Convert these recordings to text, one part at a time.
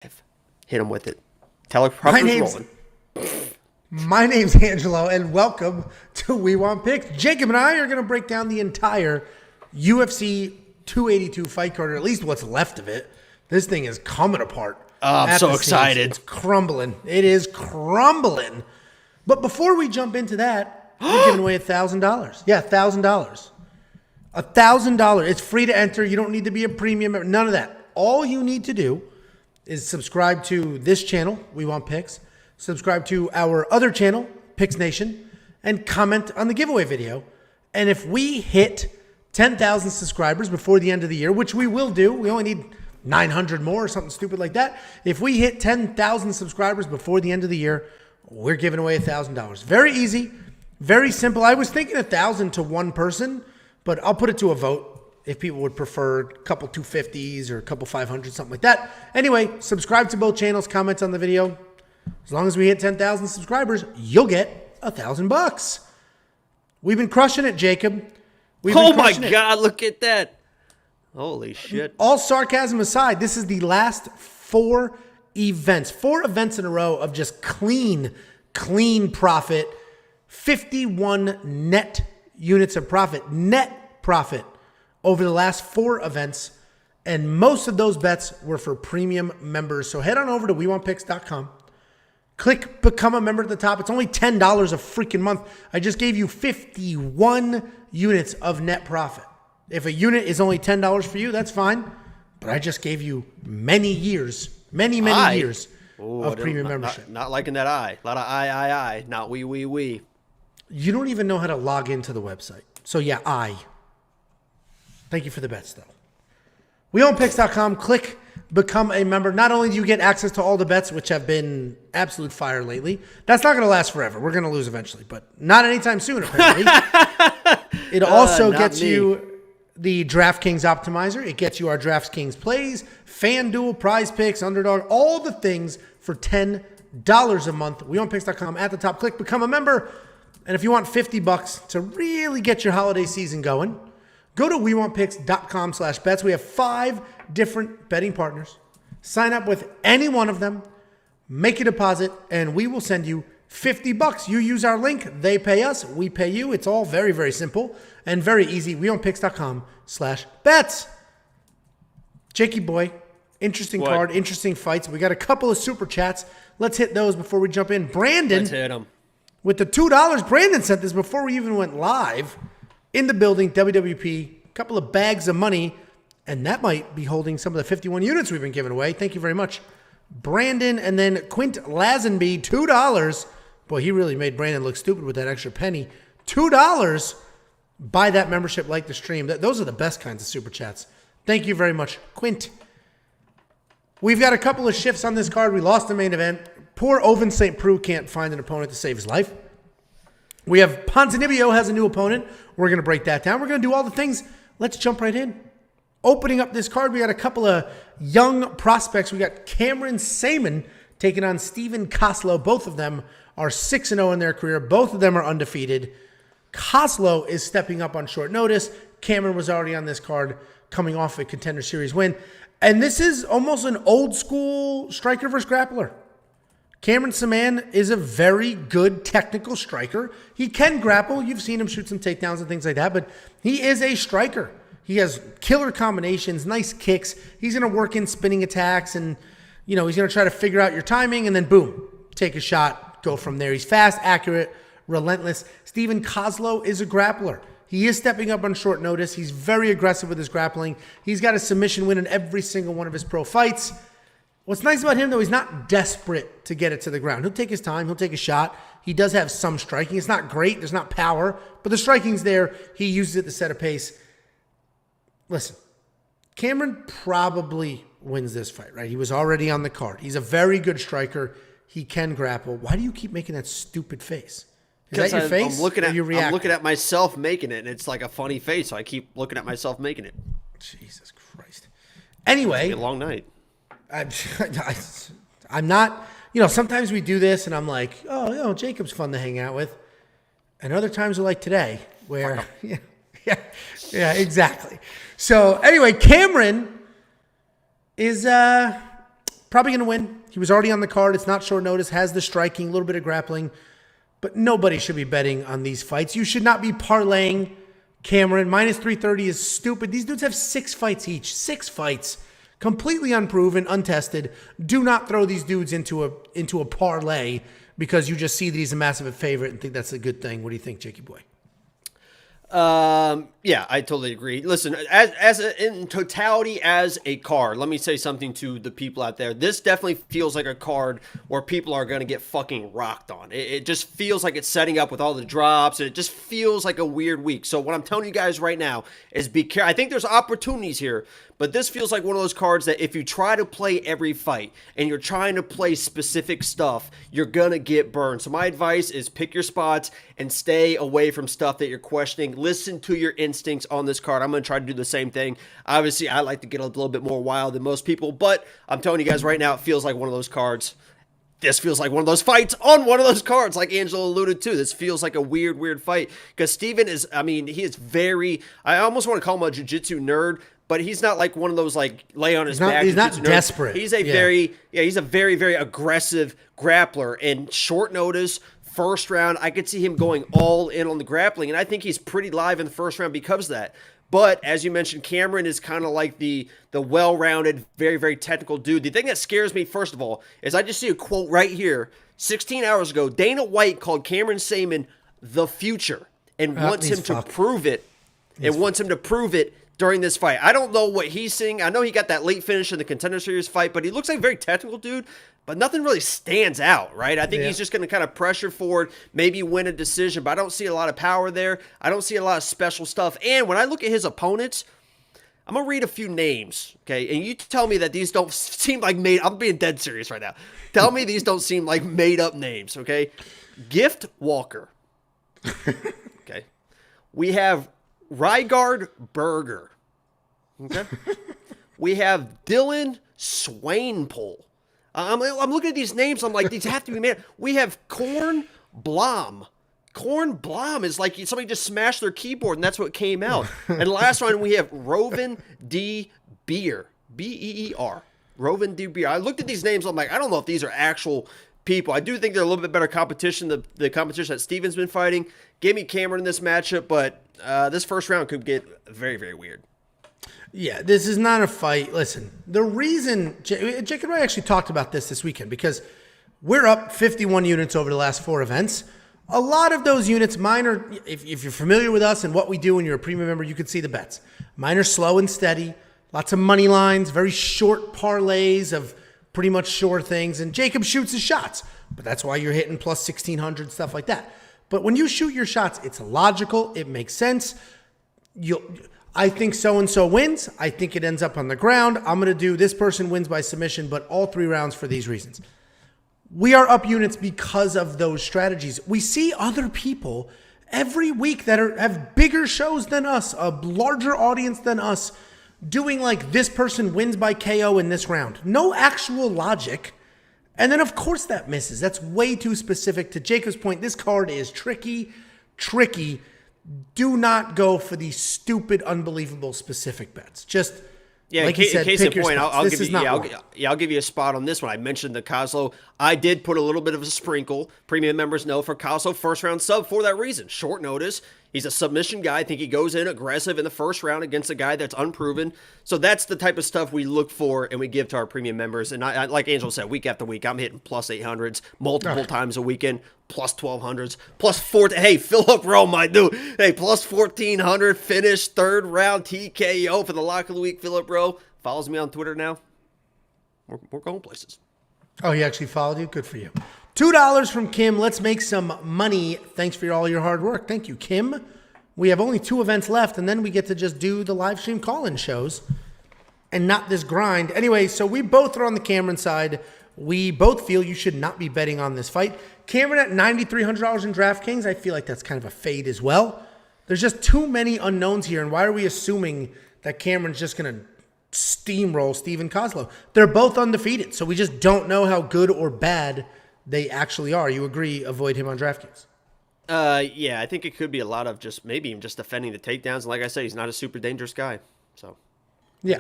Hit him with it. Teleprompter's rolling. My name's Angelo, and welcome to We Want Picks. Jacob and I are going to break down the entire UFC 282 fight card, or at least what's left of it. This thing is coming apart. I'm so excited. It's crumbling. It is crumbling. But before we jump into that, we're giving away $1,000. Yeah, $1,000. $1,000. It's free to enter. You don't need to be a premium member. None of that. All you need to do is subscribe to this channel, We Want Picks, subscribe to our other channel, Picks Nation, and comment on the giveaway video. And if we hit 10,000 subscribers before the end of the year, which we will do, we only need 900 more or something stupid like that. If we hit 10,000 subscribers before the end of the year, we're giving away $1,000. Very easy, very simple. I was thinking 1,000 to one person, but I'll put it to a vote. If people would prefer a couple 250s or a couple 500, something like that. Anyway, subscribe to both channels, comment on the video. As long as we hit 10,000 subscribers, you'll get $1,000. We've been crushing it, Jacob. Oh my God, look at that. Holy shit. All sarcasm aside, this is the last four events in a row of just clean profit. 51 net units of profit, net profit, over the last four events, and most of those bets were for premium members. So head on over to WeWantPicks.com. Click Become a Member at the top. It's only $10 a freaking month. I just gave you 51 units of net profit. If a unit is only $10 for you, that's fine. But I just gave you many years, many years of premium membership. Not liking that I. A lot of I. Not we. You don't even know how to log into the website. So yeah, I. Thank you for the bets, though. WeWantPicks.com. Click Become a Member. Not only do you get access to all the bets, which have been absolute fire lately. That's not going to last forever. We're going to lose eventually, but not anytime soon, apparently. It also gets you the DraftKings Optimizer. It gets you our DraftKings Plays, FanDuel, Prize Picks, Underdog, all the things for $10 a month. WeWantPicks.com. At the top, click Become a Member. And if you want $50 to really get your holiday season going, go to WeWantPicks.com/bets. We have 5 different betting partners. Sign up with any one of them, make a deposit, and we will send you $50. You use our link, they pay us, we pay you. It's all very, very simple and very easy. WeWantPicks.com/bets. Jakey boy, interesting card, interesting fights. We got a couple of super chats. Let's hit those before we jump in. Brandon, let's hit them. With the $2, Brandon sent this before we even went live. In the building, WWP, a couple of bags of money, and that might be holding some of the 51 units we've been giving away. Thank you very much, Brandon. And then Quint Lazenby, $2. Boy, he really made Brandon look stupid with that extra penny. $2. Buy that membership, like the stream. Those are the best kinds of super chats. Thank you very much, Quint. We've got a couple of shifts on this card. We lost the main event. Poor Oven St. Preux can't find an opponent to save his life. We have Ponzinibbio has a new opponent. We're going to break that down. We're going to do all the things. Let's jump right in. Opening up this card, we got a couple of young prospects. We got Cameron Saaiman taking on Stephen Koslow. Both of them are 6-0 in their career. Both of them are undefeated. Koslow is stepping up on short notice. Cameron was already on this card coming off a Contender Series win. And this is almost an old school striker versus grappler. Cameron Saaiman is a very good technical striker. He can grapple. You've seen him shoot some takedowns and things like that, but he is a striker. He has killer combinations, nice kicks. He's going to work in spinning attacks, and he's going to try to figure out your timing, and then boom, take a shot, go from there. He's fast, accurate, relentless. Stephen Koslow is a grappler. He is stepping up on short notice. He's very aggressive with his grappling. He's got a submission win in every single one of his pro fights. What's nice about him, though, he's not desperate to get it to the ground. He'll take his time. He'll take a shot. He does have some striking. It's not great. There's not power, but the striking's there. He uses it to set a pace. Listen, Cameron probably wins this fight, right? He was already on the card. He's a very good striker. He can grapple. Why do you keep making that stupid face? Is that your face? I'm looking at myself making it, and it's like a funny face, so I keep looking at myself making it. Jesus Christ. Anyway. It's a long night. I'm not, sometimes we do this and I'm like, oh, Jacob's fun to hang out with. And other times are like today where, yeah, exactly. So anyway, Cameron is Probably going to win. He was already on the card. It's not short notice. Has the striking, a little bit of grappling. But nobody should be betting on these fights. You should not be parlaying Cameron. Minus 330 is stupid. These dudes have 6 fights each. 6 fights. Completely unproven, untested. Do not throw these dudes into a parlay because you just see that he's a massive favorite and think that's a good thing. What do you think, Jakey boy? Yeah, I totally agree. Listen, in totality as a card, let me say something to the people out there. This definitely feels like a card where people are going to get fucking rocked on. It just feels like it's setting up with all the drops, and it just feels like a weird week. So what I'm telling you guys right now is be careful. I think there's opportunities here, but this feels like one of those cards that if you try to play every fight and you're trying to play specific stuff, you're going to get burned. So my advice is pick your spots and stay away from stuff that you're questioning. Listen to your instincts on this card. I'm going to try to do the same thing. Obviously, I like to get a little bit more wild than most people, but I'm telling you guys right now, it feels like one of those cards. This feels like one of those fights on one of those cards, like Angelo alluded to. This feels like a weird fight because Steven is, I mean, he is very, I almost want to call him a jiu-jitsu nerd, but he's not like one of those like lay on his back. He's not nerds. desperate. He's a very aggressive grappler, and short notice, first round, I could see him going all in on the grappling, and I think he's pretty live in the first round because of that. But as you mentioned, Cameron is kind of like the well-rounded, very technical dude. The thing that scares me, first of all, is I just see a quote right here. 16 hours ago, Dana White called Cameron Saaiman the future and wants him to prove it. Wants him to prove it during this fight. I don't know what he's seeing. I know he got that late finish in the Contender Series fight, but he looks like a very technical dude, but nothing really stands out, right? I think he's just going to kind of pressure forward, maybe win a decision, but I don't see a lot of power there. I don't see a lot of special stuff. And when I look at his opponents, I'm going to read a few names, okay? And you tell me that these don't seem like made, I'm being dead serious right now. Tell me these don't seem like made up names, okay? Gift Walker. Okay. We have Rygard Berger. Okay. We have Dylan Swainpole. I'm looking at these names. I'm like, these have to be made. We have Korn Blom. Korn Blom is like somebody just smashed their keyboard and that's what came out. And the last one we have Roven D. Beer. Beer. Roven D. Beer. I looked at these names. I'm like, I don't know if these are actual people. I do think they're a little bit better competition. The competition that Steven's been fighting. Give me Cameron in this matchup, but this first round could get very weird. Yeah, this is not a fight. Listen, the reason Jake and I actually talked about this weekend because we're up 51 units over the last 4 events. A lot of those units, mine are, if you're familiar with us and what we do and you're a premium member, you can see the bets. Mine are slow and steady, lots of money lines, very short parlays of pretty much sure things, and Jacob shoots his shots. But that's why you're hitting plus 1,600, stuff like that. But when you shoot your shots, it's logical, it makes sense. I think so-and-so wins. I think it ends up on the ground. I'm going to do this person wins by submission, but all 3 rounds for these reasons. We are up units because of those strategies. We see other people every week that have bigger shows than us, a larger audience than us, doing like this person wins by KO in this round. No actual logic. And then, of course, that misses. That's way too specific. To Jacob's point, this card is tricky. Do not go for these stupid, unbelievable specific bets. Just like he said, case in pick point, your spots. I'll This give is you. not I'll give you a spot on this one. I mentioned the Koslow. I did put a little bit of a sprinkle. Premium members know for Koslow first round sub for that reason. Short notice. He's a submission guy. I think he goes in aggressive in the first round against a guy that's unproven. So that's the type of stuff we look for and we give to our premium members. And I like Angelo said, week after week, I'm hitting plus 800s multiple times a weekend, plus 1200s, plus 4. Hey, Philip Rowe, my dude. Hey, plus 1400 finish, 3rd round TKO for the lock of the week. Philip Rowe follows me on Twitter now. We're going places. Oh, he actually followed you? Good for you. $2 from Kim. Let's make some money. Thanks for all your hard work. Thank you, Kim. We have only 2 events left, and then we get to just do the live stream call-in shows and not this grind. Anyway, so we both are on the Cameron side. We both feel you should not be betting on this fight. Cameron at $9,300 in DraftKings. I feel like that's kind of a fade as well. There's just too many unknowns here, and why are we assuming that Cameron's just going to steamroll Steven Koslow? They're both undefeated, so we just don't know how good or bad they actually are. You agree, avoid him on DraftKings? Yeah, I think it could be a lot of just maybe even just defending the takedowns. And like I said, he's not a super dangerous guy. So, yeah.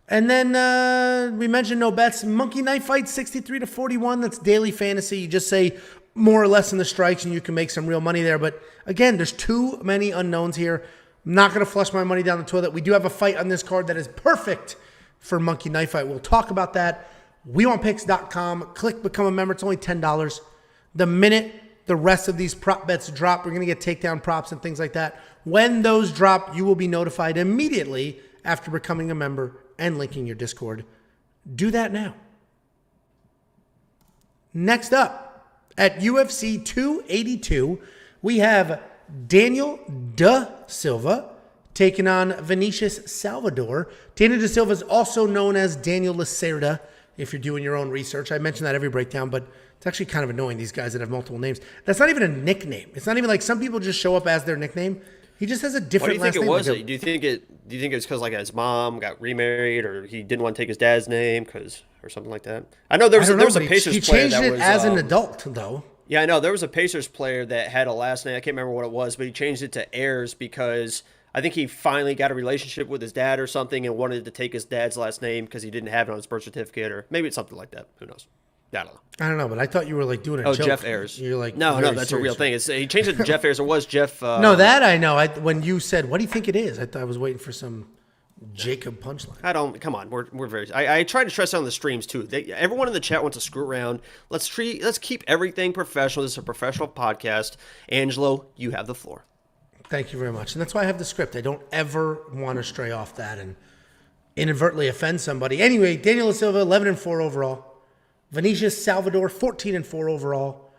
And then we mentioned no bets. Monkey Knife Fight 63-41. That's daily fantasy. You just say more or less in the strikes and you can make some real money there. But again, there's too many unknowns here. I'm not going to flush my money down the toilet. We do have a fight on this card that is perfect for Monkey Knife Fight. We'll talk about that. WeWantPicks.com. Click Become a Member. It's only $10. The minute the rest of these prop bets drop, we're going to get takedown props and things like that. When those drop, you will be notified immediately after becoming a member and linking your Discord. Do that now. Next up, at UFC 282, we have Daniel Da Silva taking on Vinicius Salvador. Daniel Da Silva is also known as Daniel Lacerda, if you're doing your own research. I mention that every breakdown, but it's actually kind of annoying, these guys that have multiple names. That's not even a nickname. It's not even like some people just show up as their nickname. He just has a different last name. What do you think it was? Do you think it's because like his mom got remarried, or he didn't want to take his dad's name or something like that? I know there was a Pacers player that was. He changed it as an adult, though. Yeah, I know there was a Pacers player that had a last name. I can't remember what it was, but he changed it to Ayers because I think he finally got a relationship with his dad or something and wanted to take his dad's last name because he didn't have it on his birth certificate, or maybe it's something like that. Who knows? I don't know, but I thought you were like doing a joke. Oh, Jeff Ayers. You're like, no, that's a real thing. He changed it to Jeff Ayers. It was Jeff. No, that I know. When you said, "What do you think it is?" I was waiting for some Jacob punchline. Come on. We're very. I try to stress out on the streams too. Everyone in the chat wants to screw around. Let's keep everything professional. This is a professional podcast. Angelo, you have the floor. Thank you very much, and that's why I have the script. I don't ever want to stray off that and inadvertently offend somebody. Anyway, Daniel Silva, 11-4 overall. Vinicius Salvador, 14-4 overall.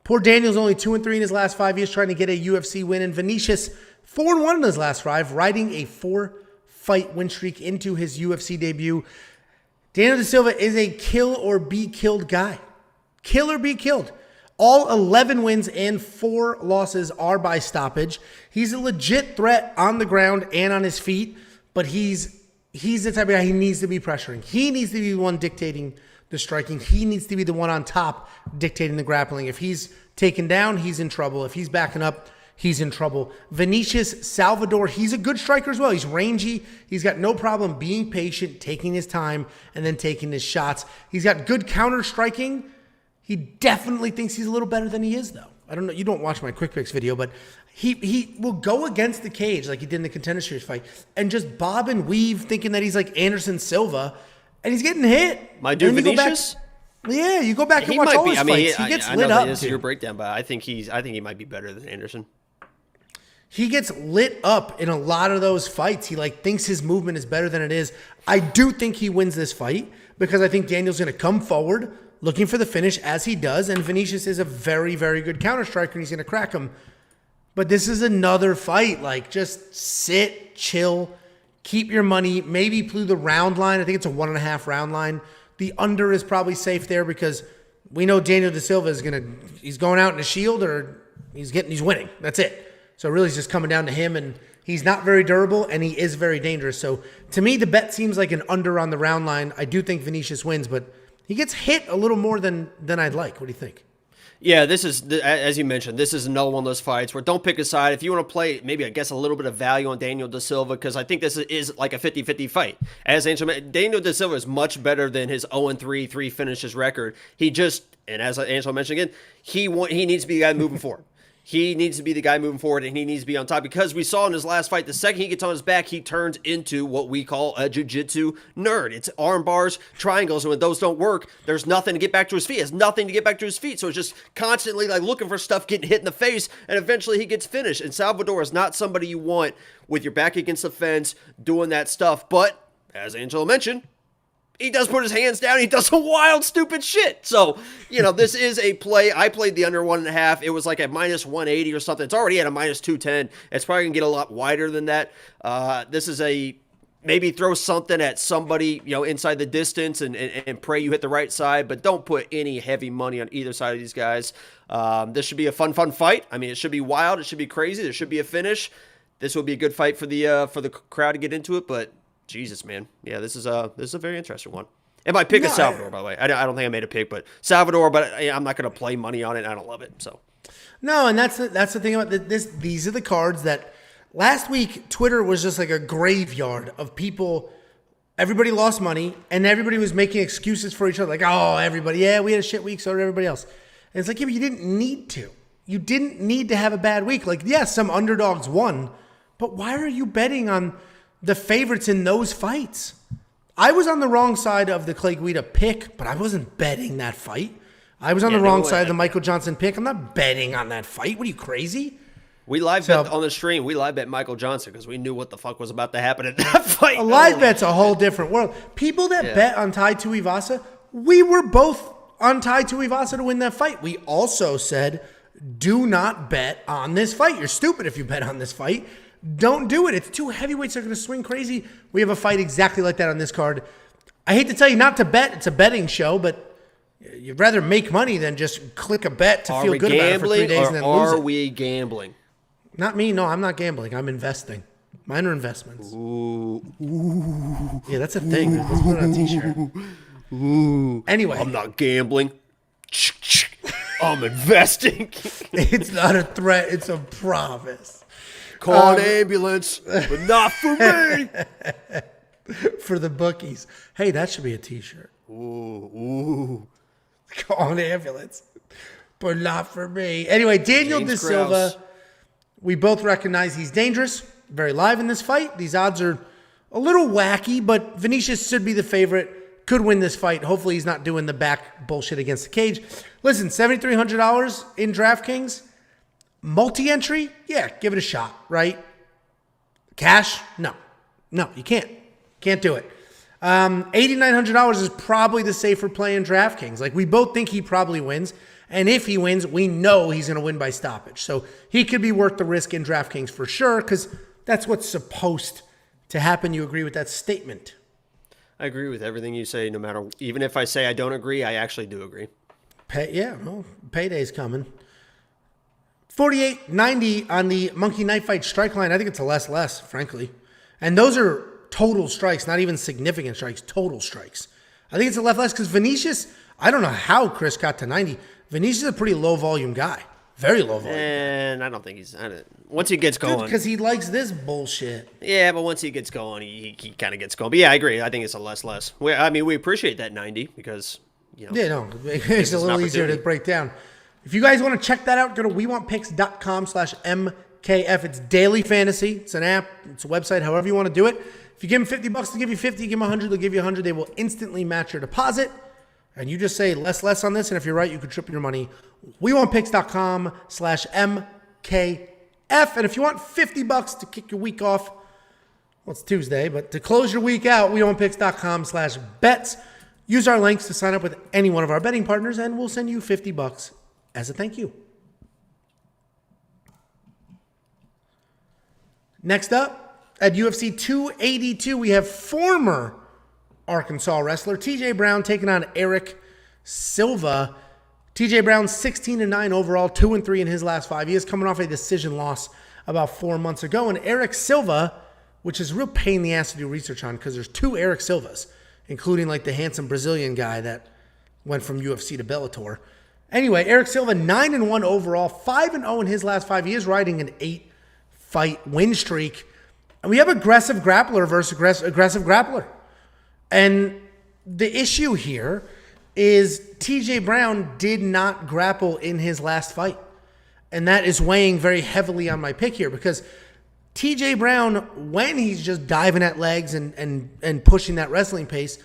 Poor Daniel's only 2-3 in his last 5 years trying to get a UFC win. And Vinicius, 4-1 in his last 5, riding a 4-fight win streak into his UFC debut. Daniel Da Silva is a kill or be killed guy. Kill or be killed. All 11 wins and 4 losses are by stoppage. He's a legit threat on the ground and on his feet, but he's the type of guy he needs to be pressuring. He needs to be the one dictating the striking. He needs to be the one on top dictating the grappling. If he's taken down, he's in trouble. If he's backing up, he's in trouble. Vinicius Salvador, he's a good striker as well. He's rangy. He's got no problem being patient, taking his time, and then taking his shots. He's got good counter striking. He definitely thinks he's a little better than he is, though. I don't know. You don't watch my quick picks video, but he will go against the cage like he did in the Contender Series fight and just bob and weave thinking that he's like Anderson Silva. And he's getting hit. My dude Vinicius? You go back and watch all his fights. He gets lit up. This is your breakdown, but I think he might be better than Anderson. He gets lit up in a lot of those fights. He thinks his movement is better than it is. I do think he wins this fight because I think Daniel's going to come forward looking for the finish as he does, and Vinicius is a very, very good counter striker and he's going to crack him. But this is another fight. Just sit, chill. Keep your money, maybe through the round line. I think it's a 1.5 round line. The under is probably safe there because we know Daniel Da Silva he's going out in a shield or he's winning. That's it. So really it's just coming down to him, and he's not very durable and he is very dangerous. So to me, the bet seems like an under on the round line. I do think Vinicius wins, but he gets hit a little more than I'd like. What do you think? Yeah, this is, as you mentioned, this is another one of those fights where don't pick a side. If you want to play, maybe I guess a little bit of value on Daniel Da Silva, because I think this is like a 50-50 fight. As Angelo mentioned, Daniel Da Silva is much better than his 0-3, 3 finishes record. And as Angelo mentioned again, he needs to be the guy moving forward. He needs to be the guy moving forward, and he needs to be on top, because we saw in his last fight, the second he gets on his back, he turns into what we call a jiu-jitsu nerd. It's arm bars, triangles, and when those don't work, there's nothing to get back to his feet. He has nothing to get back to his feet, so it's just constantly looking for stuff, getting hit in the face, and eventually he gets finished. And Salvador is not somebody you want with your back against the fence doing that stuff, but as Angelo mentioned, he does put his hands down. He does some wild, stupid shit. So, this is a play. I played the under 1.5. It was like at minus 180 or something. It's already at a minus 210. It's probably going to get a lot wider than that. This is maybe throw something at somebody, inside the distance and pray you hit the right side, but don't put any heavy money on either side of these guys. This should be a fun fight. I mean, it should be wild. It should be crazy. There should be a finish. This will be a good fight for the crowd to get into it, but Jesus, man. Yeah, this is a very interesting one. And my pick is Salvador, by the way. I don't think I made a pick, but Salvador, but I'm not going to play money on it. I don't love it. So no, and that's the thing about this. These are the cards that last week Twitter was just like a graveyard of people everybody lost money, and everybody was making excuses for each other. Like, oh, everybody, yeah, we had a shit week, so did everybody else. And it's like, yeah, but you didn't need to. You didn't need to have a bad week. Like, yes, some underdogs won, but why are you betting on the favorites in those fights? I was on the wrong side of the Clay Guida pick, but I wasn't betting that fight. I was on the wrong side of the Michael Johnson pick. I'm not betting on that fight. What are you, crazy? We live bet on the stream. We live bet Michael Johnson because we knew what the fuck was about to happen in that fight. A live bet's a whole different world. People that bet on Tai Tuivasa, we were both on Tai Tuivasa to win that fight. We also said, do not bet on this fight. You're stupid if you bet on this fight. Don't do it. It's two heavyweights that are going to swing crazy. We have a fight exactly like that on this card. I hate to tell you not to bet. It's a betting show, but you'd rather make money than just click a bet to feel good about it for 3 days and then lose it. Are we gambling? Not me. No, I'm not gambling. I'm investing. Mine are investments. Ooh. Yeah, that's a thing. Let's put it on a t-shirt. Ooh. Anyway. I'm not gambling. I'm investing. It's not a threat. It's a promise. Call an ambulance, but not for me. For the bookies. Hey, that should be a t-shirt. Ooh. Call an ambulance, but not for me. Anyway, Daniel James De Silva. Krause. We both recognize he's dangerous, very live in this fight. These odds are a little wacky, but Vinicius should be the favorite, could win this fight. Hopefully he's not doing the back bullshit against the cage. Listen, $7,300 in DraftKings, multi-entry, yeah, give it a shot, right? Cash? No, you can't. Can't do it. $8,900 is probably the safer play in DraftKings. Like, we both think he probably wins. And if he wins, we know he's going to win by stoppage. So he could be worth the risk in DraftKings for sure, because that's what's supposed to happen. You agree with that statement? I agree with everything you say, no matter, even if I say I don't agree, I actually do agree. Payday's coming. 48.90 on the Monkey Knife Fight strike line. I think it's a less, frankly. And those are total strikes, not even significant strikes, total strikes. I think it's a less because Vinicius, I don't know how Chris got to 90. Vinicius is a pretty low volume guy. Very low volume. And I don't think he's, once he gets going. Because he likes this bullshit. Yeah, but once he gets going, he kind of gets going. But yeah, I agree. I think it's a less. We appreciate that 90 because, you know. Yeah, no, it's a little easier to break down. If you guys want to check that out, go to wewantpicks.com/MKF. It's daily fantasy. It's an app. It's a website, however you want to do it. If you give them $50, they'll give you 50. Give them 100, they'll give you 100. They will instantly match your deposit. And you just say less on this, and if you're right, you could triple your money. wewantpicks.com/MKF. And if you want $50 to kick your week off, well, it's Tuesday, but to close your week out, wewantpicks.com/bets. Use our links to sign up with any one of our betting partners, and we'll send you $50 as a thank you. Next up, at UFC 282, we have former Arkansas wrestler TJ Brown taking on Erik Silva. TJ Brown 16-9 overall, 2-3 in his last 5. He is coming off a decision loss about 4 months ago. And Erik Silva, which is a real pain in the ass to do research on because there's 2 Erik Silvas, including like the handsome Brazilian guy that went from UFC to Bellator. Anyway, Erik Silva 9-1 overall, 5-0 in his last 5. He is riding an 8-fight win streak. And we have aggressive grappler versus aggressive grappler. And the issue here is TJ Brown did not grapple in his last fight. And that is weighing very heavily on my pick here because TJ Brown, when he's just diving at legs and pushing that wrestling pace,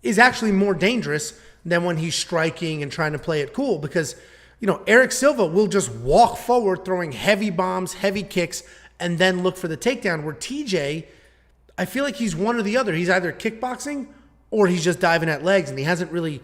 is actually more dangerous than when he's striking and trying to play it cool because, you know, Erik Silva will just walk forward throwing heavy bombs, heavy kicks, and then look for the takedown, where TJ, I feel like he's one or the other. He's either kickboxing or he's just diving at legs, and he doesn't really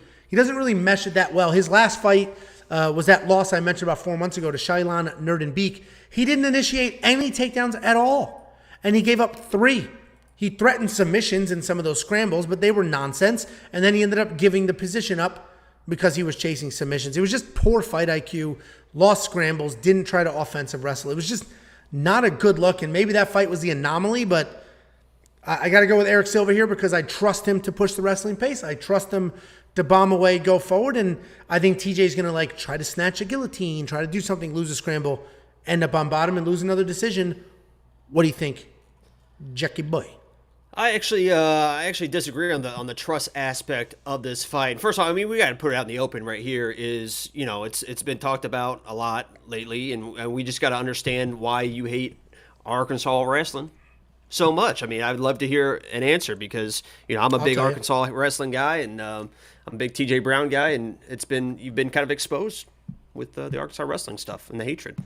mesh it that well. His last fight was that loss I mentioned about 4 months ago to Shailan Nerdenbeek. He didn't initiate any takedowns at all, and he gave up 3. He threatened submissions in some of those scrambles, but they were nonsense, and then he ended up giving the position up because he was chasing submissions. It was just poor fight IQ, lost scrambles, didn't try to offensive wrestle. It was just not a good look, and maybe that fight was the anomaly, but I got to go with Erik Silva here because I trust him to push the wrestling pace. I trust him to bomb away, go forward, and I think TJ's going to like try to snatch a guillotine, try to do something, lose a scramble, end up on bottom and lose another decision. What do you think, Jackie boy? I actually disagree on the trust aspect of this fight. First of all, I mean, we got to put it out in the open right here. Is it's been talked about a lot lately, and we just got to understand why you hate Arkansas wrestling so much. I mean, I'd love to hear an answer because I'm a big Arkansas wrestling guy, and I'm a big TJ Brown guy, and you've been kind of exposed with the Arkansas wrestling stuff and the hatred.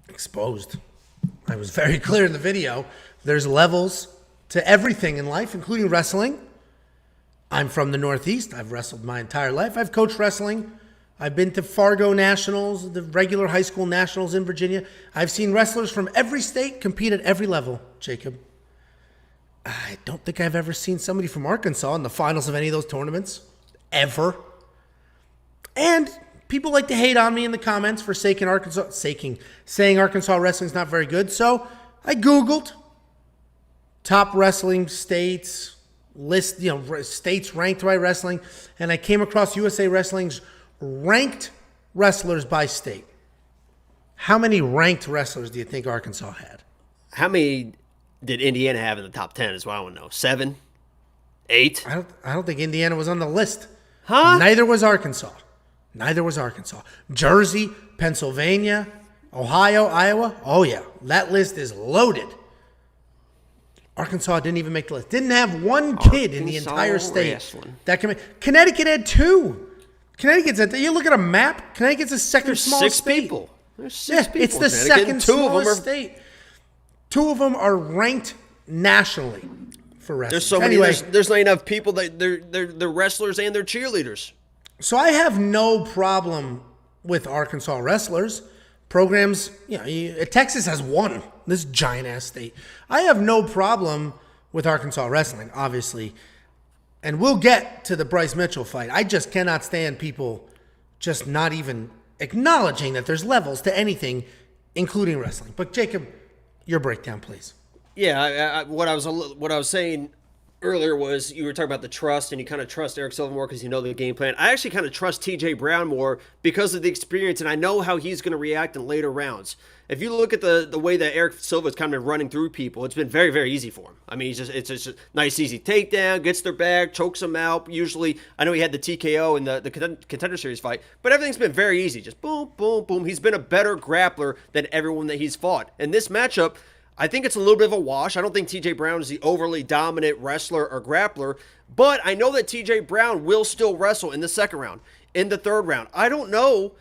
Exposed. I was very clear in the video. There's levels to everything in life, including wrestling. I'm from the Northeast. I've wrestled my entire life. I've coached wrestling. I've been to Fargo Nationals, the regular high school nationals in Virginia. I've seen wrestlers from every state compete at every level, Jacob. I don't think I've ever seen somebody from Arkansas in the finals of any of those tournaments, ever. And people like to hate on me in the comments for saying Arkansas wrestling's not very good. So I Googled top wrestling states, states ranked by wrestling, and I came across USA Wrestling's ranked wrestlers by state. How many ranked wrestlers do you think Arkansas had? How many did Indiana have in the top 10 is what I want to know. 7? 8? I don't think Indiana was on the list. Huh? Neither was Arkansas. Jersey, Pennsylvania, Ohio, Iowa. Oh, yeah. That list is loaded. Arkansas didn't even make the list. Didn't have one kid in the entire state. That Connecticut had 2. You look at a map, Connecticut's the second smallest state. People. There's 6 people. It's the second smallest state. 2 of them are ranked nationally for wrestling. There's so many. There's not enough people that they're wrestlers and they're cheerleaders. So I have no problem with Arkansas wrestlers. Programs, Texas has 1, this giant-ass state. I have no problem with Arkansas wrestling, obviously. And we'll get to the Bryce Mitchell fight. I just cannot stand people just not even acknowledging that there's levels to anything, including wrestling. But Jacob, your breakdown, please. Yeah, what I was saying earlier was you were talking about the trust, and you kind of trust Erik Silva more because you know the game plan. I actually kind of trust TJ Brown more because of the experience, and I know how he's going to react in later rounds. If you look at the way that Erik Silva has kind of been running through people, it's been very, very easy for him. I mean, it's just a nice, easy takedown, gets their back, chokes them out. Usually, I know he had the TKO in the Contender Series fight, but everything's been very easy. Just boom, boom, boom. He's been a better grappler than everyone that he's fought. In this matchup, I think it's a little bit of a wash. I don't think TJ Brown is the overly dominant wrestler or grappler, but I know that TJ Brown will still wrestle in the second round, in the third round. I don't know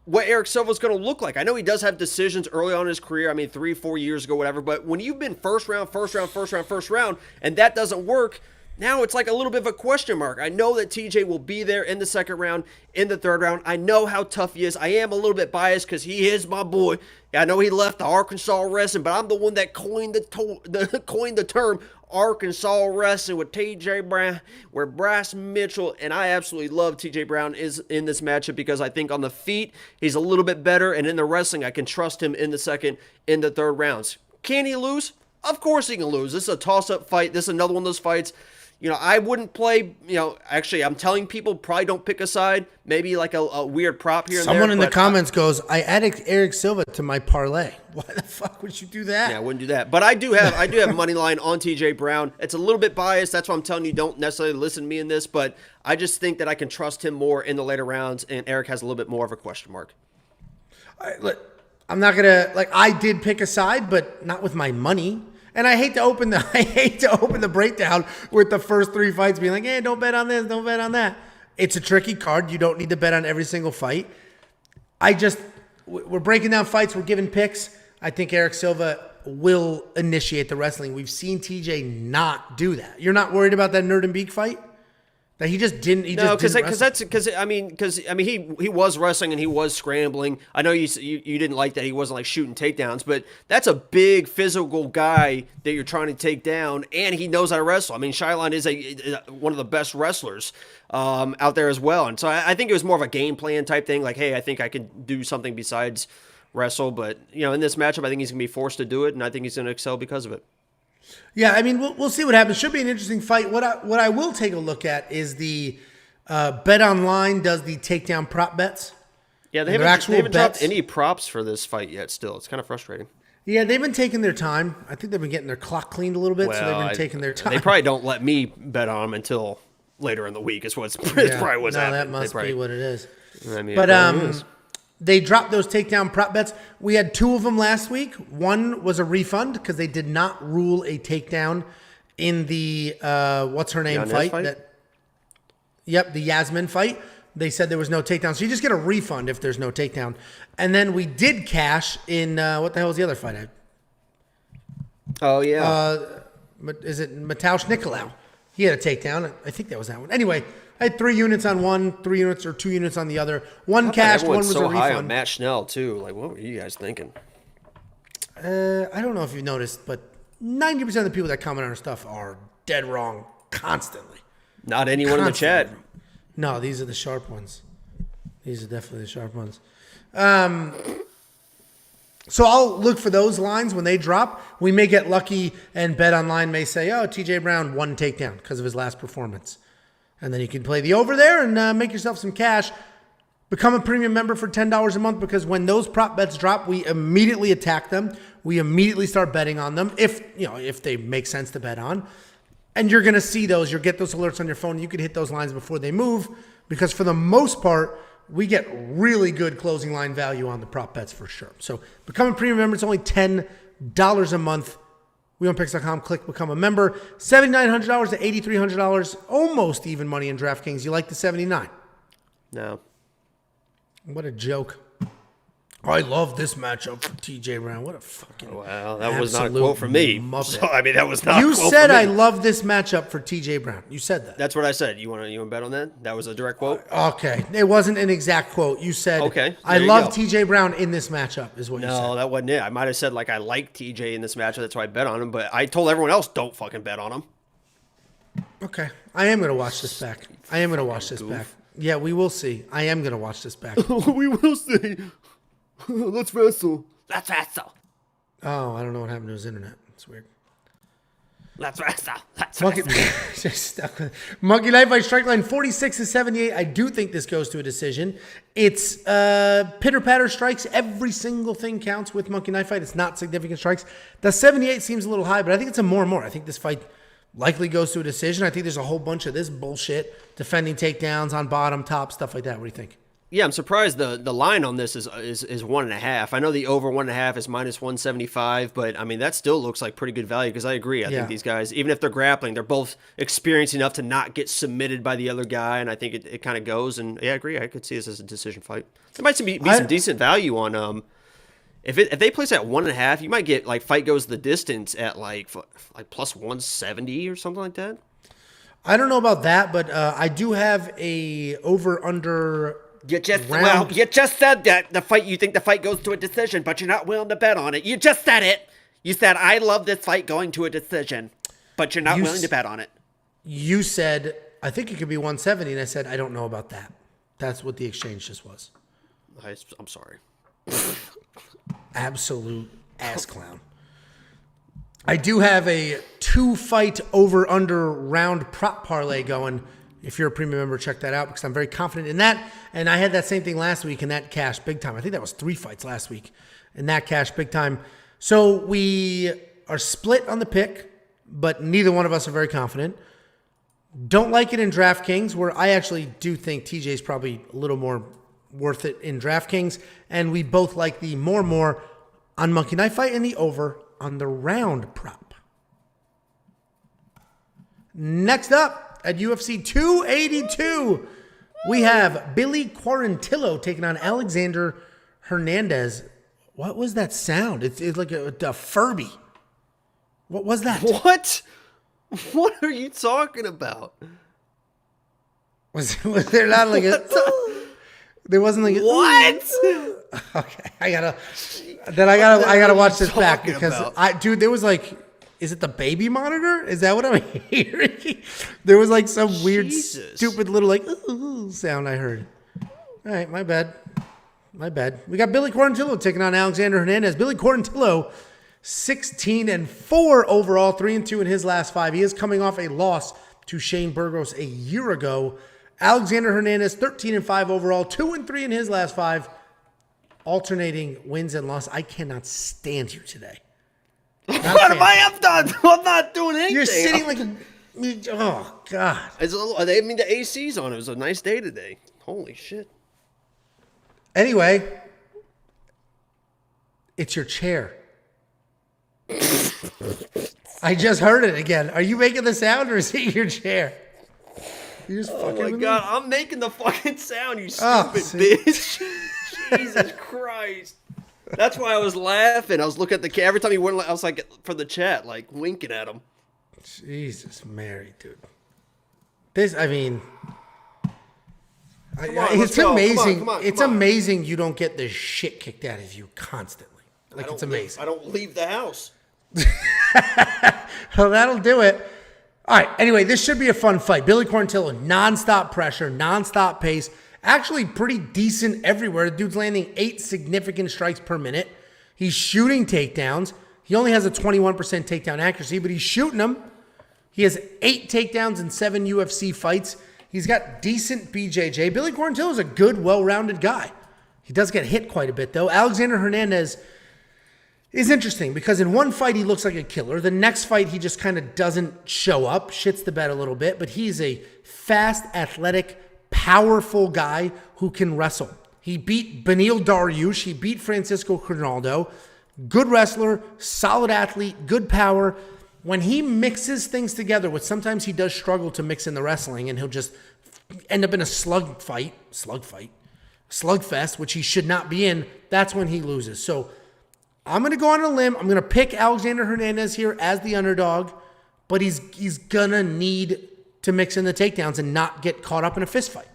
what Erik Silva is going to look like. I know he does have decisions early on in his career. I mean, 3-4 years ago, whatever. But when you've been first round, and that doesn't work, now it's like a little bit of a question mark. I know that TJ will be there in the second round, in the third round. I know how tough he is. I am a little bit biased because he is my boy. I know he left the Arkansas wrestling, but I'm the one that coined the term Arkansas wrestling with TJ Brown, where Bryce Mitchell, and I absolutely love TJ Brown, is in this matchup because I think on the feet, he's a little bit better, and in the wrestling, I can trust him in the second, in the third rounds. Can he lose? Of course he can lose. This is a toss-up fight. This is another one of those fights. I wouldn't play, actually, I'm telling people probably don't pick a side. Maybe like a weird prop here and there. Someone in the comments goes, I added Erik Silva to my parlay. Why the fuck would you do that? Yeah, I wouldn't do that. But I do have money line on TJ Brown. It's a little bit biased. That's why I'm telling you don't necessarily listen to me in this. But I just think that I can trust him more in the later rounds. And Erik has a little bit more of a question mark. Look, I'm not going to, I did pick a side, but not with my money. And I hate to open the breakdown with the first 3 fights being like, hey, don't bet on this, don't bet on that. It's a tricky card. You don't need to bet on every single fight. We're breaking down fights. We're giving picks. I think Erik Silva will initiate the wrestling. We've seen TJ not do that. You're not worried about that Nerd and Beak fight? That he just didn't. He was wrestling and he was scrambling. I know you didn't like that he wasn't like shooting takedowns, but that's a big physical guy that you're trying to take down, and he knows how to wrestle. I mean, Shylon is one of the best wrestlers out there as well, and so I think it was more of a game plan type thing. Like, hey, I think I can do something besides wrestle, but in this matchup, I think he's gonna be forced to do it, and I think he's gonna excel because of it. Yeah, I mean, we'll see what happens. Should be an interesting fight. What I will take a look at is the Bet Online does the takedown prop bets. Yeah, they haven't dropped any props for this fight yet still. It's kind of frustrating. Yeah, they've been taking their time. I think they've been getting their clock cleaned a little bit, so they've been taking their time. They probably don't let me bet on them until later in the week. Is what's probably what's happening. That must be what it is. I mean, but they dropped those takedown prop bets. We had 2 of them last week. One was a refund because they did not rule a takedown in the what's her name fight. The Yasmin fight. They said there was no takedown. So you just get a refund if there's no takedown. And then we did cash in, what the hell was the other fight? Oh, yeah. Is it Mateusz Nicolau? He had a takedown. I think that was that one. Anyway, I had 3 units on one, 3 units or 2 units on the other. One cashed, one was a refund. High on Matt Schnell, too. Like, what were you guys thinking? I don't know if you noticed, but 90% of the people that comment on our stuff are dead wrong constantly. Not anyone in the chat. No, these are the sharp ones. These are definitely the sharp ones. So I'll look for those lines when they drop. We may get lucky and Bet Online may say, oh, TJ Brown 1 takedown because of his last performance. And then you can play the over there and make yourself some cash. Become a premium member for $10 a month because when those prop bets drop, we immediately attack them. We immediately start betting on them if they make sense to bet on. And you're going to see those. You'll get those alerts on your phone. You can hit those lines before they move because for the most part, we get really good closing line value on the prop bets for sure. So become a premium member. It's only $10 a month. WeOwnPicks.com. Click Become a Member. $7,900 to $8,300. Almost even money in DraftKings. You like the 79? No. What a joke. I love this matchup for TJ Brown. What a fucking that was not a quote from me. So, I mean, that was not. You said I love this matchup for TJ Brown. You said that. That's what I said. You want to bet on that? That was a direct quote. Okay, it wasn't an exact quote. You said. Okay, I love TJ Brown in this matchup. Is what you said. No, that wasn't it. I might have said like I like TJ in this matchup. That's why I bet on him. But I told everyone else don't fucking bet on him. Okay, I am gonna watch this back. Back. Yeah, we will see. I am gonna watch this back. We will see. Let's wrestle. Oh, I don't know what happened to his internet. It's weird. Let's wrestle. Monkey Knife by strike line 46-78. I do think this goes to a decision. It's pitter-patter strikes. Every single thing counts with Monkey Knife Fight. It's not significant strikes. The 78 seems a little high, but I think it's a more and more. I think this fight likely goes to a decision. I think there's a whole bunch of this bullshit. Defending takedowns on bottom, top, stuff like that. What do you think? Yeah, I'm surprised the line on this is 1.5. I know the over 1.5 is -175, but I mean that still looks like pretty good value because I agree. I think these guys, even if they're grappling, they're both experienced enough to not get submitted by the other guy, and I think it kind of goes. And yeah, I agree. I could see this as a decision fight. There might be some decent value on if they place at 1.5, you might get like fight goes the distance at like plus 170 or something like that. I don't know about that, but I do have a over under. You just said that you think the fight goes to a decision, but you're not willing to bet on it. You just said it. You said I love this fight going to a decision, but you're not willing to bet on it. You said I think it could be 170, and I said I don't know about that. That's what the exchange just was. I'm sorry. Absolute ass clown. I do have a 2-fight over under round prop parlay going. If you're a premium member, check that out because I'm very confident in that. And I had that same thing last week and that cashed big time. I think that was 3 fights last week and that cashed big time. So we are split on the pick, but neither one of us are very confident. Don't like it in DraftKings, where I actually do think TJ is probably a little more worth it in DraftKings. And we both like the more on Monkey Knife Fight and the over on the round prop. Next up, at UFC 282, we have Billy Quarantillo taking on Alexander Hernandez. What was that sound? It's like a Furby. What was that? What? What are you talking about? Was there not like a... There wasn't like a... What? Okay, I gotta watch this back because dude, there was like... Is it the baby monitor? Is that what I'm hearing? There was like some weird, stupid little like sound I heard. All right, my bad. We got Billy Quarantillo taking on Alexander Hernandez. Billy Quarantillo, 16-4 overall, 3-2 in his last 5. He is coming off a loss to Shane Burgos a year ago. Alexander Hernandez, 13-5 overall, 2-3 in his last 5. alternating wins and losses. I cannot stand you today. What have I have done? I'm not doing anything. You're sitting like a... Oh, God. The AC's on. It was a nice day today. Holy shit. Anyway, it's your chair. I just heard it again. Are you making the sound or is it your chair? Oh my God, I'm making the fucking sound, you stupid bitch. Jesus Christ. That's why I was laughing. I was looking at the every time he went, I was like, for the chat, like winking at him. Jesus Mary, dude. It's amazing. Come on. It's amazing you don't get the shit kicked out of you constantly. Like, it's amazing. I don't leave the house. Well, that'll do it. All right. Anyway, this should be a fun fight. Billy Quarantillo, nonstop pressure, nonstop pace. Actually pretty decent everywhere. The dude's landing 8 significant strikes per minute. He's shooting takedowns. He only has a 21% takedown accuracy, but he's shooting them. He has 8 takedowns in 7 UFC fights. He's got decent BJJ. Billy Quarantillo is a good, well-rounded guy. He does get hit quite a bit, though. Alexander Hernandez is interesting because in one fight he looks like a killer. The next fight he just kind of doesn't show up, shits the bed a little bit, but he's a fast, athletic, powerful guy who can wrestle. He beat Beneil Dariush. He beat Francisco Ronaldo. Good wrestler, solid athlete, good power. When he mixes things together, which sometimes he does struggle to mix in the wrestling, and he'll just end up in a slugfest, which he should not be in, that's when he loses. So I'm going to go on a limb. I'm going to pick Alexander Hernandez here as the underdog, but he's going to need to mix in the takedowns and not get caught up in a fist fight.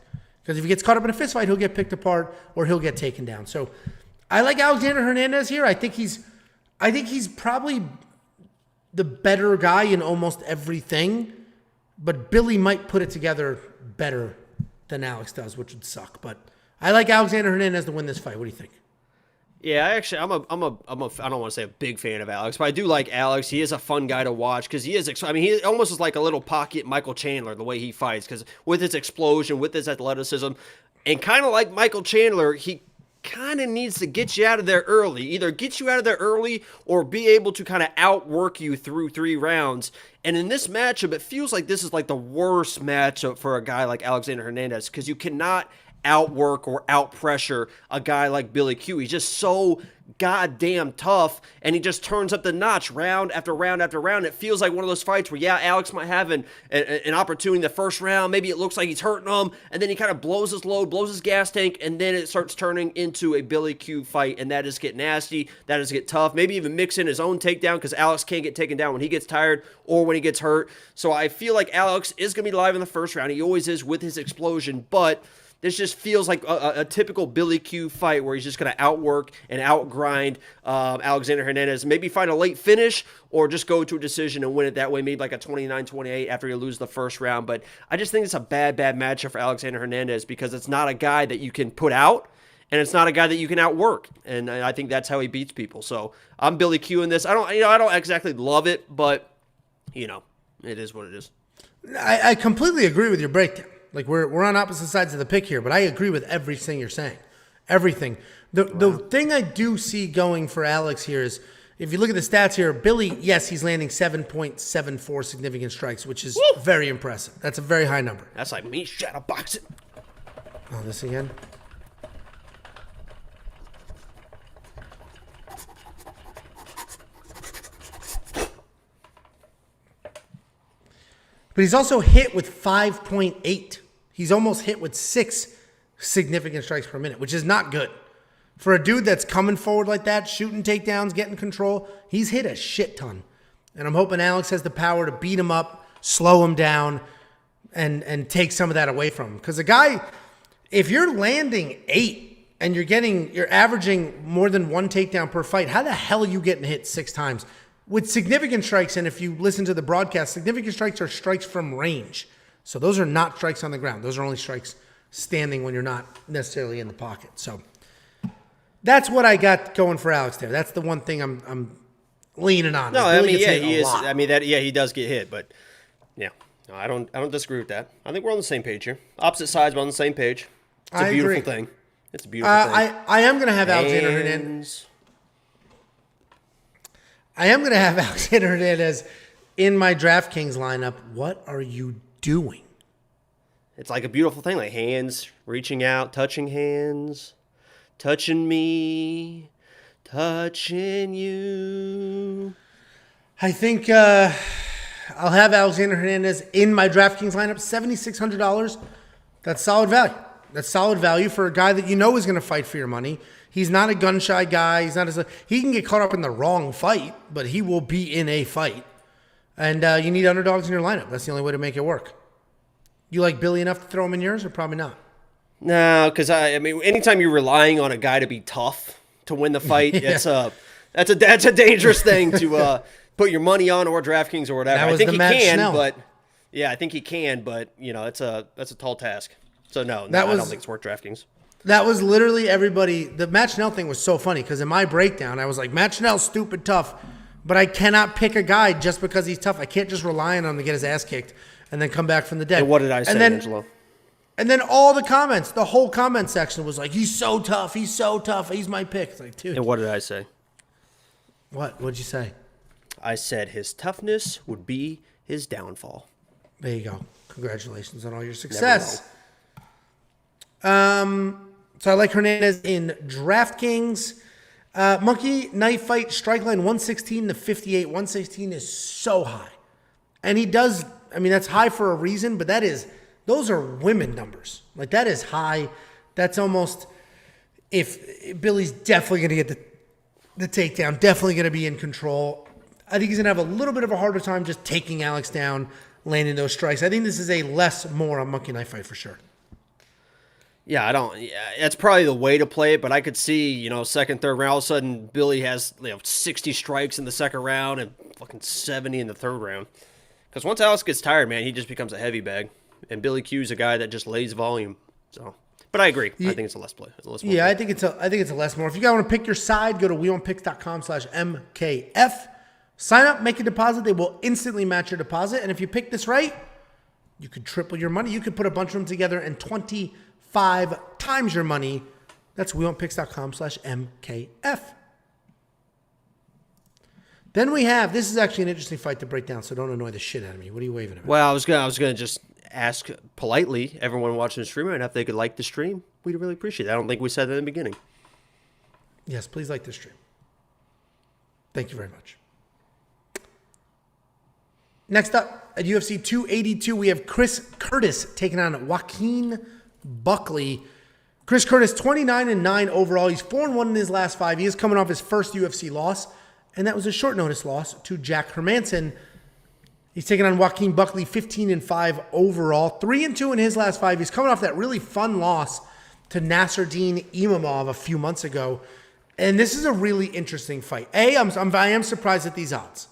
Because if he gets caught up in a fist fight, he'll get picked apart or he'll get taken down. So I like Alexander Hernandez here. I think he's probably the better guy in almost everything, but Billy might put it together better than Alex does, which would suck. But I like Alexander Hernandez to win this fight. What do you think? Yeah, I don't want to say a big fan of Alex, but I do like Alex. He is a fun guy to watch because he he almost is like a little pocket Michael Chandler the way he fights, because with his explosion, with his athleticism, and kind of like Michael Chandler, he kind of needs to get you out of there early. Either get you out of there early or be able to kind of outwork you through 3 rounds. And in this matchup, it feels like this is like the worst matchup for a guy like Alexander Hernandez, because you cannot outwork or outpressure a guy like Billy Q. He's just so goddamn tough, and he just turns up the notch round after round after round. It feels like one of those fights where, yeah, Alex might have an opportunity in the first round. Maybe it looks like he's hurting him, and then he kind of blows his load, blows his gas tank, and then it starts turning into a Billy Q fight, and that is get nasty, that is get tough. Maybe even mix in his own takedown, because Alex can't get taken down when he gets tired or when he gets hurt. So I feel like Alex is going to be live in the first round. He always is with his explosion, but this just feels like a typical Billy Q fight where he's just going to outwork and outgrind Alexander Hernandez. Maybe find a late finish or just go to a decision and win it that way. Maybe like a 29-28 after you lose the first round. But I just think it's a bad matchup for Alexander Hernandez, because it's not a guy that you can put out, and it's not a guy that you can outwork. And I think that's how he beats people. So I'm Billy Q in this. I don't exactly love it, but it is what it is. I completely agree with your breakdown. Like, we're on opposite sides of the pick here, but I agree with everything you're saying. Everything. The thing I do see for Alex here is, if you look at the stats here, Billy, yes, he's landing 7.74 significant strikes, which is very impressive. That's a very high number. That's like me shadowboxing. Oh, this again? But he's also hit with 5.8. He's almost hit with 6 significant strikes per minute, which is not good. For a dude that's coming forward like that, shooting takedowns, getting control, he's hit a shit ton. And I'm hoping Alex has the power to beat him up, slow him down, and take some of that away from him. Because a guy, if you're landing 8 and you're averaging more than 1 takedown per fight, how the hell are you getting hit 6 times? With significant strikes, and if you listen to the broadcast, significant strikes are strikes from range. So those are not strikes on the ground. Those are only strikes standing when you're not necessarily in the pocket. So that's what I got going for Alex there. That's the one thing I'm leaning on. No, I mean, yeah, he is. I mean, he does get hit, but yeah, no, I don't disagree with that. I think we're on the same page here. Opposite sides, but on the same page. It's a beautiful thing. It's a beautiful thing. I am going to have Alexander Hernandez. I am going to have Alexander Hernandez in my DraftKings lineup. What are you doing? It's like a beautiful thing, like hands reaching out, touching hands, touching me, touching you. I think I'll have Alexander Hernandez in my DraftKings lineup, $7,600. That's solid value. That's solid value for a guy that you know is going to fight for your money. He's not a gun-shy guy. He can get caught up in the wrong fight, but he will be in a fight. And you need underdogs in your lineup. That's the only way to make it work. You like Billy enough to throw him in yours, or probably not? No, because I mean, anytime you're relying on a guy to be tough to win the fight, that's a dangerous thing to put your money on, or DraftKings or whatever. I think he can, but I think he can, but that's a tall task. So no, I don't think it's worth DraftKings. That was literally everybody. The Matt Schnell thing was so funny because in my breakdown, I was like, Matt Schnell's stupid tough, but I cannot pick a guy just because he's tough. I can't just rely on him to get his ass kicked and then come back from the dead. And what did I say, Angelo? And then all the comments, the whole comment section was like, he's so tough. He's so tough. He's my pick. It's like, dude. And what did I say? What'd you say? I said his toughness would be his downfall. There you go. Congratulations on all your success. So I like Hernandez in DraftKings. Monkey Knife Fight, strike line 116 to 58. 116 is so high. And he does, I mean, that's high for a reason, but those are women numbers. Like, that is high. That's almost, if Billy's definitely going to get the takedown, definitely going to be in control. I think he's going to have a little bit of a harder time just taking Alex down, landing those strikes. I think this is a less more on Monkey Knife Fight for sure. Yeah, that's probably the way to play it, but I could see, second, third round, all of a sudden Billy has 60 strikes in the second round and fucking 70 in the third round. Because once Alex gets tired, man, he just becomes a heavy bag. And Billy Q's a guy that just lays volume. So, but I agree. I think it's a less play. Yeah, I think it's a less more. If you guys want to pick your side, go to weonpicks.com/MKF. Sign up, make a deposit. They will instantly match your deposit. And if you pick this right, you could triple your money. You could put a bunch of them together and 25 times your money. That's weonpicks.com/MKF. Then we have, this is actually an interesting fight to break down, so don't annoy the shit out of me. What are you waving at? Well, I was gonna just ask politely everyone watching the stream right now if they could like the stream. We'd really appreciate it. I don't think we said that in the beginning. Yes, please like the stream. Thank you very much. Next up, at UFC 282, we have Chris Curtis taking on Joaquin Buckley. Chris Curtis, 29-9 overall. He's 4-1 in his last 5. He is coming off his first UFC loss, and that was a short notice loss to Jack Hermansson. He's taking on Joaquin Buckley, 15-5 overall, 3-2 in his last 5. He's coming off that really fun loss to Nasruddin Imavov a few months ago, and this is a really interesting fight. I am surprised at these odds.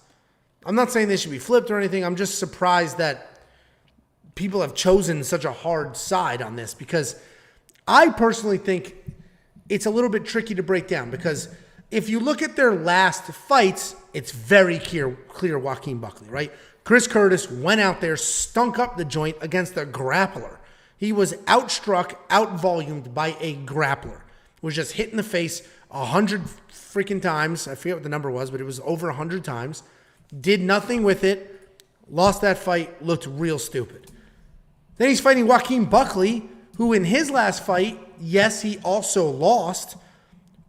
I'm not saying they should be flipped or anything. I'm just surprised that people have chosen such a hard side on this, because I personally think it's a little bit tricky to break down, because if you look at their last fights, it's very clear Joaquin Buckley, right? Chris Curtis went out there, stunk up the joint against a grappler. He was outstruck, outvolumed by a grappler. Was just hit in the face 100 freaking times. I forget what the number was, but it was over 100 times. Did nothing with it. Lost that fight. Looked real stupid. Then he's fighting Joaquin Buckley, who in his last fight, yes, he also lost,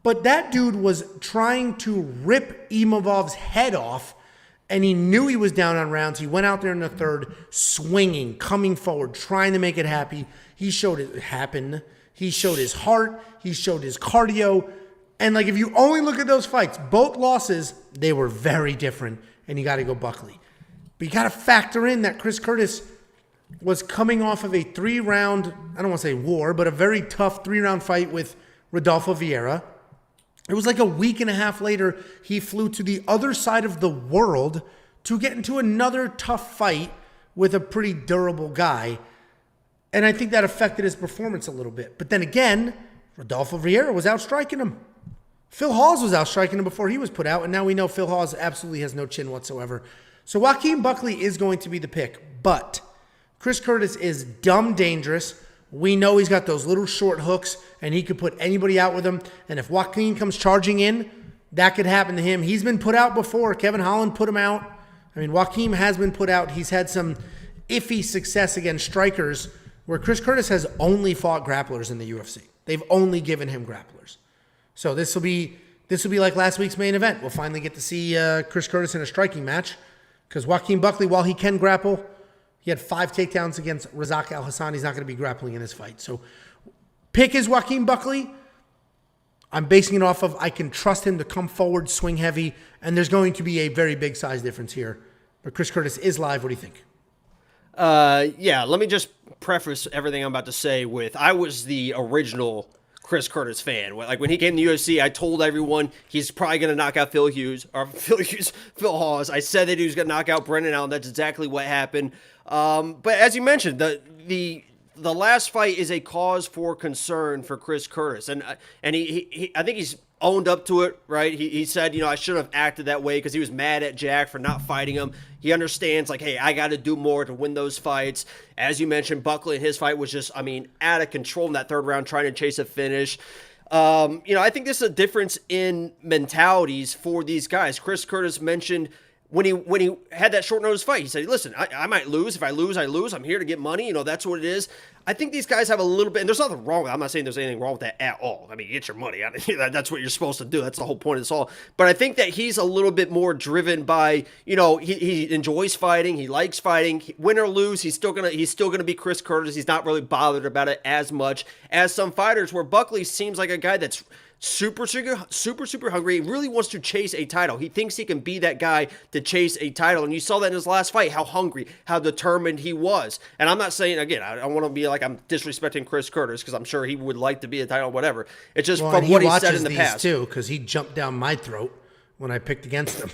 but that dude was trying to rip Imavov's head off, and he knew he was down on rounds. He went out there in the third, swinging, coming forward, trying to make it happen. He showed it happen. He showed his heart. He showed his cardio. And if you only look at those fights, both losses, they were very different, and you got to go Buckley. But you got to factor in that Chris Curtis was coming off of a 3-round, I don't want to say war, but a very tough 3-round fight with Rodolfo Vieira. It was like a week and a half later, he flew to the other side of the world to get into another tough fight with a pretty durable guy. And I think that affected his performance a little bit. But then again, Rodolfo Vieira was outstriking him. Phil Hawes was outstriking him before he was put out, and now we know Phil Hawes absolutely has no chin whatsoever. So Joaquin Buckley is going to be the pick, but Chris Curtis is dumb dangerous. We know he's got those little short hooks, and he could put anybody out with them. And if Joaquin comes charging in, that could happen to him. He's been put out before. Kevin Holland put him out. I mean, Joaquin has been put out. He's had some iffy success against strikers where Chris Curtis has only fought grapplers in the UFC. They've only given him grapplers. So this will be like last week's main event. We'll finally get to see Chris Curtis in a striking match because Joaquin Buckley, while he can grapple, he had 5 takedowns against Razak Al Hassan. He's not going to be grappling in this fight. So pick is Joaquin Buckley. I'm basing it off of I can trust him to come forward, swing heavy, and there's going to be a very big size difference here. But Chris Curtis is live. What do you think? Yeah, let me just preface everything I'm about to say with I was the original Chris Curtis fan. Like when he came to the UFC, I told everyone he's probably going to knock out Phil Hawes. I said that he was going to knock out Brendan Allen. That's exactly what happened. But as you mentioned, the last fight is a cause for concern for Chris Curtis, and he I think he's owned up to it, right? He said, I shouldn't have acted that way because he was mad at Jack for not fighting him. He understands, like, hey, I got to do more to win those fights. As you mentioned, Buckley in his fight was just, out of control in that third round, trying to chase a finish. I think this is a difference in mentalities for these guys. Chris Curtis mentioned when he had that short notice fight, he said, listen, I might lose. If I lose, I lose. I'm here to get money. That's what it is. I think these guys have a little bit, and there's nothing wrong with it. I'm not saying there's anything wrong with that at all. Get your money. That's what you're supposed to do. That's the whole point of this all. But I think that he's a little bit more driven by, he enjoys fighting. He likes fighting. Win or lose, he's still gonna be Chris Curtis. He's not really bothered about it as much as some fighters where Buckley seems like a guy that's super hungry. He really wants to chase a title. He thinks he can be that guy to chase a title. And you saw that in his last fight, how hungry, how determined he was. And I'm not saying, again, I don't want to be like I'm disrespecting Chris Curtis because I'm sure he would like to be a title, whatever. It's just from what he said in the past. Too, because he jumped down my throat when I picked against him.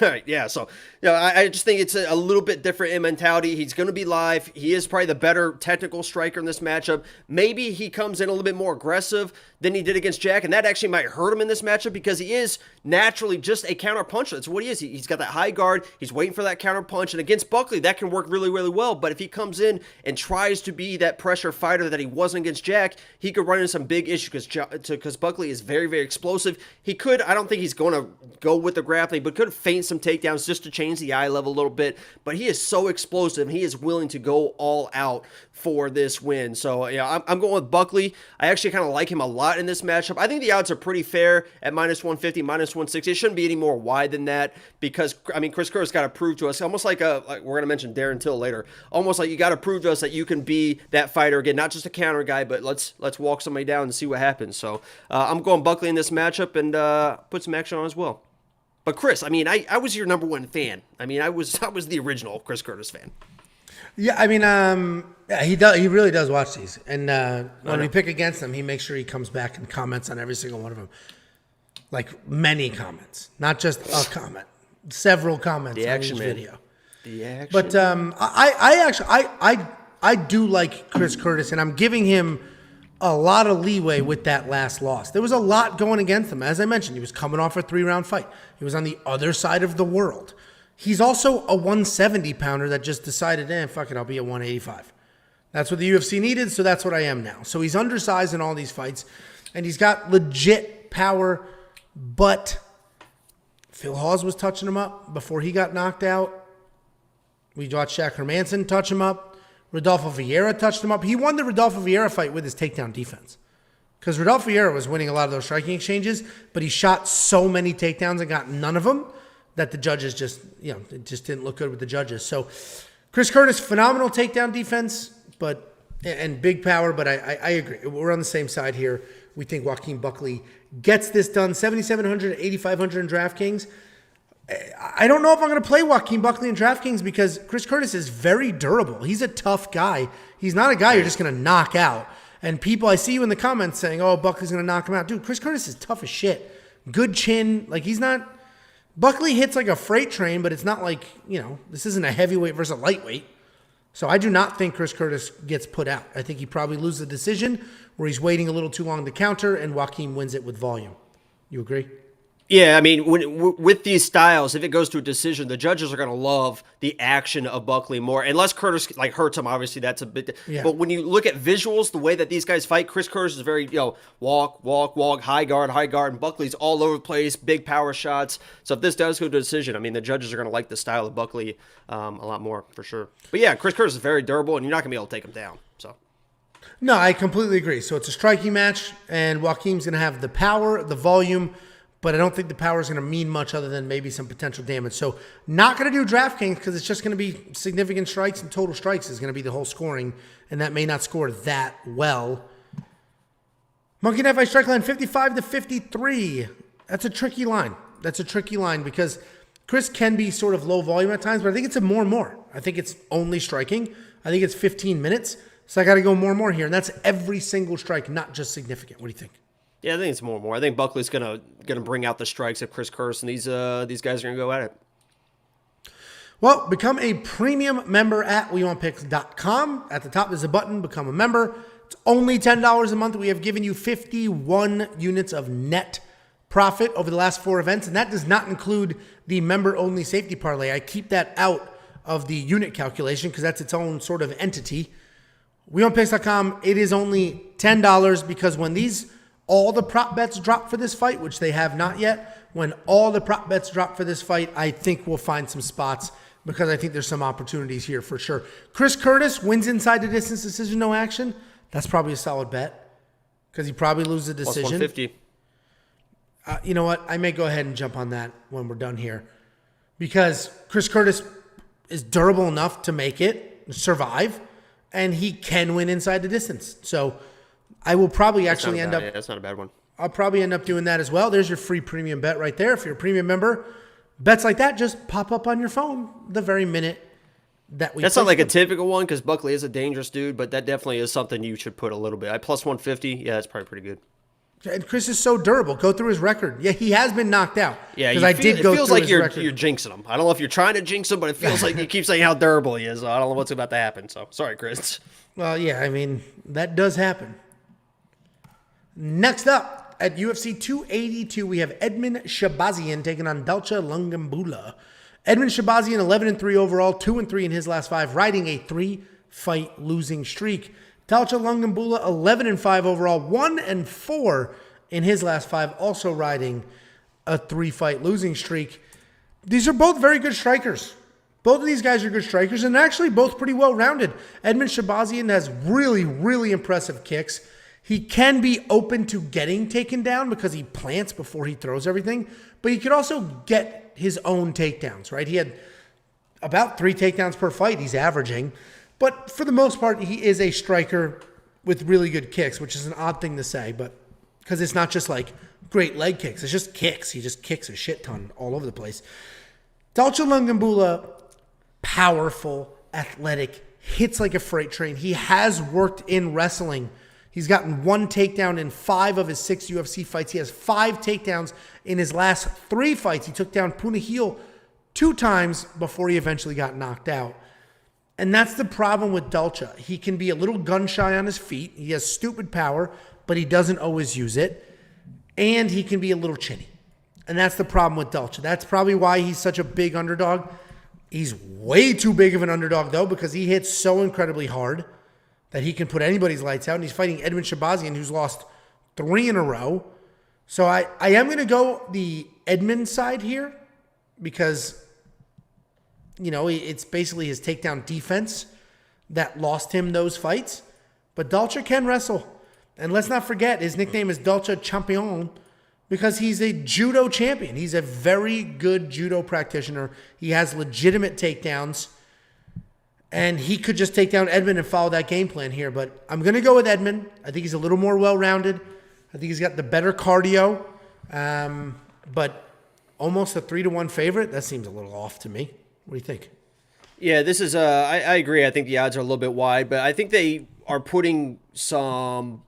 Right, yeah. So, I just think it's a little bit different in mentality. He's going to be live. He is probably the better technical striker in this matchup. Maybe he comes in a little bit more aggressive than he did against Jack, and that actually might hurt him in this matchup because he is naturally just a counter puncher. That's what he is. He's got that high guard. He's waiting for that counter punch, and against Buckley, that can work really, really well. But if he comes in and tries to be that pressure fighter that he wasn't against Jack, he could run into some big issues because Buckley is very, very explosive. He could, I don't think he's going to go with the grappling, but could feint some takedowns just to change the eye level a little bit. But he is so explosive, and he is willing to go all out for this win. So, I'm going with Buckley. I actually kind of like him a lot in this matchup. I think the odds are pretty fair at minus 150, minus 160. It shouldn't be any more wide than that because, Chris Curtis got to prove to us, almost like we're going to mention Darren Till later, almost like you got to prove to us that you can be that fighter again, not just a counter guy, but let's walk somebody down and see what happens. So I'm going Buckley in this matchup and put some action on as well. But Chris, I was your number one fan. I was the original Chris Curtis fan. Yeah, he does. He really does watch these, and when we pick against him, he makes sure he comes back and comments on every single one of them, like many comments, not just a comment, several comments on each video. The action. But I do like Chris Curtis, and I'm giving him a lot of leeway with that last loss. There was a lot going against him. As I mentioned, he was coming off a 3-round fight. He was on the other side of the world. He's also a 170-pounder that just decided, fuck it, I'll be a 185. That's what the UFC needed, so that's what I am now. So he's undersized in all these fights, and he's got legit power, but Phil Hawes was touching him up before he got knocked out. We watched Shaq Hermanson touch him up. Rodolfo Vieira touched him up. He won the Rodolfo Vieira fight with his takedown defense because Rodolfo Vieira was winning a lot of those striking exchanges, but he shot so many takedowns and got none of them that the judges just, it just didn't look good with the judges. So Chris Curtis, phenomenal takedown defense, and big power, but I agree. We're on the same side here. We think Joaquin Buckley gets this done. 7,700, 8,500 in DraftKings. I don't know if I'm going to play Joaquin Buckley in DraftKings because Chris Curtis is very durable. He's a tough guy. He's not a guy you're just going to knock out. And people, I see you in the comments saying, oh, Buckley's going to knock him out. Dude, Chris Curtis is tough as shit. Good chin. Like, he's not... Buckley hits like a freight train, but it's not like, this isn't a heavyweight versus a lightweight. So I do not think Chris Curtis gets put out. I think he probably loses the decision where he's waiting a little too long to counter and Joaquin wins it with volume. You agree? Yeah, I mean, with these styles, if it goes to a decision, the judges are going to love the action of Buckley more. Unless Curtis like hurts him, obviously that's a bit. Yeah. But when you look at visuals, the way that these guys fight, Chris Curtis is very walk, high guard, and Buckley's all over the place, big power shots. So if this does go to a decision, I mean, the judges are going to like the style of Buckley a lot more for sure. But yeah, Chris Curtis is very durable, and you're not going to be able to take him down. So. No, I completely agree. So it's a striking match, and Joaquin's going to have the power, the volume, but I don't think the power is going to mean much other than maybe some potential damage. So not going to do DraftKings because it's just going to be significant strikes, and total strikes is going to be the whole scoring, and that may not score that well. Monkey Knife Ice strike line 55 to 53. That's a tricky line. That's a tricky line because Chris can be sort of low volume at times, but I think it's a more and more. I think it's only striking. I think it's 15 minutes. So I got to go more and more here, and that's every single strike, not just significant. What do you think? Yeah, I think it's more and more. I think Buckley's gonna bring out the strikes of Chris Curtis, and these guys are gonna go at it. Well, become a premium member at WeWantPicks.com. At the top there's a button, become a member. It's only $10 a month. We have given you 51 units of net profit over the last 4 events, and that does not include the member-only safety parlay. I keep that out of the unit calculation because that's its own sort of entity. WeWantPicks.com, it is only $10 because when all the prop bets drop for this fight, which they have not yet, when all the prop bets drop for this fight, I think we'll find some spots because I think there's some opportunities here for sure. Chris Curtis wins inside the distance decision, no action. That's probably a solid bet because he probably loses the decision. Plus 150. You know what? I may go ahead and jump on that when we're done here because Chris Curtis is durable enough to make it, survive, and he can win inside the distance. So I will probably actually end up... Yeah, that's not a bad one. I'll probably end up doing that as well. There's your free premium bet right there. If you're a premium member, bets like that just pop up on your phone the very minute that we... That's not like a typical one because Buckley is a dangerous dude, but that definitely is something you should put a little bit. Plus 150, yeah, that's probably pretty good. And Chris is so durable. Go through his record. Yeah, he has been knocked out. Yeah, it feels like you're jinxing him. I don't know if you're trying to jinx him, but it feels like you keep saying how durable he is. So I don't know what's about to happen. So sorry, Chris. Well, yeah, I mean, that does happen. Next up, at UFC 282, we have Edmen Shahbazyan taking on Dalcha Lungiambula. Edmen Shahbazyan, 11-3 overall, 2-3 in his last 5, riding a 3-fight losing streak. Dalcha Lungiambula, 11-5 overall, 1-4 in his last 5, also riding a 3-fight losing streak. These are both very good strikers. Both of these guys are good strikers and actually both pretty well-rounded. Edmen Shahbazyan has really, really impressive kicks. He can be open to getting taken down because he plants before he throws everything, but he could also get his own takedowns, right? He had about 3 takedowns per fight he's averaging, but for the most part, he is a striker with really good kicks, which is an odd thing to say, but because it's not just like great leg kicks, it's just kicks. He just kicks a shit ton all over the place. Dalcha Lungiambula, powerful, athletic, hits like a freight train. He has worked in wrestling. He's gotten 1 takedown in 5 of his 6 UFC fights. He has 5 takedowns in his last 3 fights. He took down Punahil 2 times before he eventually got knocked out. And that's the problem with Dalcha. He can be a little gun shy on his feet. He has stupid power, but he doesn't always use it. And he can be a little chinny. And that's the problem with Dalcha. That's probably why he's such a big underdog. He's way too big of an underdog, though, because he hits so incredibly hard that he can put anybody's lights out. And he's fighting Edmen Shahbazyan, who's lost 3 in a row. So I am going to go the Edmen side here because, you know, it's basically his takedown defense that lost him those fights. But Dalcha can wrestle. And let's not forget, his nickname is Dalcha Champion because he's a judo champion. He's a very good judo practitioner. He has legitimate takedowns. And he could just take down Edmen and follow that game plan here. But I'm going to go with Edmen. I think he's a little more well-rounded. I think he's got the better cardio. But almost a 3-1 favorite, that seems a little off to me. What do you think? Yeah, this is, I agree. I think the odds are a little bit wide. But I think they are putting some...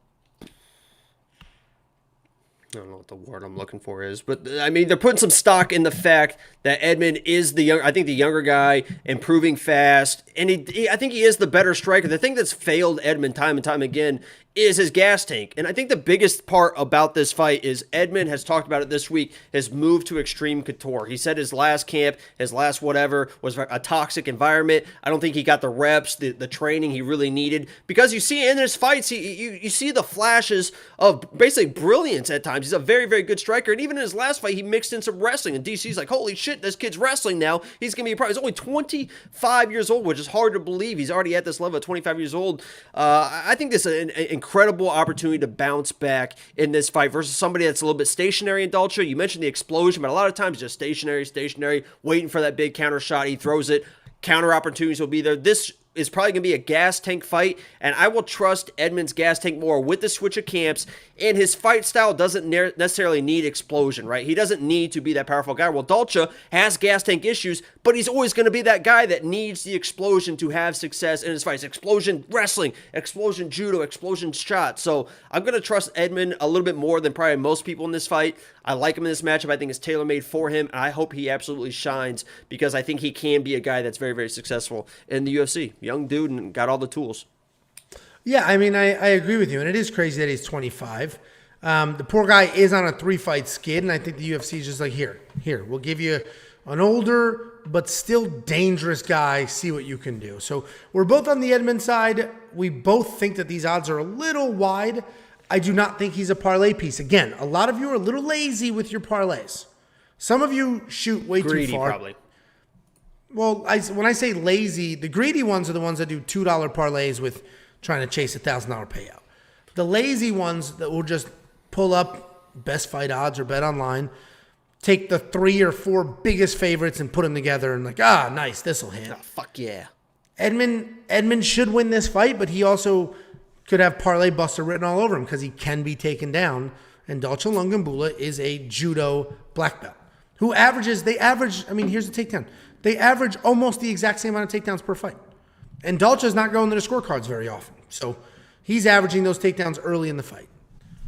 I don't know what the word I'm looking for is, but I mean, they're putting some stock in the fact that Edmen is the younger guy, improving fast, and I think he is the better striker. The thing that's failed Edmen time and time again is his gas tank. And I think the biggest part about this fight is Edmen has talked about it this week, his move to extreme couture. He said his last camp, his last whatever, was a toxic environment. I don't think he got the reps, the training he really needed. Because you see in his fights, you see the flashes of basically brilliance at times. He's a very, very good striker. And even in his last fight, he mixed in some wrestling. And DC's like, holy shit, this kid's wrestling now. He's going to be a pro. He's only 25 years old, which is hard to believe. He's already at this level at 25 years old. I think this is an incredible opportunity to bounce back in this fight versus somebody that's a little bit stationary in Dalcha. You mentioned the explosion, but a lot of times just stationary, waiting for that big counter shot. He throws it. Counter opportunities will be there. This is probably going to be a gas tank fight, and I will trust Edmen's gas tank more with the switch of camps, and his fight style doesn't necessarily need explosion, right? He doesn't need to be that powerful guy. Well, Dalcha has gas tank issues, but he's always going to be that guy that needs the explosion to have success in his fights. Explosion wrestling, explosion judo, explosion shot. So I'm going to trust Edmen a little bit more than probably most people in this fight. I like him in this matchup. I think it's tailor-made for him, and I hope he absolutely shines because I think he can be a guy that's very, very successful in the UFC. Young dude and got all the tools. Yeah, I mean, I agree with you, and it is crazy that he's 25. The poor guy is on a 3-fight skid, and I think the UFC is just like, here, we'll give you an older but still dangerous guy, see what you can do. So we're both on the Edmen side. We both think that these odds are a little wide. I do not think he's a parlay piece. Again, a lot of you are a little lazy with your parlays. Some of you shoot way Greedy, too far. Probably. Well, when I say lazy, the greedy ones are the ones that do $2 parlays with trying to chase $1,000 payout. The lazy ones that will just pull up best fight odds or bet online, take the 3 or 4 biggest favorites and put them together and like, nice, this'll hit. Oh, fuck yeah. Edmen should win this fight, but he also could have parlay buster written all over him because he can be taken down. And Dalcha Lungiambula is a judo black belt who here's the takedown. They average almost the exact same amount of takedowns per fight. And Dalcha's not going to the scorecards very often. So he's averaging those takedowns early in the fight.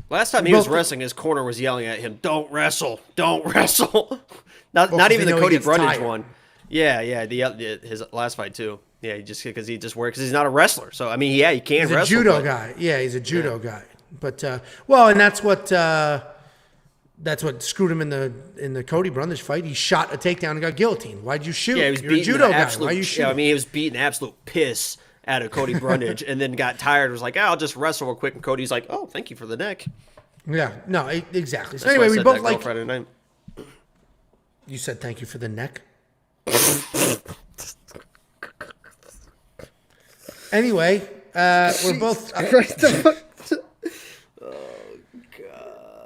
Last time he was wrestling, his corner was yelling at him, don't wrestle. Not even the Cody Brundage one. Yeah, his last fight too. Yeah, because he just works. Because he's not a wrestler. So, I mean, yeah, he can wrestle. He's a judo guy. Yeah, he's a judo guy. But, and that's what screwed him in the Cody Brundage fight. He shot a takedown and got guillotined. Why'd you shoot? Yeah, he was You're a judo guy. Why you shooting? Yeah, I mean, he was beating absolute piss out of Cody Brundage and then got tired and was like, I'll just wrestle real quick. And Cody's like, oh, thank you for the neck. Yeah, no, exactly. So That's anyway, we both like Friday night. You said thank you for the neck? Anyway, we're both...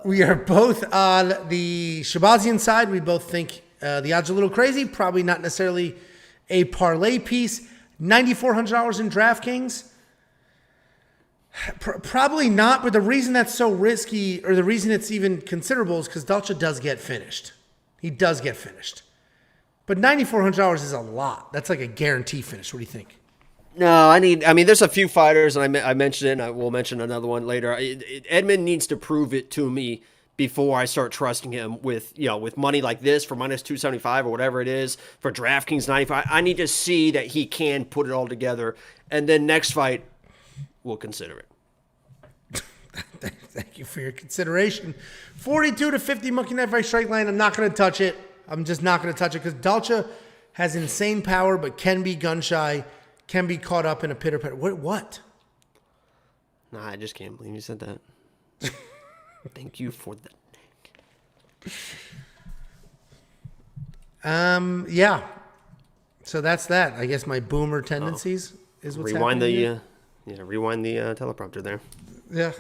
We are both on the Shahbazyan side. We both think the odds are a little crazy. Probably not necessarily a parlay piece. $9,400 in DraftKings. Probably not, but the reason that's so risky, or the reason it's even considerable, is because Dalcha does get finished. He does get finished. But $9,400 is a lot. That's like a guarantee finish. What do you think? No, there's a few fighters, and I mentioned it, and I will mention another one later. Edmen needs to prove it to me before I start trusting him with money like this for minus 275 or whatever it is, for DraftKings 95. I need to see that he can put it all together, and then next fight, we'll consider it. Thank you for your consideration. 42 to 50 Monkey Knife Right Strike Line. I'm not going to touch it. I'm just not going to touch it because Dalcha has insane power, but can be gun shy. Can be caught up in a pitter-patter. What? Nah, I just can't believe you said that. Thank you for the neck. Yeah. So that's that. I guess my boomer tendencies is what's happening. Rewind the teleprompter there. Yeah.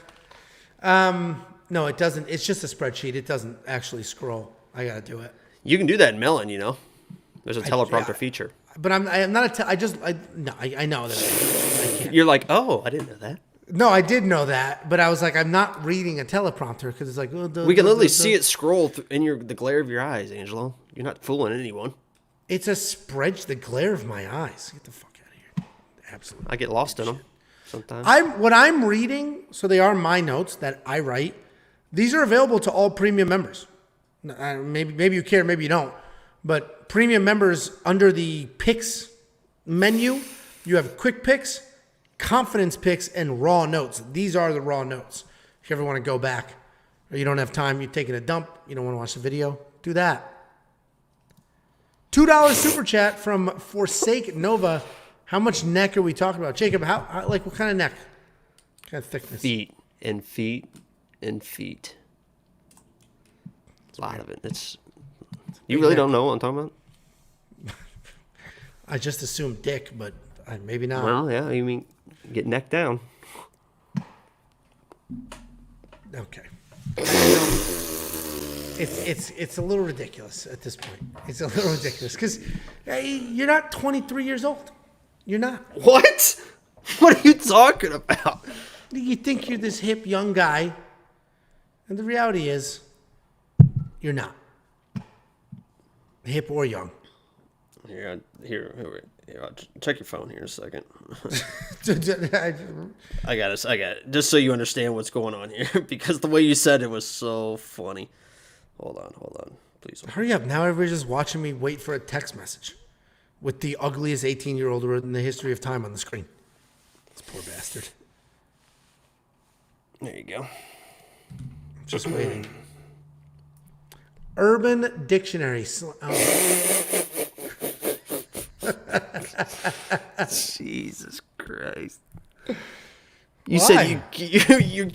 No, it doesn't. It's just a spreadsheet. It doesn't actually scroll. I got to do it. You can do that in Melon, There's a teleprompter feature. But I'm not I know that I can't. You're like, oh, I didn't know that. No, I did know that, but I was like, I'm not reading a teleprompter because it's like... we can literally see it scroll in the glare of your eyes, Angelo. You're not fooling anyone. It's a spreadsheet, the glare of my eyes. Get the fuck out of here. Absolutely. I get lost in them sometimes. What I'm reading, so they are my notes that I write. These are available to all premium members. Maybe you care, maybe you don't. But premium members, under the picks menu, you have quick picks, confidence picks and raw notes. These are the raw notes. If you ever want to go back or you don't have time, you're taking a dump, you don't want to watch the video, do that. $2 super chat from Forsake Nova. How much neck are we talking about? Jacob, how like what kind of neck? What kind of thickness? Feet and feet and feet. A lot of it. You really don't know what I'm talking about? I just assumed dick, but maybe not. Well, yeah, you mean get neck down. Okay. It's a little ridiculous at this point. It's a little ridiculous because you're not 23 years old. You're not. What? What are you talking about? You think you're this hip young guy, and the reality is, you're not. Hip or young. Here, I'll check your phone here in a second. I got it. Just so you understand what's going on here, because the way you said it was so funny. Hold on, please. Hurry up! Now everybody's just watching me wait for a text message with the ugliest 18-year-old in the history of time on the screen. This poor bastard. There you go. Just waiting. Urban Dictionary. Jesus Christ. Why? You said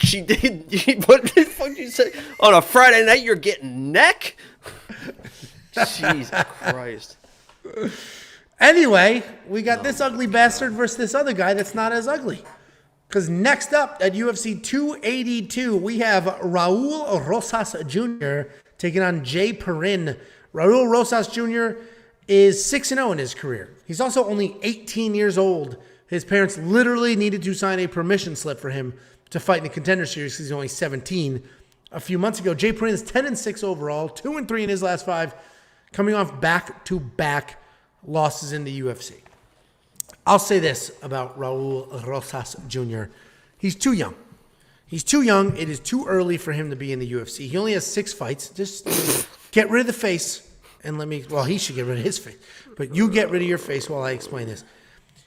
she did. What the fuck you say? On a Friday night, you're getting neck? Jesus Christ. Anyway, we got this ugly bastard versus this other guy that's not as ugly. Because next up at UFC 282, we have Raul Rosas Jr. taking on Perrin. Raul Rosas Jr. is 6-0 in his career. He's also only 18 years old. His parents literally needed to sign a permission slip for him to fight in the Contender Series because he's only 17. A few months ago, Perrin is 10-6 overall, 2-3 in his last 5, coming off back-to-back losses in the UFC. I'll say this about Raul Rosas Jr. He's too young. He's too young. It is too early for him to be in the UFC. He only has 6 fights. Just get rid of the face and he should get rid of his face. But you get rid of your face while I explain this.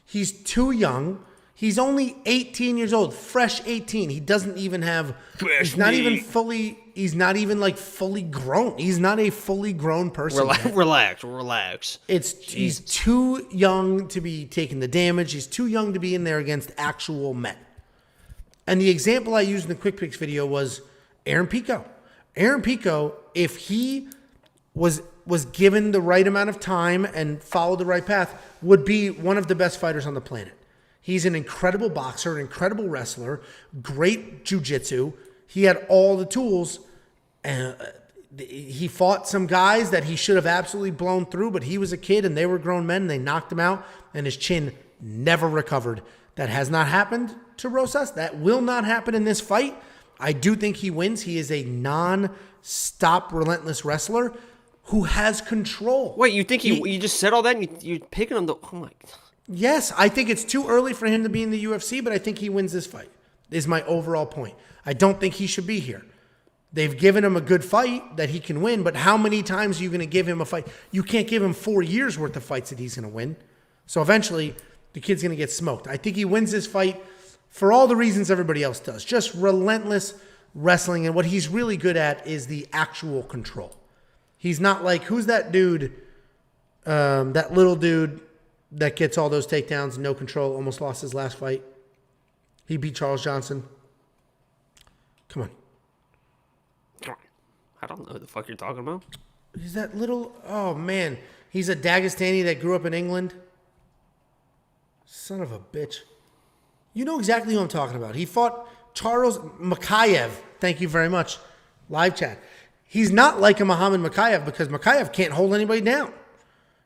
He's too young. He's only 18 years old, fresh 18. He doesn't even have, he's not even fully grown. He's not a fully grown person. Relax. He's too young to be taking the damage. He's too young to be in there against actual men. And the example I used in the Quick Picks video was Aaron Pico. Aaron Pico, if he was given the right amount of time and followed the right path, would be one of the best fighters on the planet. He's an incredible boxer, an incredible wrestler, great jiu-jitsu. He had all the tools. He fought some guys that he should have absolutely blown through, but he was a kid and they were grown men and they knocked him out and his chin never recovered. That has not happened to Rosas. That will not happen in this fight. I do think he wins. He is a non-stop, relentless wrestler who has control. Wait, you think you just said all that and you're picking on the... Oh, my God. Yes, I think it's too early for him to be in the UFC, but I think he wins this fight, is my overall point. I don't think he should be here. They've given him a good fight that he can win, but how many times are you going to give him a fight? You can't give him 4 years worth of fights that he's going to win. So eventually, the kid's going to get smoked. I think he wins this fight for all the reasons everybody else does. Just relentless wrestling, and what he's really good at is the actual control. He's not like, who's that dude, that little dude that gets all those takedowns, no control, almost lost his last fight? He beat Charles Johnson. Come on. I don't know who the fuck you're talking about. He's that little, oh man. He's a Dagestani that grew up in England. Son of a bitch. You know exactly who I'm talking about. He fought Charles Makayev. Thank you very much. Live chat. He's not like a Muhammad Makayev because Makayev can't hold anybody down.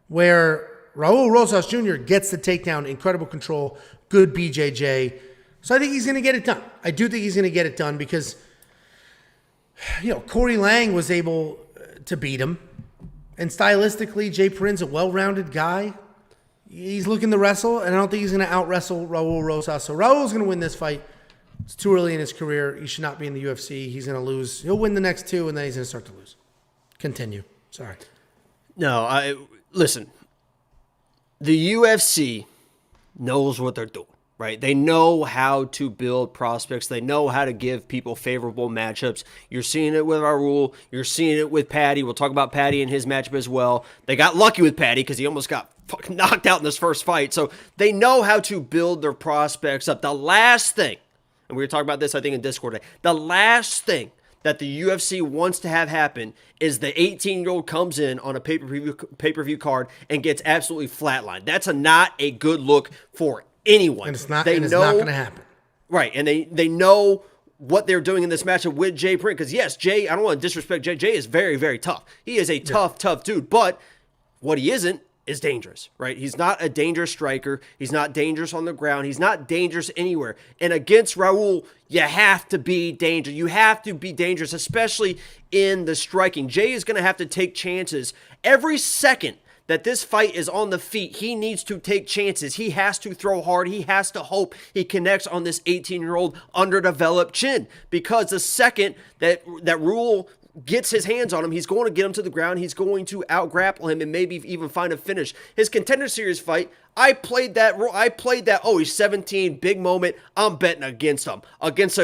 Where Raul Rosas Jr. gets the takedown, incredible control, good BJJ. So I think he's going to get it done. I do think he's going to get it done because, Corey Lang was able to beat him. And stylistically, Perrin's a well-rounded guy. He's looking to wrestle, and I don't think he's going to out-wrestle Raul Rosas. So Raul's going to win this fight. It's too early in his career. He should not be in the UFC. He's going to lose. He'll win the next 2, and then he's going to start to lose. Continue. Sorry. No, listen. The UFC knows what they're doing, right? They know how to build prospects. They know how to give people favorable matchups. You're seeing it with Raul. You're seeing it with Patty. We'll talk about Patty and his matchup as well. They got lucky with Patty because he almost got fucking knocked out in this first fight. So they know how to build their prospects up. The last thing, and we were talking about this, I think, in Discord today, the last thing that the UFC wants to have happen is the 18-year-old comes in on a pay-per-view card and gets absolutely flatlined. That's not a good look for anyone. And it's not going to happen. Right, and they know what they're doing in this matchup with Jay Perrin. Because, yes, Jay, I don't want to disrespect Jay. Jay is very, very tough. He is a tough dude. But what he isn't is dangerous, right? He's not a dangerous striker. He's not dangerous on the ground. He's not dangerous anywhere. And against Raul, you have to be dangerous. You have to be dangerous, especially in the striking. Jay is going to have to take chances. Every second that this fight is on the feet, he needs to take chances. He has to throw hard. He has to hope he connects on this 18-year-old underdeveloped chin. Because the second that Raul gets his hands on him, he's going to get him to the ground. He's going to out-grapple him and maybe even find a finish. His Contender Series fight, I played that, oh, he's 17, big moment. I'm betting against him. Gutierrez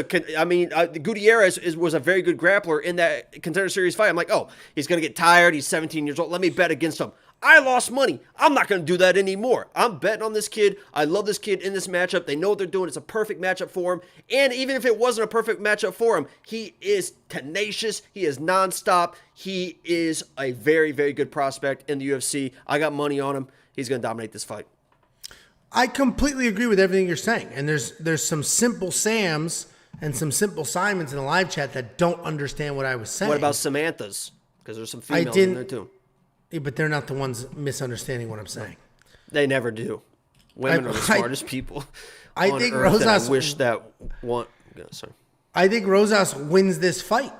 was a very good grappler in that Contender Series fight. I'm like, oh, he's going to get tired. He's 17 years old. Let me bet against him. I lost money. I'm not going to do that anymore. I'm betting on this kid. I love this kid in this matchup. They know what they're doing. It's a perfect matchup for him. And even if it wasn't a perfect matchup for him, he is tenacious. He is nonstop. He is a very, very good prospect in the UFC. I got money on him. He's going to dominate this fight. I completely agree with everything you're saying. And there's some simple Sams and some simple Saimans in the live chat that don't understand what I was saying. What about Samantha's? Because there's some females in there too. Yeah, but they're not the ones misunderstanding what I'm saying. They never do. Women are the smartest people I on think earth. Rosas, I wish that one. Sorry. I think Rosas wins this fight.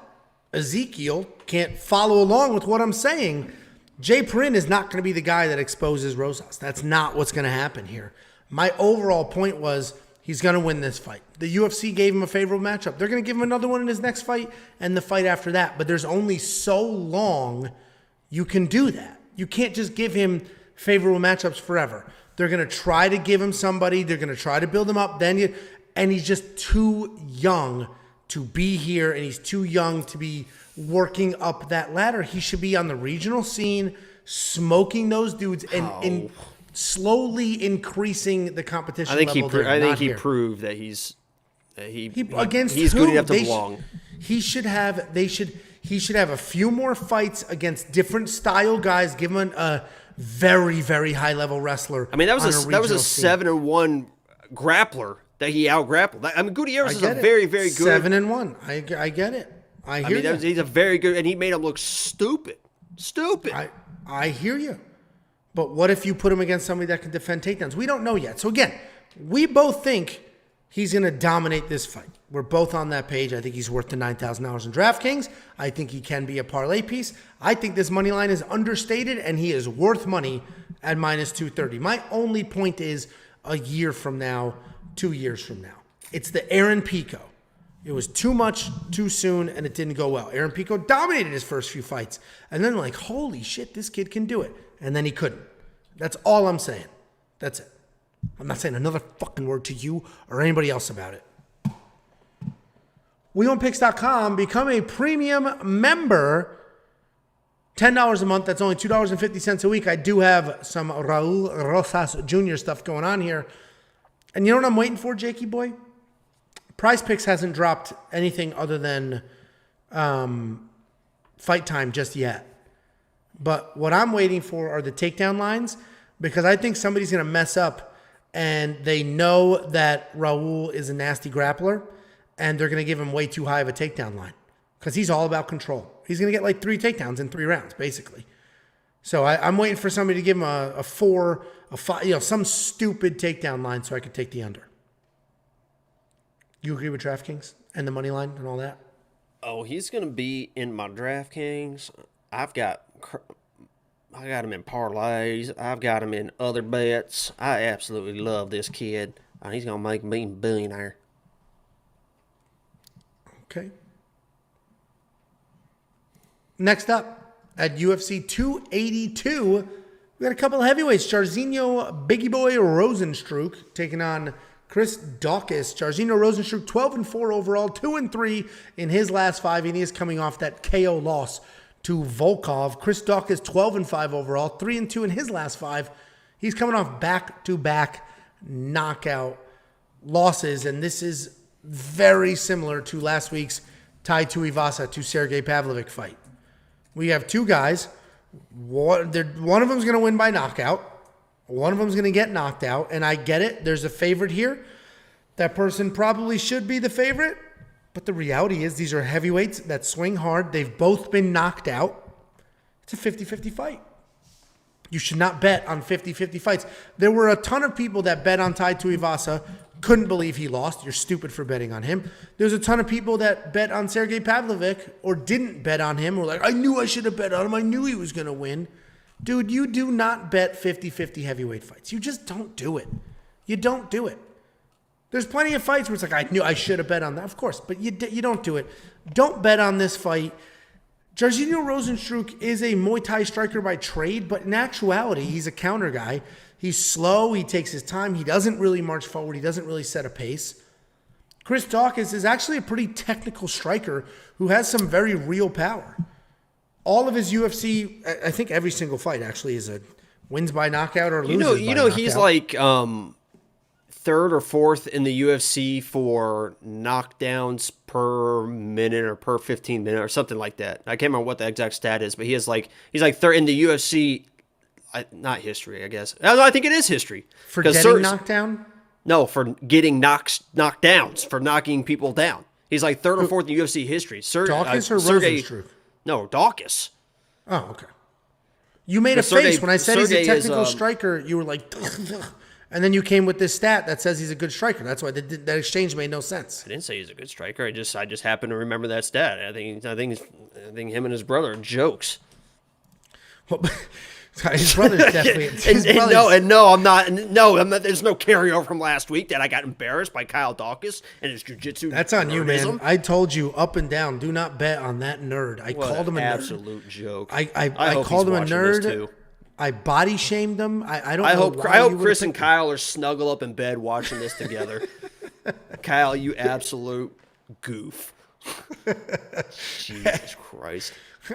Ezekiel can't follow along with what I'm saying. Jay Perrin is not going to be the guy that exposes Rosas. That's not what's going to happen here. My overall point was he's going to win this fight. The UFC gave him a favorable matchup. They're going to give him another one in his next fight and the fight after that. But there's only so long you can do that. You can't just give him favorable matchups forever. They're going to try to give him somebody. They're going to try to build him up. And he's just too young to be here, and he's too young to be working up that ladder. He should be on the regional scene, smoking those dudes, and slowly increasing the competition level. I think he proved that he's good enough to belong. He should have a few more fights against different style guys. Give him a very, very high level wrestler. I mean, that was a 7-1 grappler that he out-grappled. I mean, Gutierrez is a very, very good 7-1. I get it. I hear you. He's a very good, and he made him look stupid. I hear you. But what if you put him against somebody that can defend takedowns? We don't know yet. So again, we both think he's going to dominate this fight. We're both on that page. I think he's worth the $9,000 in DraftKings. I think he can be a parlay piece. I think this money line is understated, and he is worth money at minus 230. My only point is a year from now, 2 years from now. It's the Aaron Pico. It was too much, too soon, and it didn't go well. Aaron Pico dominated his first few fights. And then like, holy shit, this kid can do it. And then he couldn't. That's all I'm saying. That's it. I'm not saying another fucking word to you or anybody else about it. WeOwnPicks.com. Become a premium member. $10 a month. That's only $2.50 a week. I do have some Raul Rosas Jr. stuff going on here. And you know what I'm waiting for, Jakey boy? Prize Picks hasn't dropped anything other than Fight Time just yet. But what I'm waiting for are the takedown lines, because I think somebody's going to mess up and they know that Raul is a nasty grappler and they're going to give him way too high of a takedown line because he's all about control. He's going to get like 3 takedowns in 3 rounds, basically. So I'm waiting for somebody to give him a 4, a 5, some stupid takedown line so I could take the under. You agree with DraftKings and the money line and all that? Oh, he's going to be in my DraftKings. I've got him in parlays. I've got him in other bets. I absolutely love this kid. He's going to make me a billionaire. Okay. Next up, at UFC 282, we got a couple of heavyweights. Jairzinho, Biggie Boy Rozenstruik, taking on Chris Daukaus, Jairzinho Rozenstruik, 12-4 overall, 2-3 in his last 5, and he is coming off that KO loss to Volkov. Chris Daukaus, 12-5 overall, 3-2 in his last 5. He's coming off back-to-back knockout losses, and this is very similar to last week's Tai Tuivasa to Sergey Pavlovich fight. We have two guys. One of them is going to win by knockout. One of them is going to get knocked out, and I get it. There's a favorite here. That person probably should be the favorite, but the reality is these are heavyweights that swing hard. They've both been knocked out. It's a 50-50 fight. You should not bet on 50-50 fights. There were a ton of people that bet on Tai Tuivasa, couldn't believe he lost. You're stupid for betting on him. There's a ton of people that bet on Sergey Pavlovich or didn't bet on him. Were like, I knew I should have bet on him. I knew he was going to win. Dude, you do not bet 50-50 heavyweight fights. You just don't do it. You don't do it. There's plenty of fights where it's like, I knew I should have bet on that. Of course, but you don't do it. Don't bet on this fight. Jairzinho Rozenstruik is a Muay Thai striker by trade, but in actuality, he's a counter guy. He's slow. He takes his time. He doesn't really march forward. He doesn't really set a pace. Chris Daukaus is actually a pretty technical striker who has some very real power. All of his UFC, I think every single fight actually is a wins by knockout or loses by knockout. He's like third or fourth in the UFC for knockdowns per minute or per 15 minutes or something like that. I can't remember what the exact stat is, but he's like third in the UFC. Not history, I guess. No, I think it is history. For getting knocked down? No, for getting knockdowns, for knocking people down. He's like third or fourth in UFC history. Daukaus or Rozenstruik? No, Daukaus. Oh, okay. You made a face when I said he's a technical striker. You were like, and then you came with this stat that says he's a good striker. That's why that exchange made no sense. I didn't say he's a good striker. I just happened to remember that stat. I think him and his brother are jokes. Well, his brother's definitely. I'm not. There's no carryover from last week that I got embarrassed by Kyle Daukaus and his jiu-jitsu. That's on you, man. I told you up and down, do not bet on that nerd. I called him a nerd. Absolute joke. I called him a nerd. I body shamed him. I hope Chris and Kyle are snuggle up in bed watching this together. Kyle, you absolute goof. Jesus Christ.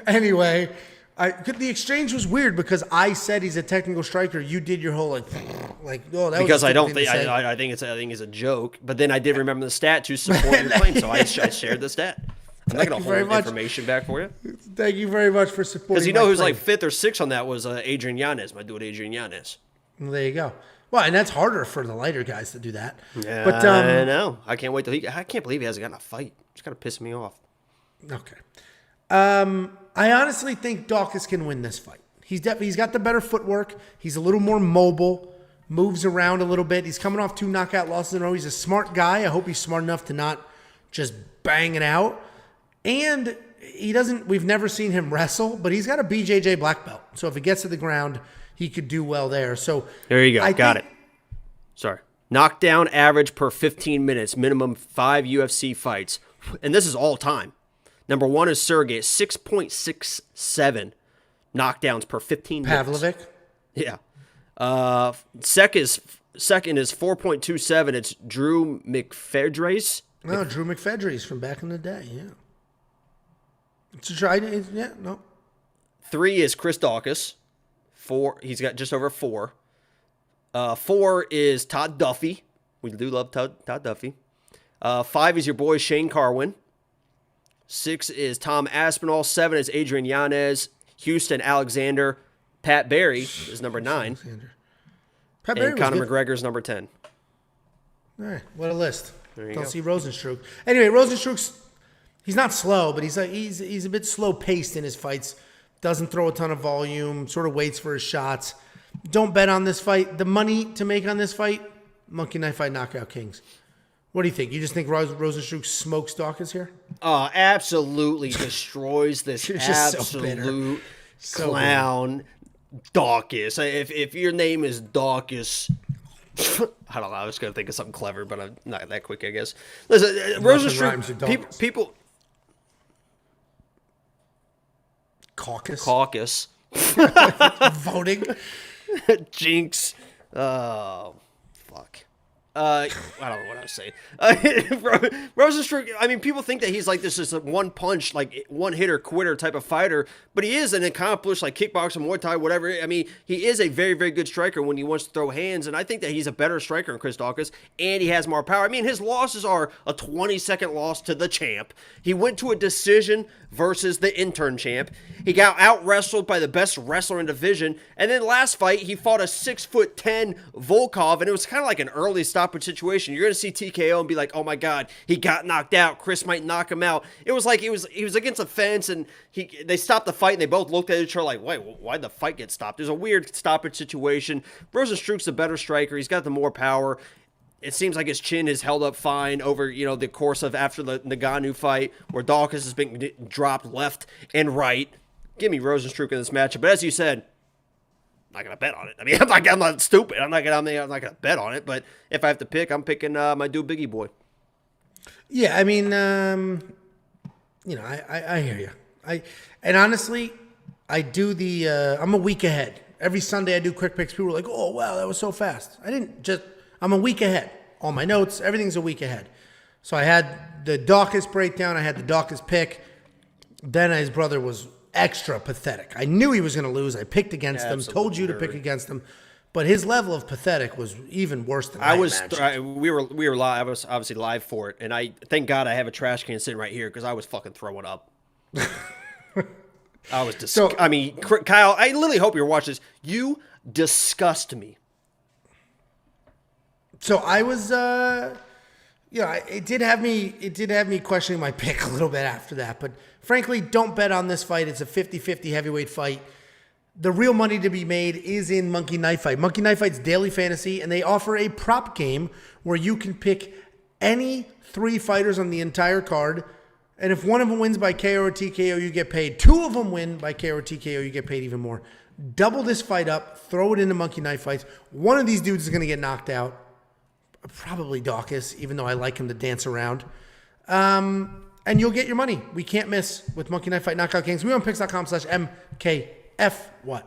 Anyway. The exchange was weird because I said he's a technical striker. You did your whole because I don't think I think it's a joke. But then I did remember the stat to support your claim, so I shared the stat. I'm not going to hold information back for you. Thank you very much for supporting. Because who's like fifth or sixth on that was Adrian Yanez, my dude Adrian Yanez. Well, there you go. Well, and that's harder for the lighter guys to do that. Yeah, but I know. I can't wait till I can't believe he hasn't gotten a fight. It's kind of pissing me off. Okay. I honestly think Daukaus can win this fight. He's got the better footwork. He's a little more mobile, moves around a little bit. He's coming off 2 knockout losses in a row. He's a smart guy. I hope he's smart enough to not just bang it out. And we've never seen him wrestle, but he's got a BJJ black belt. So if he gets to the ground, he could do well there. So there you go. Got it. Sorry. Knockdown average per 15 minutes, minimum 5 UFC fights. And this is all time. Number 1 is Sergey, 6.67 knockdowns per 15 minutes. Pavlovich? Yeah. Second is 4.27. It's Drew McFedries. No, Drew McFedries from back in the day, yeah. No. 3 is Chris Daukaus. 4, he's got just over 4. 4 is Todd Duffy. We do love Todd Duffy. 5 is your boy Shane Carwin. 6 is Tom Aspinall. 7 is Adrian Yanez. Houston Alexander. Pat Barry is number 9. Pat Barry and Conor McGregor's number 10. All right, what a list. Don't see Rozenstruik. Anyway, Rozenstruik's he's not slow, but he's a bit slow paced in his fights. Doesn't throw a ton of volume. Sort of waits for his shots. Don't bet on this fight. The money to make on this fight, Monkey Knife Fight Knockout Kings. What do you think? You just think Rozenstruik smokes Daukaus here? Absolutely destroys this absolute clown Daukaus. If your name is Daukaus, I don't know. I was going to think of something clever, but I'm not that quick, I guess. Listen, Rozenstruik, people... Caucus. Voting. Jinx. Oh, fuck. I don't know what I was saying. Rozenstruik, I mean, people think that he's like this is a one punch, like one hitter quitter type of fighter, but he is an accomplished like kickboxer, Muay Thai, whatever. I mean, he is a very, very good striker when he wants to throw hands, and I think that he's a better striker than Chris Daukaus, and he has more power. I mean, his losses are a 20-second loss to the champ. He went to a decision versus the intern champ. He got out-wrestled by the best wrestler in the division, and then last fight, he fought a 6'10" Volkov, and it was kind of like an early stoppage situation. You're going to see TKO and be like, oh my God, he got knocked out. Chris might knock him out. It was like he was against a fence, and they stopped the fight, and they both looked at each other like, wait, why'd the fight get stopped? There's a weird stoppage situation. Rozenstruik's the better striker. He's got the more power. It seems like his chin is held up fine over, the course of after the Ngannou fight, where Daukaus has been dropped left and right. Give me Rozenstruik in this matchup. But as you said, I'm not gonna bet on it. I mean, I'm not stupid. I'm not gonna bet on it. But if I have to pick, I'm picking my dude Biggie Boy. Yeah, I mean, I hear you. And honestly, I do I'm a week ahead. Every Sunday I do quick picks. People are like, oh wow, that was so fast. I'm a week ahead. All my notes, everything's a week ahead. So I had the Daukaus breakdown. I had the Daukaus pick. Then his brother was extra pathetic. I knew he was going to lose. I picked against him. Told you to pick against him. But his level of pathetic was even worse than I imagined. We were live. I was obviously live for it, and I thank God I have a trash can sitting right here because I was fucking throwing up. I was disgusted. I mean, Kyle, I literally hope you're watching this. You disgust me. So I was, it did have me questioning my pick a little bit after that. But frankly, don't bet on this fight. It's a 50-50 heavyweight fight. The real money to be made is in Monkey Knife Fight. Monkey Knife Fight's daily fantasy, and they offer a prop game where you can pick any 3 fighters on the entire card. And if one of them wins by KO or TKO, you get paid. 2 of them win by KO or TKO, you get paid even more. Double this fight up, throw it into Monkey Knife Fights. One of these dudes is going to get knocked out. Probably Daukaus, even though I like him to dance around. And you'll get your money. We can't miss with Monkey Knife Fight Knockout Kings. WeOnPicks.com/MKF. What?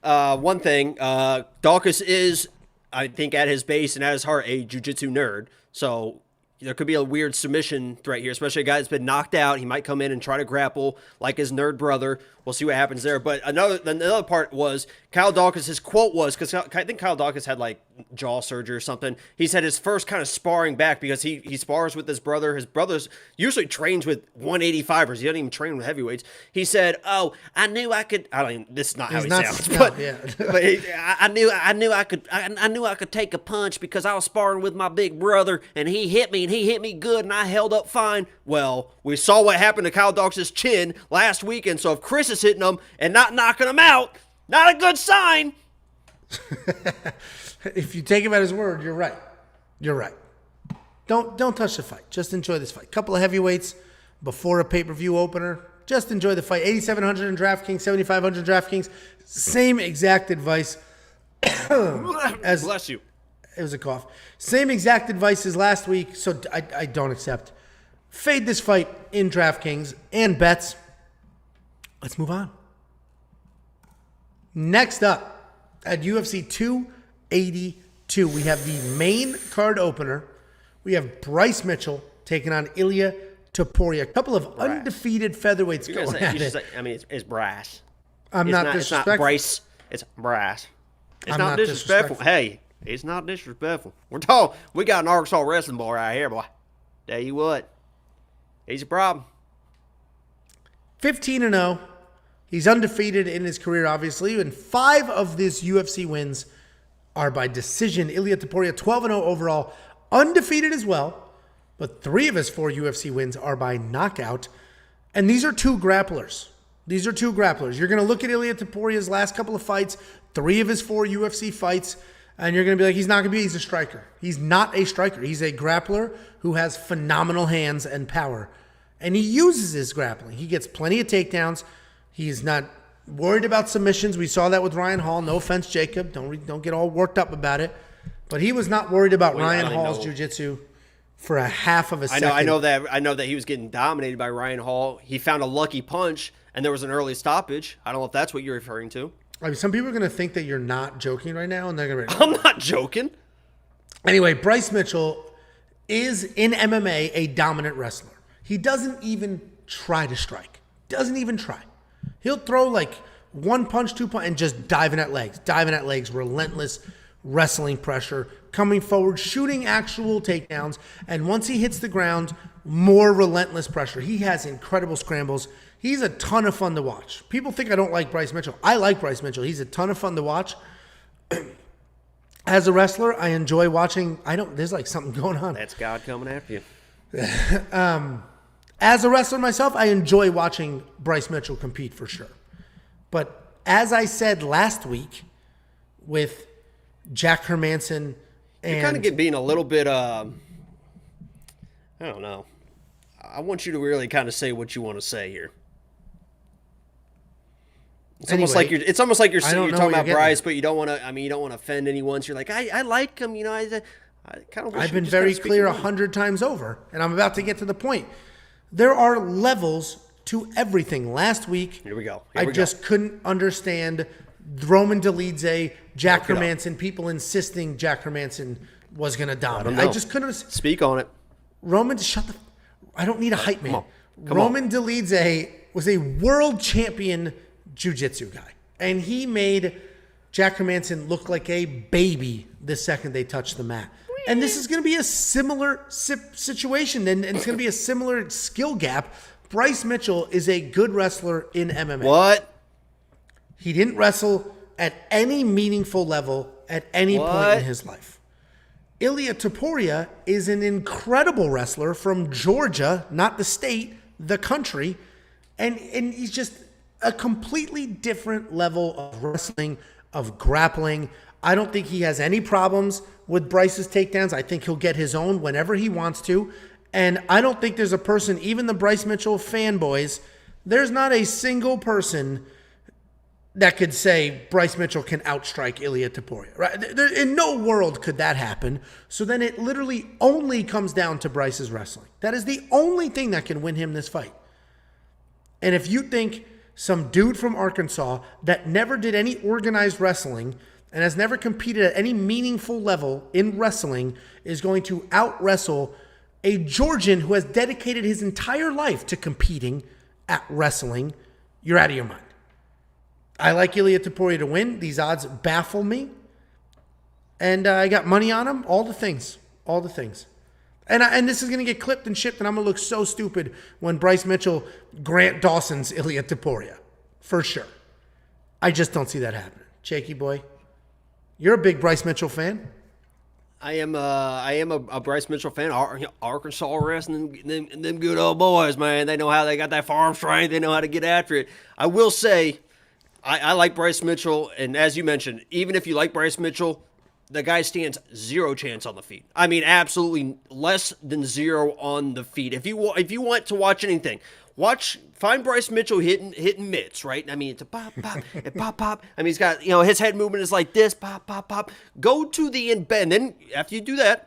One thing, Daukaus is, I think, at his base and at his heart, a jiu-jitsu nerd. So there could be a weird submission threat here, especially a guy that's been knocked out. He might come in and try to grapple like his nerd brother. We'll see what happens there. But another part was Kyle Daukaus, his quote was, because I think Kyle Daukaus had like jaw surgery or something. He said his first kind of sparring back because he spars with his brother. His brother's usually trains with 185ers. He doesn't even train with heavyweights. He said, "Oh, I knew I could." I don't even. This is not how he sounds, but I knew I could take a punch because I was sparring with my big brother, and he hit me good, and I held up fine. Well, we saw what happened to Kyle Daukaus' chin last weekend. So if Chris is hitting him and not knocking him out, not a good sign. If you take him at his word, you're right. You're right. Don't touch the fight. Just enjoy this fight. Couple of heavyweights before a pay-per-view opener. Just enjoy the fight. 8,700 in DraftKings, 7,500 in DraftKings. Same exact advice as Bless you. It was a cough. Same exact advice as last week, so I don't accept. Fade this fight in DraftKings and bets. Let's move on. Next up, at UFC 282, we have the main card opener. We have Bryce Mitchell taking on Ilia Topuria. A couple of undefeated featherweights going at it. It's Bryce. I'm not disrespectful. It's not Bryce. It's Bryce. It's not disrespectful. Hey, it's not disrespectful. We got an Arkansas wrestling boy right here, boy. Tell you what. He's a problem. 15-0. He's undefeated in his career, obviously, and 5 of his UFC wins are by decision. Ilia Topuria, 12-0 overall, undefeated as well, but 3 of his 4 UFC wins are by knockout, and these are 2 grapplers. You're going to look at Ilia Topuria's last couple of fights, 3 of his 4 UFC fights, and you're going to be like, he's a striker. He's not a striker. He's a grappler who has phenomenal hands and power, and he uses his grappling. He gets plenty of takedowns. He's not worried about submissions. We saw that with Ryan Hall. No offense, Jacob. Don't get all worked up about it. But he was not worried about Ryan Hall's jiu-jitsu for a half of a second. I know that he was getting dominated by Ryan Hall. He found a lucky punch, and there was an early stoppage. I don't know if that's what you're referring to. I mean, some people are going to think that you're not joking right now, and they're going to be I'm not joking. Anyway, Bryce Mitchell is in MMA a dominant wrestler. He doesn't even try to strike. Doesn't even try. He'll throw like one punch, two punch, and just diving at legs, relentless wrestling pressure, coming forward, shooting actual takedowns, and once he hits the ground, more relentless pressure. He has incredible scrambles. He's a ton of fun to watch. People think I don't like Bryce Mitchell. I like Bryce Mitchell. He's a ton of fun to watch. As a wrestler, I enjoy watching. There's like something going on. That's God coming after you. As a wrestler myself, I enjoy watching Bryce Mitchell compete for sure. But as I said last week with Jack Hermanson and... You kind of being a little bit, I don't know. I want you to really kind of say what you want to say here. It's almost like you're talking about Bryce, but you don't want to. I mean, you don't want to offend anyone. So you're like, I like him. You know, I kind of. I've been very clear 100 times over, and I'm about to get to the point. There are levels to everything. Last week, here we go. I just couldn't understand Roman Dolidze, Jack Hermanson. People insisting Jack Hermanson was going to dominate. I just couldn't. Speak on it. Roman, shut the. I don't need a hype man. Come on. Roman Dolidze was a world champion jiu-jitsu guy, and he made Jack Hermanson look like a baby the second they touched the mat. And this is going to be a similar situation, and it's going to be a similar skill gap. Bryce Mitchell is a good wrestler in MMA. What? He didn't wrestle at any meaningful level at any point in his life. Ilia Topuria is an incredible wrestler from Georgia, not the state, the country, and he's just a completely different level of wrestling, of grappling. I don't think he has any problems with Bryce's takedowns. I think he'll get his own whenever he wants to. And I don't think there's a person, even the Bryce Mitchell fanboys, there's not a single person that could say Bryce Mitchell can outstrike Ilia Topuria. Right? In no world could that happen. So then it literally only comes down to Bryce's wrestling. That is the only thing that can win him this fight. And if you think some dude from Arkansas that never did any organized wrestling and has never competed at any meaningful level in wrestling is going to out-wrestle a Georgian who has dedicated his entire life to competing at wrestling, you're out of your mind. I like Ilia Topuria to win. These odds baffle me. And I got money on him. All the things. And this is going to get clipped and shipped, and I'm going to look so stupid when Bryce Mitchell Grant Dawson's Ilia Topuria. For sure. I just don't see that happening. Shaky boy, you're a big Bryce Mitchell fan. I am a Bryce Mitchell fan. Arkansas wrestling, them good old boys, man. They know how they got that farm strength. They know how to get after it. I will say, I like Bryce Mitchell, and as you mentioned, even if you like Bryce Mitchell, the guy stands zero chance on the feet. I mean, absolutely less than zero on the feet. If you want to watch anything, find Bryce Mitchell hitting mitts, right? I mean, it's a pop, pop, and pop, pop. I mean, he's got, his head movement is like this, pop, pop, pop. Go to the embed. Then after you do that,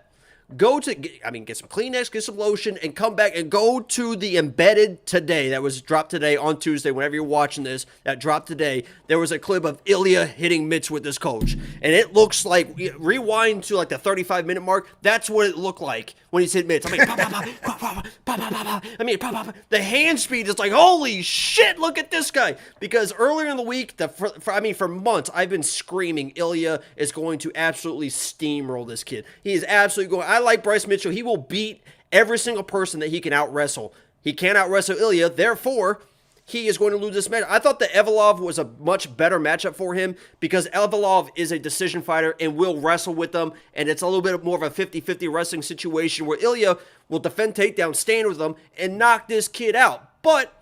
get some Kleenex, get some lotion, and come back and go to the embedded today. That was dropped today on Tuesday. Whenever you're watching this, that dropped today. There was a clip of Ilia hitting mitts with this coach. And it looks like, rewind to like the 35-minute mark, that's what it looked like when he's hitting mitts. I mean, pop, pop, pop, pop, pop, pop, pop, pop. I mean, pop, pop, pop. The hand speed is like, holy shit, look at this guy. Because earlier in the week, for months, I've been screaming Ilia is going to absolutely steamroll this kid. He is absolutely going. I like Bryce Mitchell. He will beat every single person that he can out-wrestle. He can't out-wrestle Ilia, therefore, he is going to lose this match. I thought that Evolov was a much better matchup for him because Evolov is a decision fighter and will wrestle with them, and it's a little bit more of a 50-50 wrestling situation where Ilia will defend takedown, stand with them, and knock this kid out. But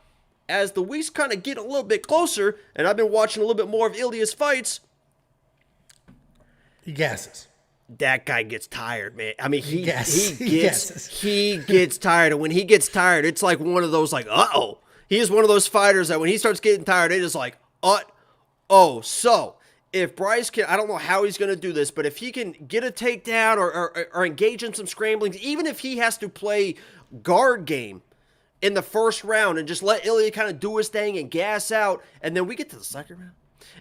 as the weeks kind of get a little bit closer, and I've been watching a little bit more of Ilia's fights, he gasses. That guy gets tired, man. I mean, he gets tired. And when he gets tired, it's like one of those like, uh-oh. He is one of those fighters that when he starts getting tired, it is like, uh-oh. So, if Bryce can, I don't know how he's going to do this, but if he can get a takedown or engage in some scramblings, even if he has to play guard game in the first round and just let Ilia kind of do his thing and gas out, and then we get to the second round,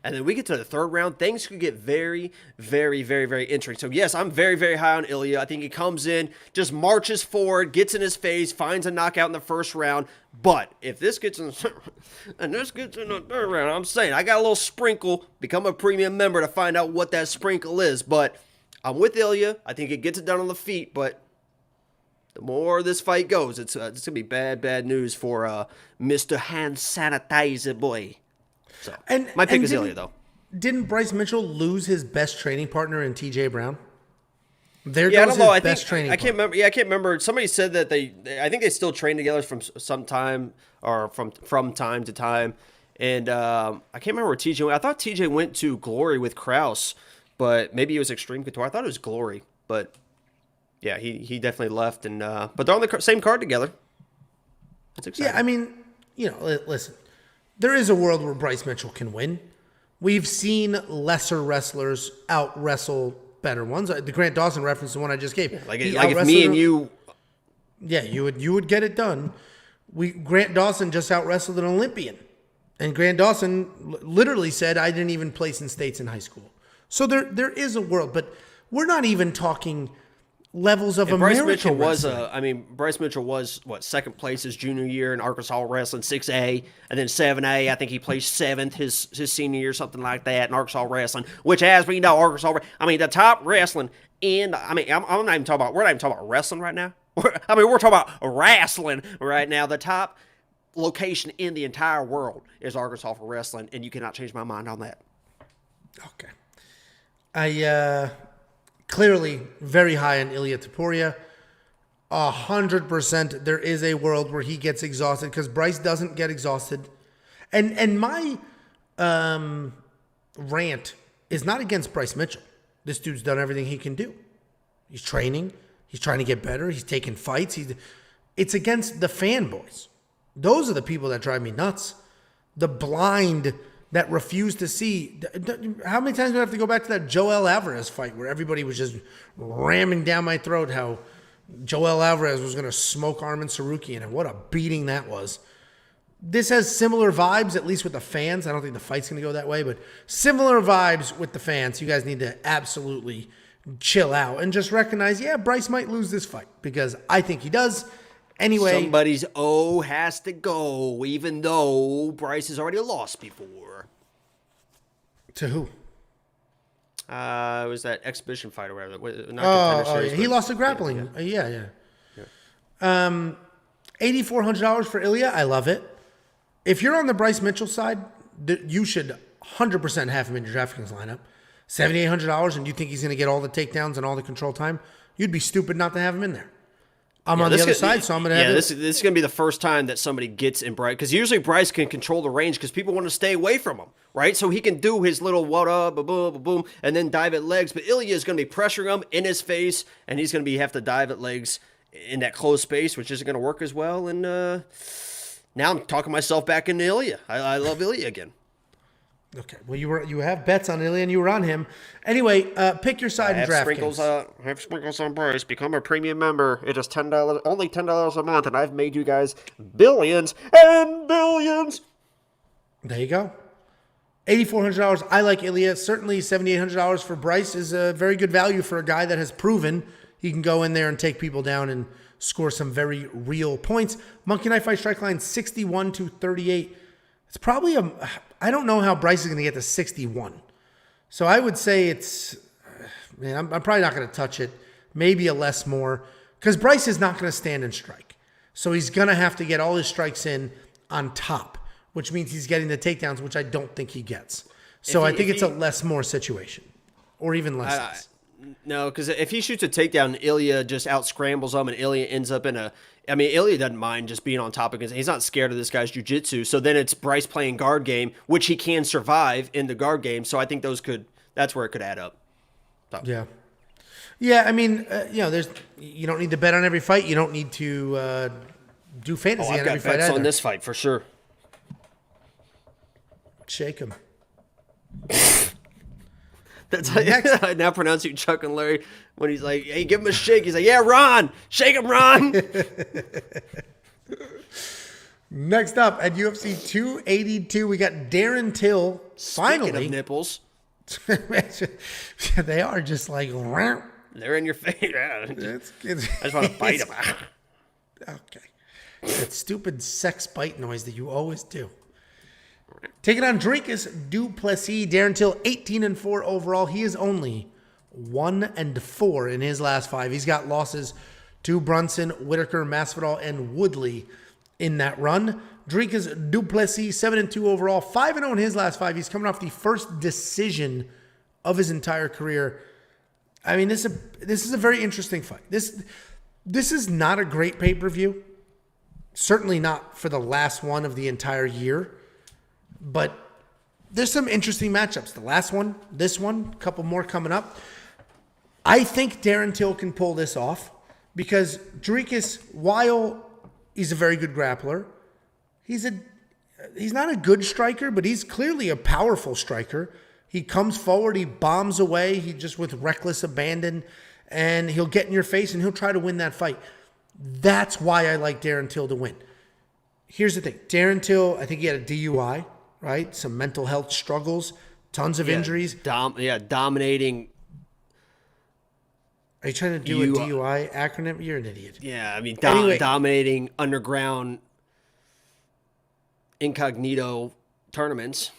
And then we get to the third round, things could get very, very, very, very interesting. So, yes, I'm very, very high on Ilia. I think he comes in, just marches forward, gets in his face, finds a knockout in the first round. But if this gets in the and this gets in the third round, I'm saying I got a little sprinkle. Become a premium member to find out what that sprinkle is. But I'm with Ilia. I think it gets it done on the feet. But the more this fight goes, it's going to be bad, bad news for Mr. Hand Sanitizer Boy. So, my pick is Ilia, though. Didn't Bryce Mitchell lose his best training partner in TJ Brown? There I goes don't know. his best training partner. Can't remember. Yeah, I can't remember. Somebody said that I think they still train together from some time or from time to time. And I can't remember where TJ went. I thought TJ went to Glory with Kraus, but maybe it was Extreme Couture. I thought it was Glory, but yeah, he definitely left. And but they're on the same card together. That's exciting. Yeah, I mean, listen. There is a world where Bryce Mitchell can win. We've seen lesser wrestlers out-wrestle better ones. The Grant Dawson reference, the one I just gave. Yeah, like if me and you... Yeah, you would get it done. Grant Dawson just out-wrestled an Olympian. And Grant Dawson literally said, I didn't even place in states in high school. So there is a world, but we're not even talking levels of American wrestling. Bryce Mitchell was, second place his junior year in Arkansas Wrestling, 6A, and then 7A. I think he placed 7th his senior year, something like that, in Arkansas Wrestling, which, as we know, the top wrestling we're not even talking about wrestling right now. We're talking about wrestling right now. The top location in the entire world is Arkansas for wrestling, and you cannot change my mind on that. Okay. Clearly very high on Ilia Topuria. 100% there is a world where he gets exhausted because Bryce doesn't get exhausted. And my rant is not against Bryce Mitchell. This dude's done everything he can do. He's training. He's trying to get better. He's taking fights. It's against the fanboys. Those are the people that drive me nuts. The blind that refused to see. How many times do I have to go back to that Joel Alvarez fight where everybody was just ramming down my throat how Joel Alvarez was going to smoke Arman Sarukian, and what a beating that was. This has similar vibes, at least with the fans. I don't think the fight's going to go that way, but similar vibes with the fans. You guys need to absolutely chill out and just recognize, Bryce might lose this fight because I think he does. Anyway, somebody's O has to go, even though Bryce has already lost before. To who? It was that exhibition fight or whatever. Yeah. He lost to grappling. Yeah. $8,400 for Ilia. I love it. If you're on the Bryce Mitchell side, you should 100% have him in your DraftKings lineup. $7,800, and you think he's going to get all the takedowns and all the control time? You'd be stupid not to have him in there. I'm on the other side, so I'm going to have this is going to be the first time that somebody gets in Bryce, because usually Bryce can control the range because people want to stay away from him, right? So he can do his little what up, boom, boom, and then dive at legs. But Ilia is going to be pressuring him in his face, and he's going to have to dive at legs in that closed space, which isn't going to work as well. And now I'm talking myself back into Ilia. I love Ilia again. Okay, well, you have bets on Ilia and you were on him. Anyway, pick your side in DraftKings. I have sprinkles on Bryce. Become a premium member. It is $10, only $10 a month, and I've made you guys billions and billions. There you go. $8,400. I like Ilia. Certainly $7,800 for Bryce is a very good value for a guy that has proven he can go in there and take people down and score some very real points. Monkey Knife Fight Strike Line 61-38. It's probably I don't know how Bryce is going to get to 61. So I would say I'm probably not going to touch it. Maybe a less more. Because Bryce is not going to stand and strike. So he's going to have to get all his strikes in on top, which means he's getting the takedowns, which I don't think he gets. So I think it's a less more situation. Or even less. No, because if he shoots a takedown, Ilia just out-scrambles him, and Ilia ends up Ilia doesn't mind just being on top against him. He's not scared of this guy's jiu-jitsu. So then it's Bryce playing guard game, which he can survive in the guard game. So I think that's where it could add up. So. Yeah. Yeah, I mean, you don't need to bet on every fight. You don't need to do fantasy on every fight either. I've got bets on this fight for sure. Shake him. That's how I now pronounce you Chuck and Larry when he's like, hey, give him a shake. He's like, yeah, Ron, shake him, Ron. Next up at UFC 282, we got Darren Till. Finally. Speaking of nipples. They are just like... They're in your face. I just want to bite them. Okay. That stupid sex bite noise that you always do. Taking on Dricus du Plessis. Darren Till, 18-4 overall. He is only 1-4 in his last 5. He's got losses to Brunson, Whitaker, Masvidal, and Woodley in that run. Dricus du Plessis, 7-2 overall, 5-0 in his last 5. He's coming off the first decision of his entire career. I mean, this is a very interesting fight. This is not a great pay-per-view. Certainly not for the last one of the entire year. But there's some interesting matchups. The last one, this one, a couple more coming up. I think Darren Till can pull this off because Dricus, while he's a very good grappler, he's not a good striker, but he's clearly a powerful striker. He comes forward, he bombs away, he just with reckless abandon, and he'll get in your face and he'll try to win that fight. That's why I like Darren Till to win. Here's the thing. Darren Till, I think he had a DUI, right? Some mental health struggles, tons of injuries. Dominating. Are you trying to do a DUI acronym? You're an idiot. Yeah, I mean, Anyway. dominating underground incognito tournaments.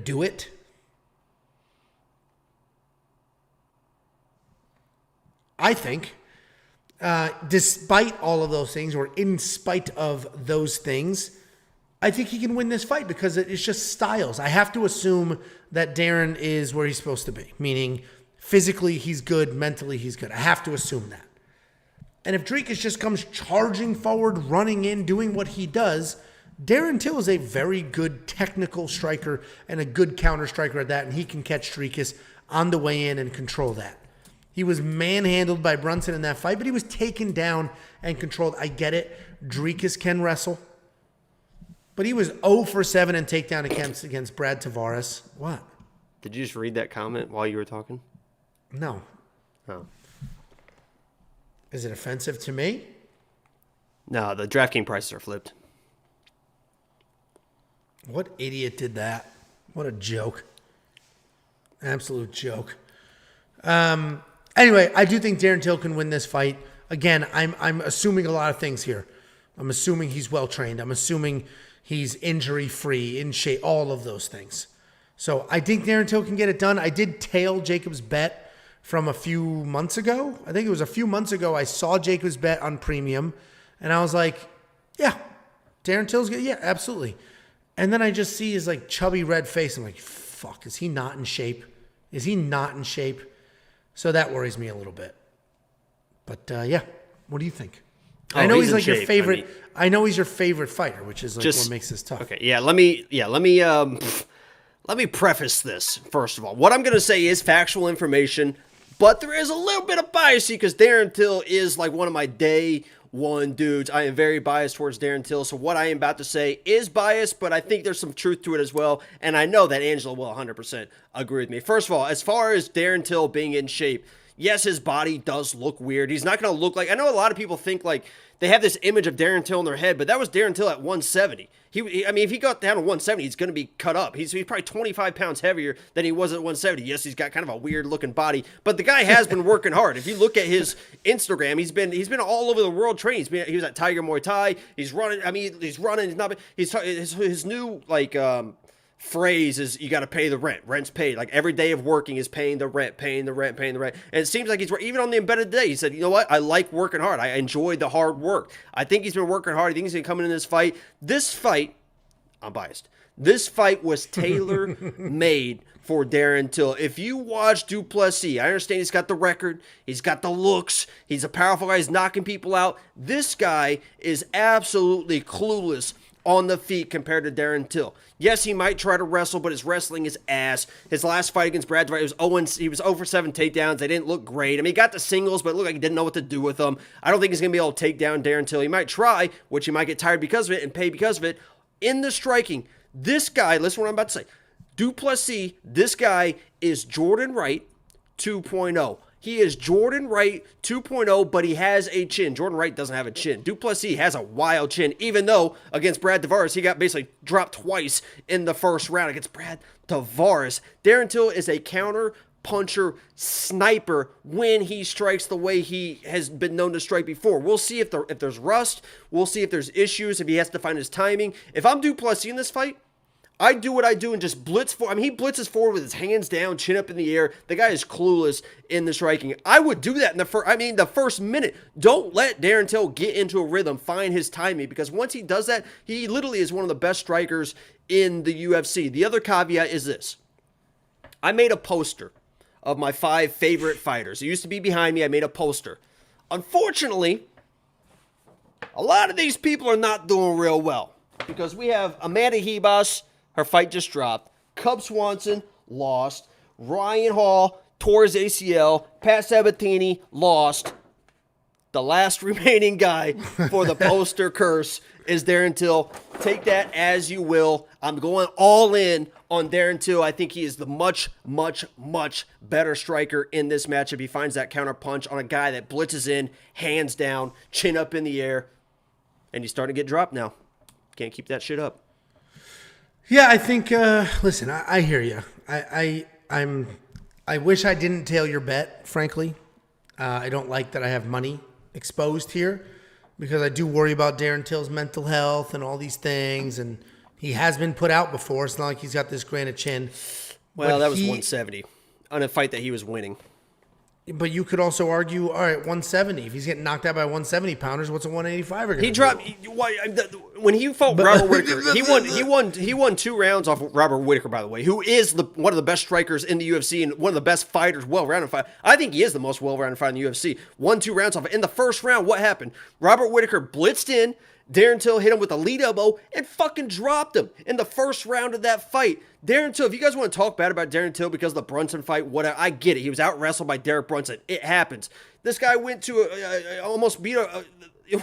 Do it. I think, despite all of those things, or in spite of those things, I think he can win this fight because it's just styles. I have to assume that Darren is where he's supposed to be, meaning physically he's good, mentally he's good. I have to assume that. And if Dricus just comes charging forward, running in, doing what he does, Darren Till is a very good technical striker and a good counter striker at that, and he can catch Dricus on the way in and control that. He was manhandled by Brunson in that fight, but he was taken down and controlled. I get it. Dricus can wrestle. But he was 0 for 7 in takedown attempts against Brad Tavares. What? Did you just read that comment while you were talking? No. Oh. Is it offensive to me? No, the DraftKings prices are flipped. What idiot did that? What a joke. Absolute joke. Anyway, I do think Darren Till can win this fight. Again, I'm assuming a lot of things here. I'm assuming he's well-trained. I'm assuming he's injury-free, in shape, all of those things. So I think Darren Till can get it done. I did tail Jacob's bet from a few months ago. I think it was a few months ago. I saw Jacob's bet on Premium, and I was like, yeah, Darren Till's good. Yeah, absolutely. And then I just see his like chubby red face. I'm like, fuck, is he not in shape? Is he not in shape? So that worries me a little bit. But yeah, what do you think? I know he's like your favorite. I know he's your favorite fighter, which is like what makes this tough. Okay, let me preface this first of all. What I'm going to say is factual information, but there is a little bit of bias because Darren Till is like one of my day one dudes. I am very biased towards Darren Till, so what I am about to say is biased, but I think there's some truth to it as well, and I know that Angelo will 100% agree with me. First of all, as far as Darren Till being in shape, yes, his body does look weird. He's not going to look like... I know a lot of people think like they have this image of Darren Till in their head, but that was Darren Till at 170. I mean, if he got down to 170, he's going to be cut up. He's probably 25 pounds heavier than he was at 170. Yes, he's got kind of a weird-looking body, but the guy has been working hard. If you look at his Instagram, he's been all over the world training. He was at Tiger Muay Thai. He's running. I mean, he's running. He's not. His new like phrase is you got to pay the rent. Rent's paid. Like every day of working is paying the rent. And it seems like he's even on the embedded day. He said, you know what? I like working hard. I enjoy the hard work. I think he's been working hard. I think he's going to come in this fight. This fight, I'm biased. This fight was tailor-made for Darren Till. If you watch du Plessis, I understand he's got the record. He's got the looks. He's a powerful guy. He's knocking people out. This guy is absolutely clueless on the feet compared to Darren Till. Yes, he might try to wrestle, but his wrestling is ass. His last fight against Brad Tavares, he was 0 for 7 takedowns. They didn't look great. I mean, he got the singles, but it looked like he didn't know what to do with them. I don't think he's going to be able to take down Darren Till. He might try, which he might get tired because of it and pay because of it. In the striking, this guy, listen to what I'm about to say. Du Plessis, this guy is Jordan Wright 2.0. He is Jordan Wright 2.0, but he has a chin. Jordan Wright doesn't have a chin. Du Plessis has a wild chin, even though against Brad Tavares, he got basically dropped twice in the first round against Brad Tavares. Darren Till is a counter puncher sniper when he strikes the way he has been known to strike before. We'll see if there's rust. We'll see if there's issues, if he has to find his timing. If I'm Du Plessis in this fight, I do what I do and just blitz forward. I mean, he blitzes forward with his hands down, chin up in the air. The guy is clueless in the striking. I would do that in the first minute. Don't let Darren Till get into a rhythm, find his timing, because once he does that, he literally is one of the best strikers in the UFC. The other caveat is this. I made a poster of my 5 favorite fighters. It used to be behind me. I made a poster. Unfortunately, a lot of these people are not doing real well because we have Amanda Hebos. Her fight just dropped. Cub Swanson lost. Ryan Hall tore his ACL. Pat Sabatini lost. The last remaining guy for the poster curse is Darren Till. Take that as you will. I'm going all in on Darren Till. I think he is the much, much, much better striker in this matchup. He finds that counter punch on a guy that blitzes in, hands down, chin up in the air, and he's starting to get dropped now. Can't keep that shit up. Yeah, I think. Listen, I hear you. I wish I didn't tail your bet. Frankly, I don't like that I have money exposed here because I do worry about Darren Till's mental health and all these things, and he has been put out before. It's not like he's got this granite chin. Well, that was 170 on a fight that he was winning. But you could also argue, all right, 170. If he's getting knocked out by 170 pounders, what's a 185er going to do? He dropped when he fought Robert Whittaker. He won 2 rounds off Robert Whittaker, by the way, who is one of the best strikers in the UFC and one of the best fighters, well-rounded fighter. I think he is the most well-rounded fighter in the UFC. Won 2 rounds off. In the first round, what happened? Robert Whittaker blitzed in. Darren Till hit him with a lead elbow and fucking dropped him in the first round of that fight. Darren Till, if you guys want to talk bad about Darren Till because of the Brunson fight, whatever, I get it. He was out-wrestled by Derek Brunson. It happens. This guy went to almost beat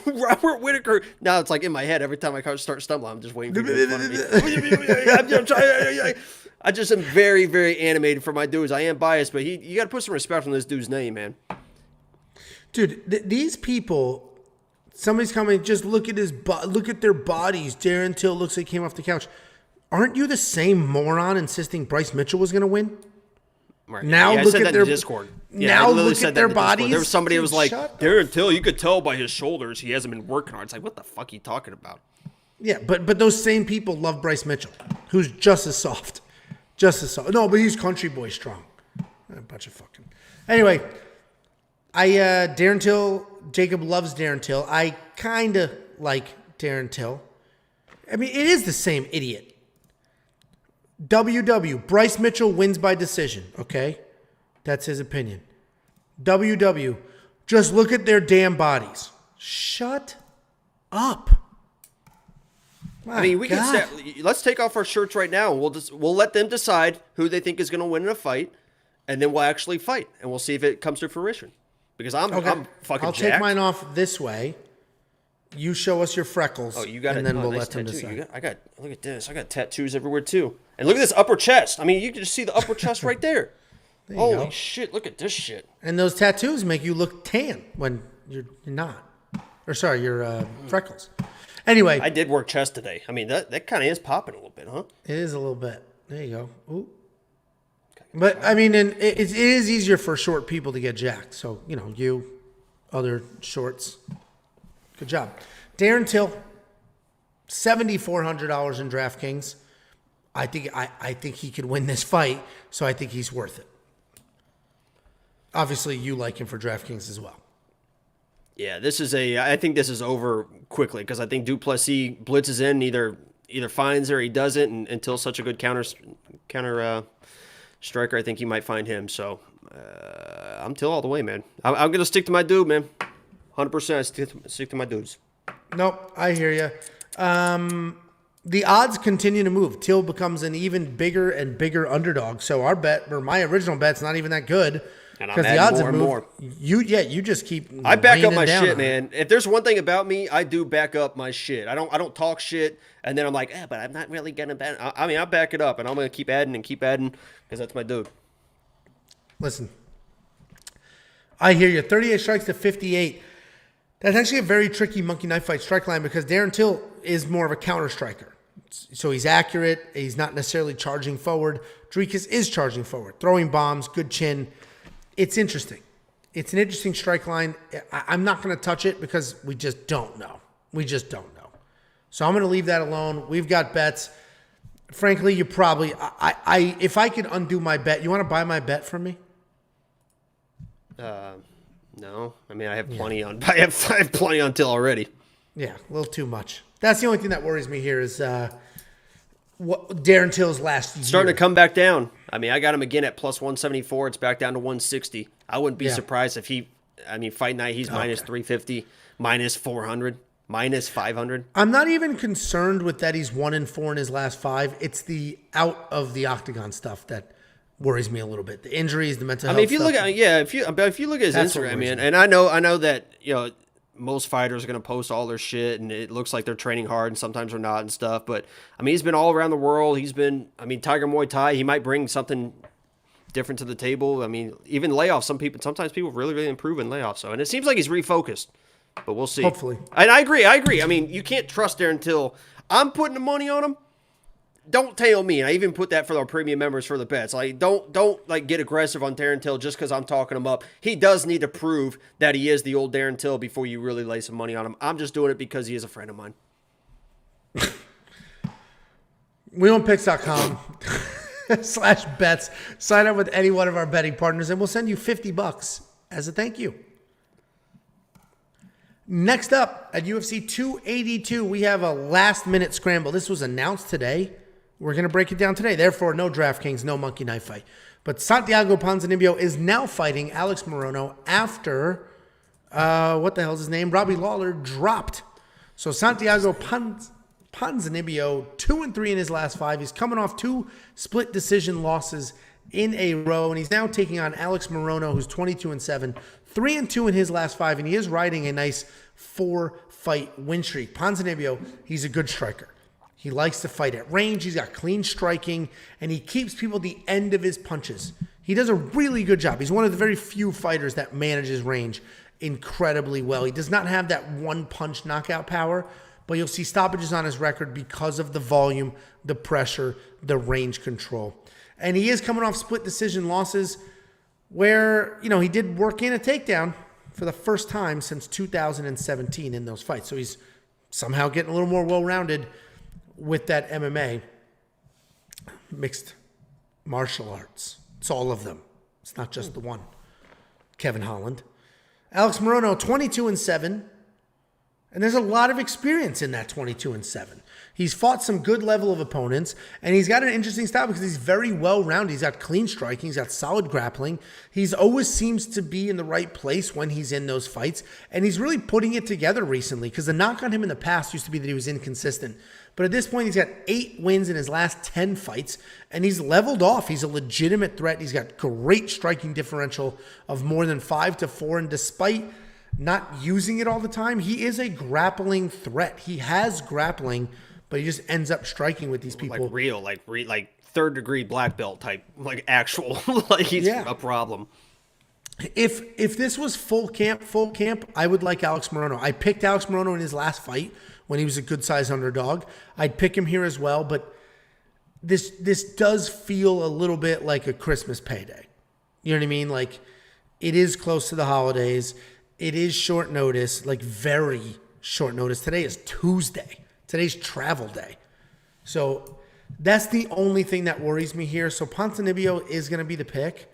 Robert Whittaker. Now it's like in my head every time I start stumbling, I'm just waiting for you to make fun of me. I just am very, very animated for my dudes. I am biased, but you got to put some respect on this dude's name, man. Dude, these people... Somebody's coming, just look at look at their bodies. Darren Till looks like he came off the couch. Aren't you the same moron insisting Bryce Mitchell was going to win? Right. Now yeah, look at their Discord. Yeah, now look at their bodies. There was somebody who was like, Darren Till, you could tell by his shoulders he hasn't been working hard. It's like, what the fuck are you talking about? Yeah, but those same people love Bryce Mitchell, who's just as soft. Just as soft. No, but he's country boy strong. A bunch of fucking... Anyway, Darren Till... Jacob loves Darren Till. I kind of like Darren Till. I mean, it is the same idiot. WW, Bryce Mitchell wins by decision, okay? That's his opinion. WW, just look at their damn bodies. Shut up. I mean, let's take off our shirts right now, and we'll let them decide who they think is going to win in a fight, and then we'll actually fight, and we'll see if it comes to fruition. Because I'm fucking I'll jacked. take mine off this way. You show us your freckles. Oh, you got and it. then we'll nice let them tattoo. decide. Look at this. I got tattoos everywhere too. And look at this upper chest. I mean, you can just see the upper chest right there. Holy shit! Look at this shit. And those tattoos make you look tan when you're not. Or sorry, your freckles. Anyway, I did work chest today. I mean, that kind of is popping a little bit, huh? It is a little bit. There you go. Ooh. But, I mean, it is easier for short people to get jacked. So, you, other shorts, good job. Darren Till, $7,400 in DraftKings. I think he could win this fight, so I think he's worth it. Obviously, you like him for DraftKings as well. Yeah, I think this is over quickly because I think Du Plessis blitzes in, either finds her or he doesn't, and until such a good counter striker, I think you might find him. So I'm Till all the way, man. I'm going to stick to my dude, man. 100% stick to my dudes. Nope, I hear you. The odds continue to move. Till becomes an even bigger and bigger underdog. So our bet, or my original bet's not even that good. Because the odds have moved. More. You just keep. I back up my shit, man. If there's one thing about me, I do back up my shit. I don't talk shit, and then I'm like, but I'm not really gonna bet. I mean, I back it up, and I'm gonna keep adding because that's my dude. Listen, I hear you. 38 strikes to 58. That's actually a very tricky monkey knife fight strike line because Darren Till is more of a counter striker. So he's accurate. He's not necessarily charging forward. Dricus is charging forward, throwing bombs, good chin. It's interesting. It's an interesting strike line. I'm not going to touch it because we just don't know. We just don't know. So I'm going to leave that alone. We've got bets. Frankly, you probably, if I could undo my bet, you want to buy my bet from me? No. I mean, I have plenty on. I have plenty on Till already. Yeah, a little too much. That's the only thing that worries me here is what Darren Till's last year. Starting to come back down. I mean, I got him again at plus 174. It's back down to 160. I wouldn't be surprised if fight night, he's minus 350, minus 400, minus 500. I'm not even concerned with that he's 1-4 in his last 5. It's the out of the octagon stuff that worries me a little bit. The injuries, the mental health. I mean, if you look at if you look at his Instagram, man, and I know that most fighters are going to post all their shit, and it looks like they're training hard, and sometimes they're not and stuff. But I mean, he's been all around the world. Tiger Muay Thai. He might bring something different to the table. I mean, even layoffs. Sometimes people really, really improve in layoffs. So, and it seems like he's refocused. But we'll see. Hopefully. And I agree. I mean, you can't trust Darren Till. I'm putting the money on him. Don't tail me. And I even put that for our premium members for the bets. Like, don't get aggressive on Darren Till just because I'm talking him up. He does need to prove that he is the old Darren Till before you really lay some money on him. I'm just doing it because he is a friend of mine. WeWantPicks.com /bets. Sign up with any one of our betting partners, and we'll send you $50 as a thank you. Next up at UFC 282, we have a last-minute scramble. This was announced today. We're going to break it down today. Therefore, no DraftKings, no monkey knife fight. But Santiago Ponzinibbio is now fighting Alex Morono after, what the hell is his name? Robbie Lawler dropped. So Santiago Ponzinibbio, 2-3 in his last 5. He's coming off 2 split decision losses in a row, and he's now taking on Alex Morono, who's 22-7, 3-2 in his last 5, and he is riding a nice 4-fight win streak. Ponzinibbio, he's a good striker. He likes to fight at range. He's got clean striking, and he keeps people at the end of his punches. He does a really good job. He's one of the very few fighters that manages range incredibly well. He does not have that one-punch knockout power, but you'll see stoppages on his record because of the volume, the pressure, the range control. And he is coming off split decision losses where, he did work in a takedown for the first time since 2017 in those fights. So he's somehow getting a little more well-rounded with that MMA. Mixed martial arts. It's all of them. It's not just the one. Kevin Holland. Alex Morono, 22-7. And there's a lot of experience in that 22-7. He's fought some good level of opponents, and he's got an interesting style because he's very well-rounded. He's got clean striking. He's got solid grappling. He's always seems to be in the right place when he's in those fights, and he's really putting it together recently because the knock on him in the past used to be that he was inconsistent. But at this point, he's got 8 wins in his last 10 fights, and he's leveled off. He's a legitimate threat. He's got great striking differential of more than 5-4, and despite not using it all the time, he is a grappling threat. He has grappling, but he just ends up striking with these people. Like real, like third-degree black belt type, like actual, like he's a problem. If this was full camp, I would like Alex Morono. I picked Alex Morono in his last fight when he was a good-sized underdog. I'd pick him here as well, but this does feel a little bit like a Christmas payday. You know what I mean? Like, it is close to the holidays. It is short notice, like very short notice. Today is Tuesday. Today's travel day. So that's the only thing that worries me here. So Ponzinibbio is going to be the pick,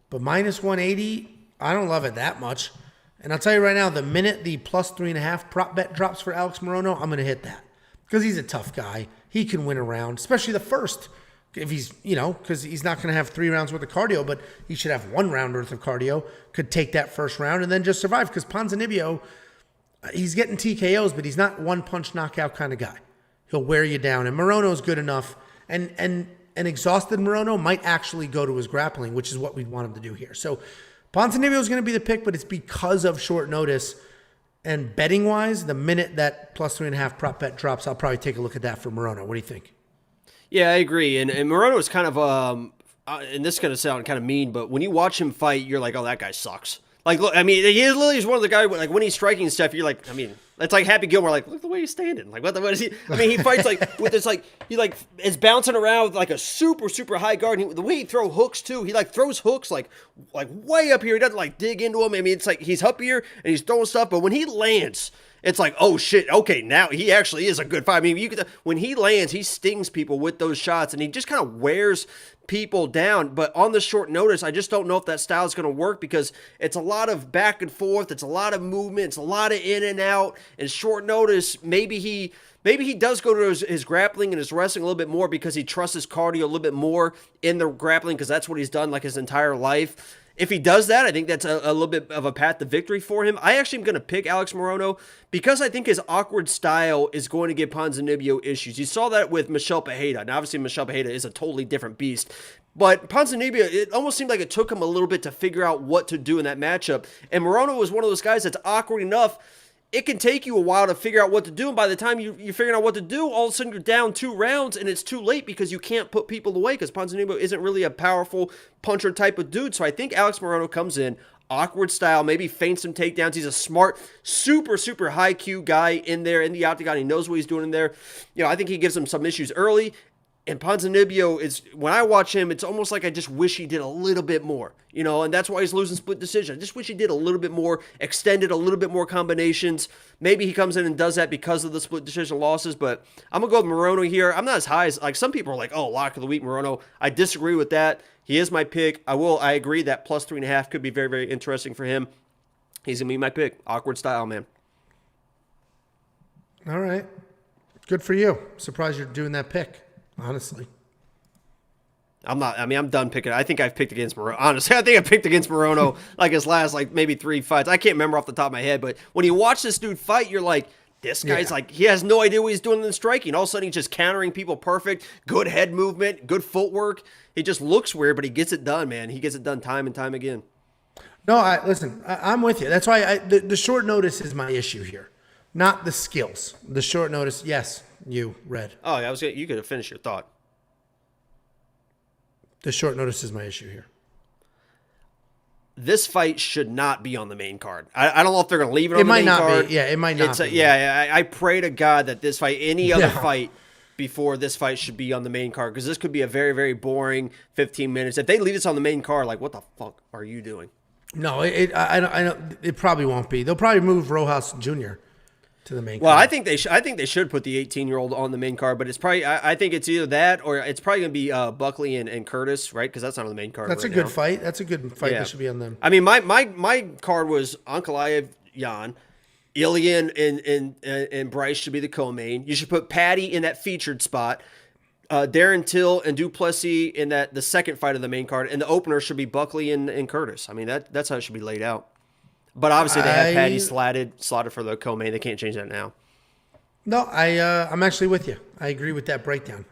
but minus 180, I don't love it that much. And I'll tell you right now, the minute the plus 3.5 prop bet drops for Alex Morono, I'm going to hit that because he's a tough guy. He can win a round, especially the first. If he's, because he's not going to have 3 rounds worth of cardio, but he should have 1 round worth of cardio, could take that first round and then just survive. Because Ponzinibbio, he's getting TKOs, but he's not one-punch knockout kind of guy. He'll wear you down. And Morono's good enough. And an exhausted Morono might actually go to his grappling, which is what we'd want him to do here. So Ponzinibbio is going to be the pick, but it's because of short notice. And betting-wise, the minute that plus 3.5 prop bet drops, I'll probably take a look at that for Morono. What do you think? Yeah, I agree. And Morono is kind of, and this is going to sound kind of mean, but when you watch him fight, you're like, oh, that guy sucks. Like, look, I mean, he is literally one of the guys, like, when he's striking and stuff, you're like, I mean, it's like Happy Gilmore, like, look at the way he's standing. Like, what is he? I mean, he fights, like, with this, like, he, like, is bouncing around with, like, a super, super high guard. And the way he throws hooks, too, he, like, throws hooks, like, way up here. He doesn't, like, dig into them. I mean, it's like he's up here and he's throwing stuff. But when he lands, it's like, oh, shit, okay, now he actually is a good fight. I mean, when he lands, he stings people with those shots, and he just kind of wears people down. But on the short notice, I just don't know if that style is going to work because it's a lot of back and forth. It's a lot of movement. It's a lot of in and out. And short notice, maybe he does go to his grappling and his wrestling a little bit more because he trusts his cardio a little bit more in the grappling because that's what he's done like his entire life. If he does that, I think that's a little bit of a path to victory for him. I actually am going to pick Alex Morono because I think his awkward style is going to give Ponzinibbio issues. You saw that with Michel Pereira. Now, obviously, Michel Pereira is a totally different beast. But Ponzinibbio, it almost seemed like it took him a little bit to figure out what to do in that matchup. And Morono was one of those guys that's awkward enough. It can take you a while to figure out what to do, and by the time you're figuring out what to do, all of a sudden you're down 2 rounds, and it's too late because you can't put people away because Ponzinibbio isn't really a powerful puncher type of dude. So I think Alex Morono comes in, awkward style, maybe feints some takedowns. He's a smart, super, super high Q guy in there in the octagon. He knows what he's doing in there. You know, I think he gives him some issues early. And Ponzinibbio is, when I watch him, it's almost like I just wish he did a little bit more, you know, and that's why he's losing split decision. I just wish he did a little bit more, extended a little bit more combinations. Maybe he comes in and does that because of the split decision losses, but I'm going to go with Morono here. I'm not as high as, like, some people are like, oh, lock of the week, Morono. I disagree with that. He is my pick. I agree that plus 3.5 could be very, very interesting for him. He's going to be my pick. Awkward style, man. All right. Good for you. Surprised you're doing that pick. Honestly, I'm not. I mean, I'm done picking. I think I've picked against Morono. Honestly, I think I picked against Morono like his last, like maybe 3 fights. I can't remember off the top of my head, but when you watch this dude fight, you're like, this guy's like, he has no idea what he's doing in the striking. All of a sudden, he's just countering people perfect. Good head movement, good footwork. He just looks weird, but he gets it done, man. He gets it done time and time again. No, I'm with you. That's why the short notice is my issue here, not the skills. The short notice, yes. You, Red. Oh, yeah, you could have finished your thought. The short notice is my issue here. This fight should not be on the main card. I don't know if they're going to leave it on the main card. It might not be. Yeah, it might not be. I pray to God that this fight, any other fight before this fight should be on the main card because this could be a very, very boring 15 minutes. If they leave this on the main card, like, what the fuck are you doing? No, it probably won't be. They'll probably move Rojas Jr. to the main card. Well, I think they should put the 18-year-old on the main card, but it's probably I think it's either that or it's probably going to be Buckley and Curtis, right? Because that's not on the main card. That's right a good now. fight. That's a good fight that should be on them. I mean, my card was Ankalaev, Jan, Ilia and Bryce should be the co-main. You should put Patty in that featured spot. Darren Till and Duplessis in the second fight of the main card, and the opener should be Buckley and Curtis. I mean, that's how it should be laid out. But obviously, they have Patty slotted for the co-main. They can't change that now. No, I'm actually with you. I agree with that breakdown.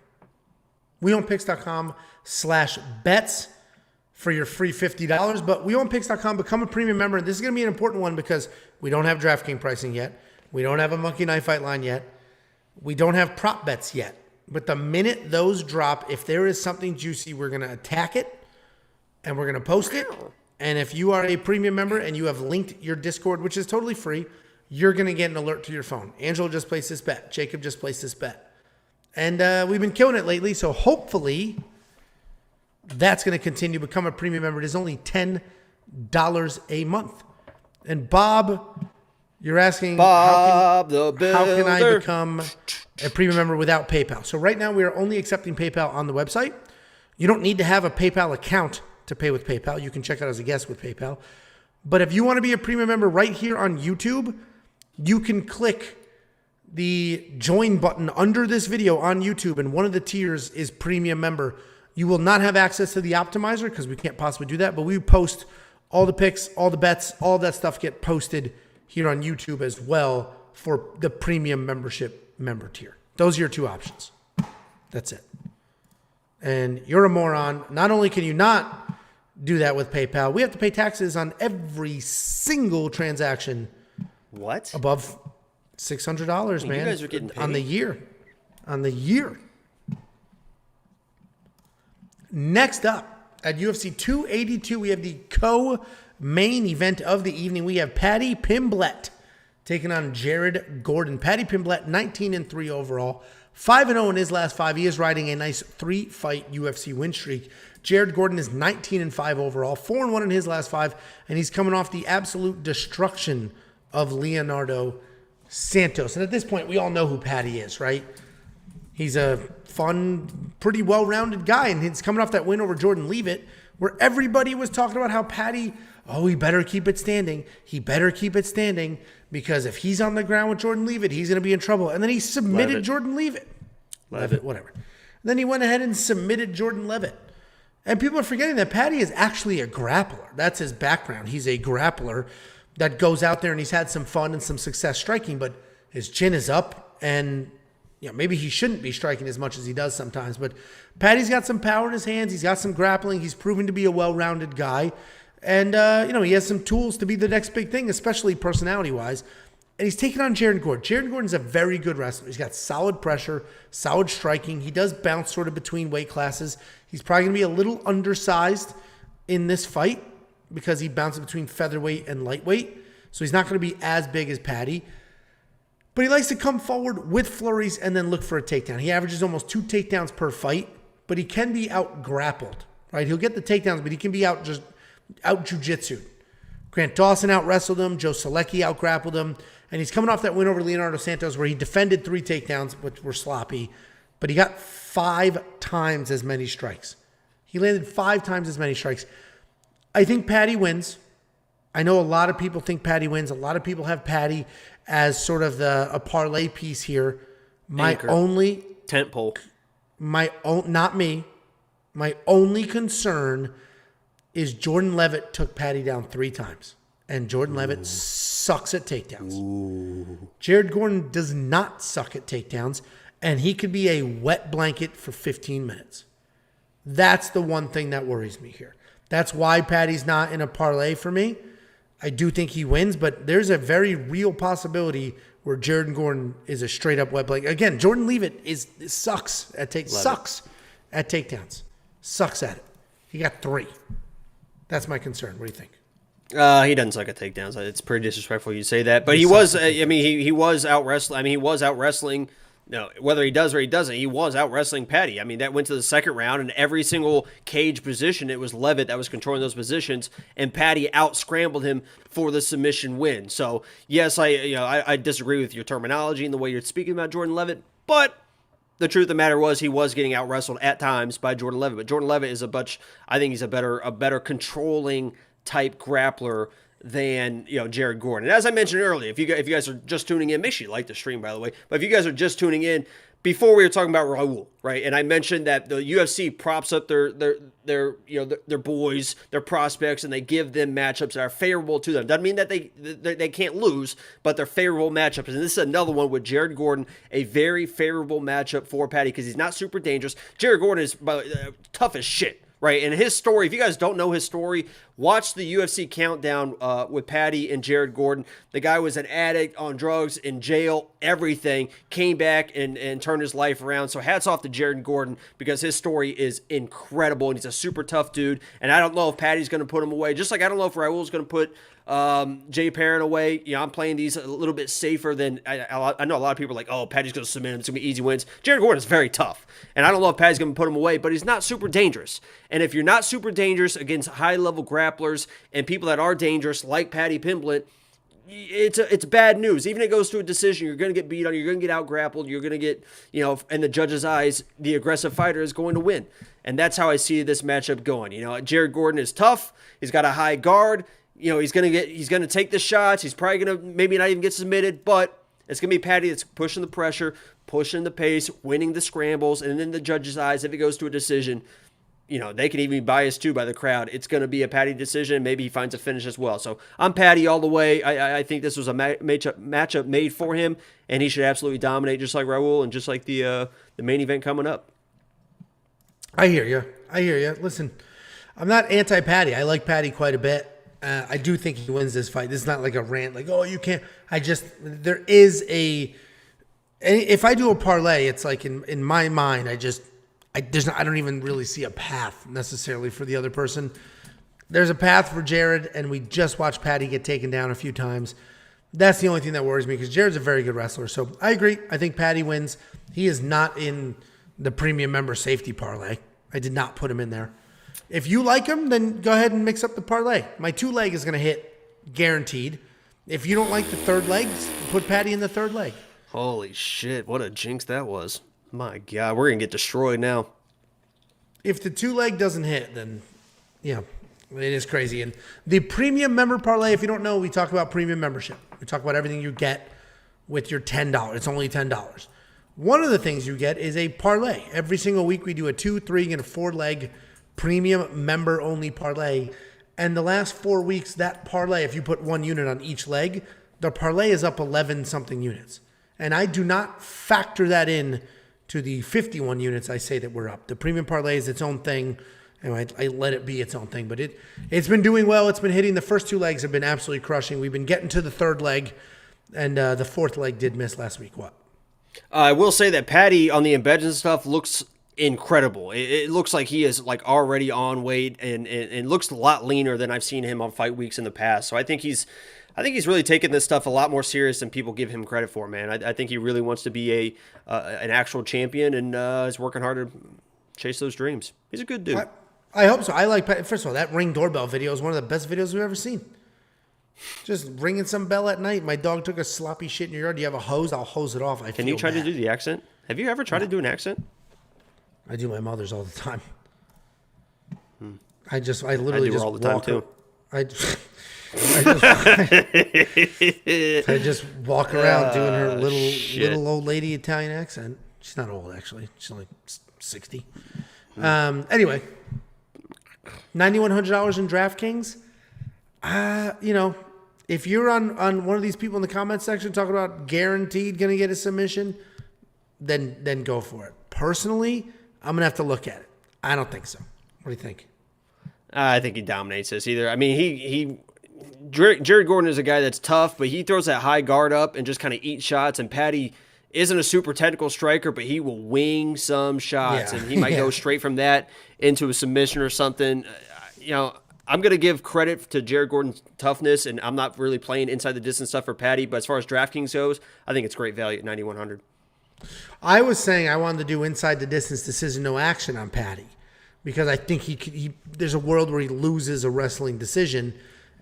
WeOwnPicks.com/bets for your free $50. But WeOwnPicks.com, become a premium member. And this is going to be an important one because we don't have DraftKings pricing yet. We don't have a Monkey Knife Fight line yet. We don't have prop bets yet. But the minute those drop, if there is something juicy, we're going to attack it and we're going to post it. And if you are a premium member and you have linked your Discord, which is totally free, you're going to get an alert to your phone. Angelo just placed this bet. Jacob just placed this bet. And we've been killing it lately, so hopefully that's going to continue. Become a premium member. It is only $10 a month. And Bob, you're asking, how can I become a premium member without PayPal? So right now we are only accepting PayPal on the website. You don't need to have a PayPal account to pay with PayPal. You can check out as a guest with PayPal. But if you want to be a premium member right here on YouTube, you can click the join button under this video on YouTube, and one of the tiers is premium member. You will not have access to the optimizer because we can't possibly do that, but we post all the picks, all the bets, all that stuff get posted here on YouTube as well for the premium membership member tier. Those are your two options. That's it. And you're a moron. Not only can you not do that with PayPal, we have to pay taxes on every single transaction. What? Above $600, man. You guys are getting paid on the year. On the year. Next up, at UFC 282, we have the main event of the evening, we have Paddy Pimblett taking on Jared Gordon. Paddy Pimblett, 19-3 overall, 5-0 in his last 5. He is riding a nice 3-fight UFC win streak. Jared Gordon is 19-5 overall, 4-1 in his last 5, and he's coming off the absolute destruction of Leonardo Santos. And at this point, we all know who Paddy is, right? He's a fun, pretty well-rounded guy, and he's coming off that win over Jordan Leavitt, where everybody was talking about how Paddy, he better keep it standing. He better keep it standing, because if he's on the ground with Jordan Leavitt, he's going to be in trouble. And then he submitted Jordan Leavitt. Leavitt, whatever. And then he went ahead and submitted Jordan Leavitt. And people are forgetting that Paddy is actually a grappler. That's his background. He's a grappler that goes out there and he's had some fun and some success striking, but his chin is up, and maybe he shouldn't be striking as much as he does sometimes. But Paddy's got some power in his hands. He's got some grappling. He's proven to be a well-rounded guy. And, he has some tools to be the next big thing, especially personality-wise. And he's taking on Jared Gordon. Jared Gordon's a very good wrestler. He's got solid pressure, solid striking. He does bounce sort of between weight classes. He's probably going to be a little undersized in this fight because he bounces between featherweight and lightweight. So he's not going to be as big as Paddy. But he likes to come forward with flurries and then look for a takedown. He averages almost 2 takedowns per fight, but he can be out-grappled, right? He'll get the takedowns, but he can be out jiu-jitsu'd. Grant Dawson out-wrestled him. Joe Selecki out-grappled him. And he's coming off that win over Leonardo Santos where he defended 3 takedowns, which were sloppy, but he got 5 times as many strikes. He landed 5 times as many strikes. I think Paddy wins. I know a lot of people think Paddy wins. A lot of people have Paddy as sort of a parlay piece here. Tentpole. Not me. My only concern is Jordan Leavitt took Paddy down 3 times. And Jordan Leavitt sucks at takedowns. Ooh. Jared Gordon does not suck at takedowns, and he could be a wet blanket for 15 minutes. That's the one thing that worries me here. That's why Paddy's not in a parlay for me. I do think he wins, but there's a very real possibility where Jared Gordon is a straight-up wet blanket. Again, Jordan Leavitt sucks at takedowns. Sucks at it. He got 3. That's my concern. What do you think? He doesn't suck at takedowns. It's pretty disrespectful you say that. But he was, he was out wrestling. He was out wrestling. No, whether he does or he doesn't, he was out wrestling Paddy. That went to the second round, and every single cage position, it was Leavitt that was controlling those positions, and Paddy out scrambled him for the submission win. So yes, I disagree with your terminology and the way you're speaking about Jordan Leavitt, but the truth of the matter was he was getting out wrestled at times by Jordan Leavitt. But Jordan Leavitt is I think he's a better controlling type grappler than Jared Gordon. And as I mentioned earlier, if you guys are just tuning in, make sure you like the stream, by the way. But if you guys are just tuning in, before we were talking about Raul, right? And I mentioned that the UFC props up their boys, their prospects, and they give them matchups that are favorable to them. Doesn't mean that they can't lose, but they're favorable matchups. And this is another one with Jared Gordon, a very favorable matchup for Paddy because he's not super dangerous. Jared Gordon is tough as shit. Right, and his story, if you guys don't know his story, watch the UFC countdown with Paddy and Jared Gordon. The guy was an addict, on drugs, in jail, everything, came back and turned his life around. So hats off to Jared Gordon because his story is incredible, and he's a super tough dude. And I don't know if Paddy's going to put him away, just like I don't know if Raul's going to put Jay Perrin away. I'm playing these a little bit safer than I know a lot of people are like, oh, Paddy's going to submit him. It's going to be easy wins. Jared Gordon is very tough. And I don't know if Paddy's going to put him away, but he's not super dangerous. And if you're not super dangerous against high-level grapplers and people that are dangerous like Paddy Pimblett, it's bad news. Even if it goes to a decision, you're going to get beat on, you're going to get out-grappled, you're going to get, in the judge's eyes, the aggressive fighter is going to win. And that's how I see this matchup going. Jared Gordon is tough. He's got a high guard. He's going to take the shots. He's probably going to maybe not even get submitted, but it's going to be Paddy that's pushing the pressure, pushing the pace, winning the scrambles, and in the judge's eyes, if it goes to a decision, they can even be biased too by the crowd. It's going to be a Paddy decision. Maybe he finds a finish as well. So I'm Paddy all the way. I think this was a matchup made for him, and he should absolutely dominate just like Raul and just like the main event coming up. I hear you. Listen, I'm not anti-Paddy. I like Paddy quite a bit. I do think he wins this fight. This is not like a rant, like, oh, you can't. There is if I do a parlay, it's like in my mind, I don't even really see a path necessarily for the other person. there's a path for Jared, and we just watched Patty get taken down a few times. That's the only thing that worries me because Jared's a very good wrestler. So I agree. I think Patty wins. He is not in the premium member safety parlay. I did not put him in there. If you like him, then go ahead and mix up the parlay. My 2 leg is going to hit guaranteed. If you don't like the 3rd leg, put Patty in the 3rd leg. Holy shit, what a jinx that was. My God, we're going to get destroyed now. If the 2 leg doesn't hit, then, yeah, it is crazy. And the premium member parlay, if you don't know, we talk about premium membership. We talk about everything you get with your $10. It's only $10. One of the things you get is a parlay. Every single week we do a 2, 3, and a 4-leg premium member-only parlay. And the last 4 weeks, that parlay, if you put 1 unit on each leg, the parlay is up 11-something units. And I do not factor that in to the 51 units I say that we're up. The premium parlay is its own thing. And I let it be its own thing. But it's been doing well. It's been hitting. The first 2 legs have been absolutely crushing. We've been getting to the 3rd leg. And the 4th leg did miss last week. What? I will say that Patty on the embeds and stuff looks incredible. It looks like he is like already on weight and looks a lot leaner than I've seen him on fight weeks in the past. So I think he's really taking this stuff a lot more serious than people give him credit for, man. I think he really wants to be an actual champion and is working hard to chase those dreams. He's a good dude. I hope so. I like, first of all, that Ring doorbell video is one of the best videos we've ever seen. Just ringing some bell at night. My dog took a sloppy shit in your yard. Do you have a hose? I'll hose it off. Can you try to do the accent? Have you ever tried to do an accent? I do my mother's all the time. I literally just all the time too. I just walk around doing her little old lady Italian accent. She's not old actually. She's only 60. Anyway, $9,100 in DraftKings. If you're on one of these people in the comment section talking about guaranteed going to get a submission, then go for it. Personally, I'm going to have to look at it. I don't think so. What do you think? I think he dominates this either. I mean, Jared Gordon is a guy that's tough, but he throws that high guard up and just kind of eats shots. And Patty isn't a super technical striker, but he will wing some shots, and he might go straight from that into a submission or something. I'm going to give credit to Jared Gordon's toughness, and I'm not really playing inside the distance stuff for Patty. But as far as DraftKings goes, I think it's great value at 9,100. I was saying I wanted to do inside the distance decision, no action on Patty, because I think he there's a world where he loses a wrestling decision,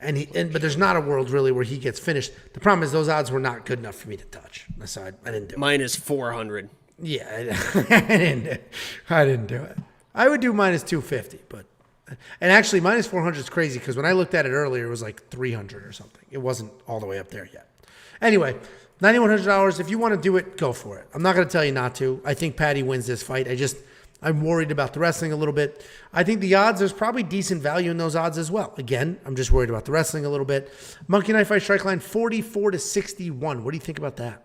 but there's not a world really where he gets finished. The problem is those odds were not good enough for me to touch, so I didn't do it. Minus 400. Yeah, I didn't do it. I would do minus 250, and actually minus 400 is crazy because when I looked at it earlier, it was like 300 or something. It wasn't all the way up there yet. Anyway, $9,100. If you want to do it, go for it. I'm not going to tell you not to. I think Patty wins this fight. I'm worried about the wrestling a little bit. I think the odds, there's probably decent value in those odds as well. Again, I'm just worried about the wrestling a little bit. Monkey Knife Fight strike line 44-61. What do you think about that?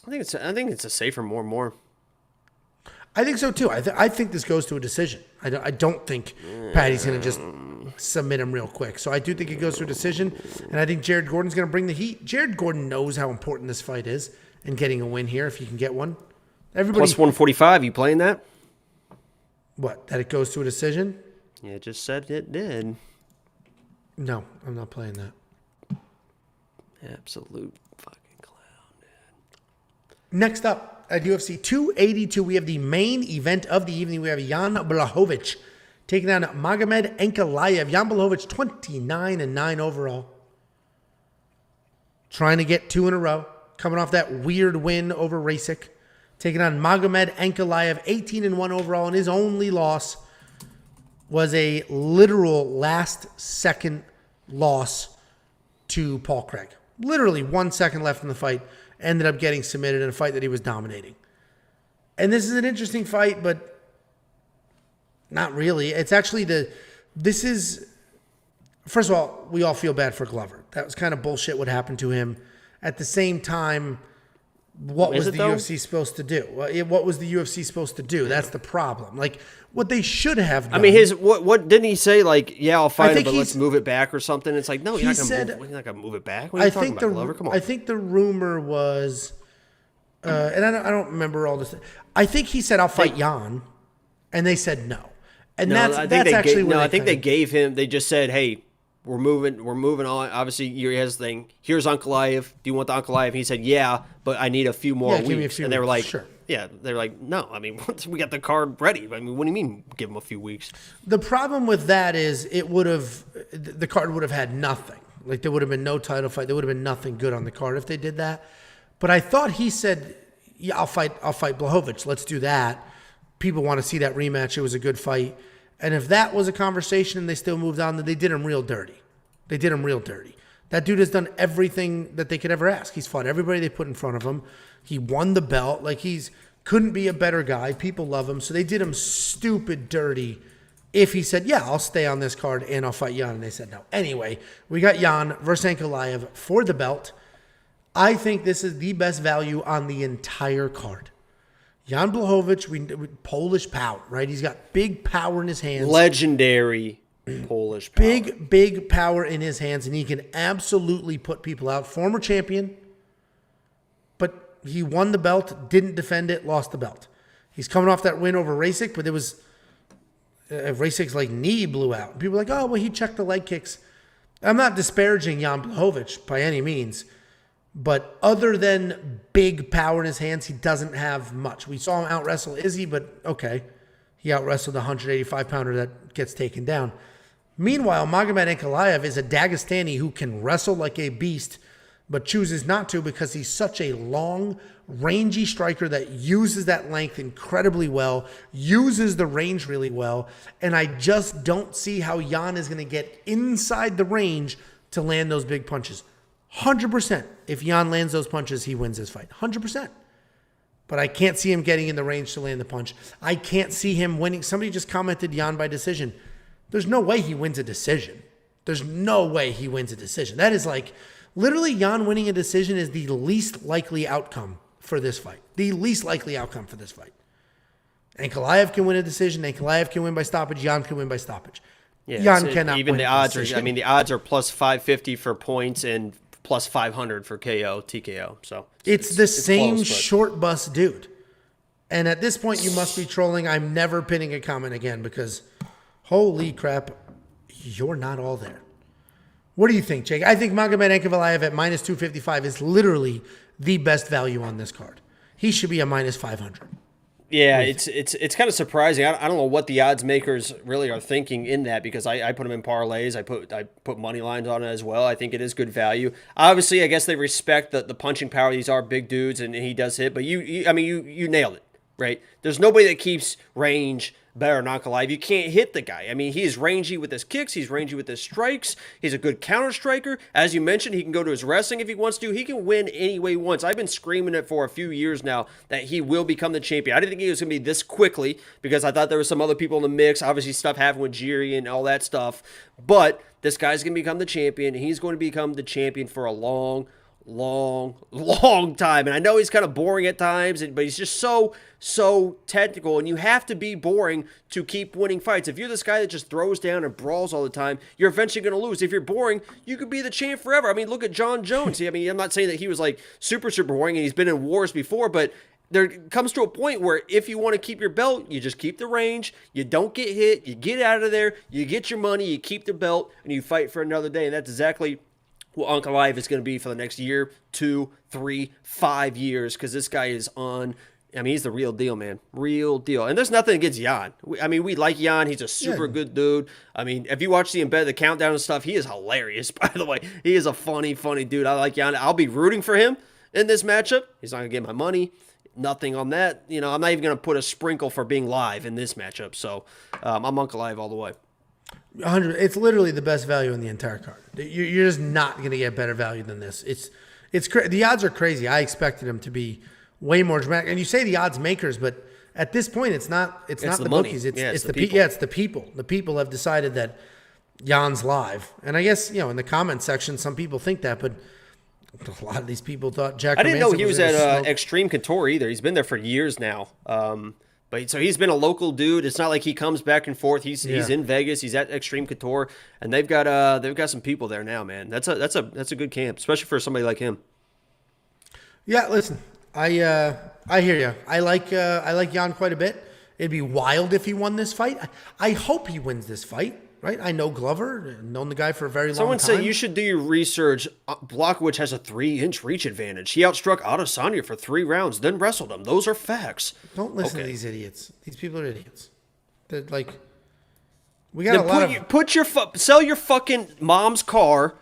I think it's a safer more. I think so too. I think this goes to a decision. I don't think Patty's going to just submit him real quick. So I do think it goes to a decision, and I think Jared Gordon's going to bring the heat. Jared Gordon knows how important this fight is and getting a win here if he can get one. Plus 145. You playing that? What? That it goes to a decision? Yeah, it just said it did. No, I'm not playing that. Absolute fucking clown, dude. Next up at UFC 282, we have the main event of the evening. We have Jan Blachowicz taking on Magomed Ankalaev. Jan Blachowicz 29-9 overall. Trying to get 2 in a row. Coming off that weird win over Rasik. Taking on Magomed Ankalaev, 18-1 overall, and his only loss was a literal last-second loss to Paul Craig. Literally 1 second left in the fight, ended up getting submitted in a fight that he was dominating. And this is an interesting fight, but not really. It's actually first of all, we all feel bad for Glover. That was kind of bullshit what happened to him. At the same time, what was the UFC supposed to do? What was the UFC supposed to do? That's the problem. Like, what they should have done. I mean, what didn't he say? Like, yeah, I'll fight him, but let's move it back or something. It's like, no, you're not gonna move it back. What are you talking about, Glover? Come on. I think the rumor was, and I don't remember all this. I think he said, I'll fight Jan, and they said no. And No, that's I think they actually gave, where no. they I think kinda- they gave him. They just said, "Hey, we're moving on." Obviously, he has the thing. Here's Ankalaev. Do you want the Ankalaev? He said, "Yeah, but I need a few more give me a weeks." few And they were weeks, like, sure. "Yeah." They're like, "No, I mean, we got the card ready. I mean, what do you mean, give him a few weeks?" The problem with that is the card would have had nothing. Like there would have been no title fight. There would have been nothing good on the card if they did that. But I thought he said, "Yeah, I'll fight Blachowicz. Let's do that." People want to see that rematch. It was a good fight. And if that was a conversation and they still moved on, then they did him real dirty. They did him real dirty. That dude has done everything that they could ever ask. He's fought everybody they put in front of him. He won the belt. Like couldn't be a better guy. People love him. So they did him stupid dirty if he said, "Yeah, I'll stay on this card and I'll fight Jan." And they said no. Anyway, we got Jan versus Ankalaev for the belt. I think this is the best value on the entire card. Jan Blachowicz, Polish power, right? He's got big power in his hands. Legendary Polish power. Big power in his hands, and he can absolutely put people out. Former champion, but he won the belt, didn't defend it, lost the belt. He's coming off that win over Rasik, but it was Rasik's like knee blew out. People are like, "Oh, well, he checked the leg kicks." I'm not disparaging Jan Blachowicz by any means. But other than big power in his hands, he doesn't have much. We saw him out-wrestle Izzy, but okay. He out-wrestled a 185-pounder that gets taken down. Meanwhile, Magomed Ankalaev is a Dagestani who can wrestle like a beast, but chooses not to because he's such a long, rangy striker that uses that length incredibly well, uses the range really well, and I just don't see how Jan is going to get inside the range to land those big punches. 100%. If Jan lands those punches, he wins this fight. 100%. But I can't see him getting in the range to land the punch. I can't see him winning. Somebody just commented Jan by decision. There's no way he wins a decision. There's no way he wins a decision. That is like, literally Jan winning a decision is the least likely outcome for this fight. The least likely outcome for this fight. Ankalaev can win a decision. Ankalaev can win by stoppage. Jan can win by stoppage. Yeah, Jan cannot even win the a odds are. decision. I mean, the odds are plus 550 for points and plus 500 for KO, TKO. So it's the same close, but short bus dude. And at this point, you must be trolling. I'm never pinning a comment again because holy crap, you're not all there. What do you think, Jake? I think Magomed Ankalaev at minus 255 is literally the best value on this card. He should be a minus 500. Yeah, it's kind of surprising. I don't know what the odds makers really are thinking in that because I put them in parlays. I put money lines on it as well. I think it is good value. Obviously, I guess they respect the punching power. These are big dudes, and he does hit. But you nailed it, right? There's nobody that keeps range better than Ankalaev. You can't hit the guy. I mean, he is rangy with his kicks. He's rangy with his strikes. He's a good counter striker. As you mentioned, he can go to his wrestling if he wants to. He can win any way he wants. I've been screaming it for a few years now that he will become the champion. I didn't think he was going to be this quickly because I thought there were some other people in the mix. Obviously, stuff happened with Jiri and all that stuff. But this guy's going to become the champion. And he's going to become the champion for a long time. And I know he's kind of boring at times, but he's just so technical, and you have to be boring to keep winning fights. If you're this guy that just throws down and brawls all the time, you're eventually going to lose. If you're boring, you could be the champ forever. I mean, look at John Jones. I mean, I'm not saying that he was like super boring and he's been in wars before, but there comes to a point where if you want to keep your belt, you just keep the range, you don't get hit, you get out of there, you get your money, you keep the belt, and you fight for another day. And that's exactly what Ankalaev is going to be for the next year, 2, 3, 5 years, because this guy is on. I mean, he's the real deal, man. Real deal. And there's nothing against Jan. We like Jan. He's a super good dude. I mean, if you watch the countdown and stuff, he is hilarious, by the way. He is a funny dude. I like Jan. I'll be rooting for him in this matchup. He's not going to get my money. Nothing on that. I'm not even going to put a sprinkle for being live in this matchup. So I'm Ankalaev all the way. 100. It's literally the best value in the entire card. You're just not going to get better value than this. The odds are crazy. I expected them to be way more dramatic. And you say the odds makers, but at this point, it's not the bookies. It's the people. Yeah, it's the people. The people have decided that Jan's live. And I guess, in the comment section, some people think that, but a lot of these people thought Jack I didn't know he was at smoke. Extreme Couture either. He's been there for years now. So he's been a local dude. It's not like he comes back and forth. He's in Vegas. He's at Extreme Couture, and they've got some people there now, man. That's a good camp, especially for somebody like him. Yeah, listen, I hear you. I like Jan quite a bit, It'd be wild if he won this fight. I hope he wins this fight, right? I know Glover, known the guy for a very long time. Someone said you should do your research. Blachowicz has a 3-inch reach advantage. He outstruck Adesanya for 3 rounds, then wrestled him. Those are facts. Don't listen to these idiots. These people are idiots. They're like, we got sell your fucking mom's car.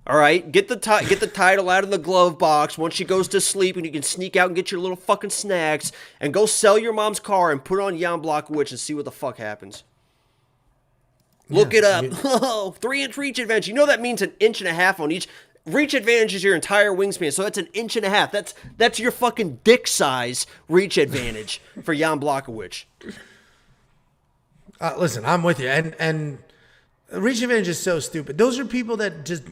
All right, get the title out of the glove box once she goes to sleep, and you can sneak out and get your little fucking snacks, and go sell your mom's car and put it on Jan Blachowicz and see what the fuck happens. Look it up. 3-inch reach advantage. You know that means 1.5 inches on each. Reach advantage is your entire wingspan, so that's 1.5 inches. That's your fucking dick size reach advantage for Jan Blachowicz. Listen, I'm with you, and reach advantage is so stupid. Those are people that just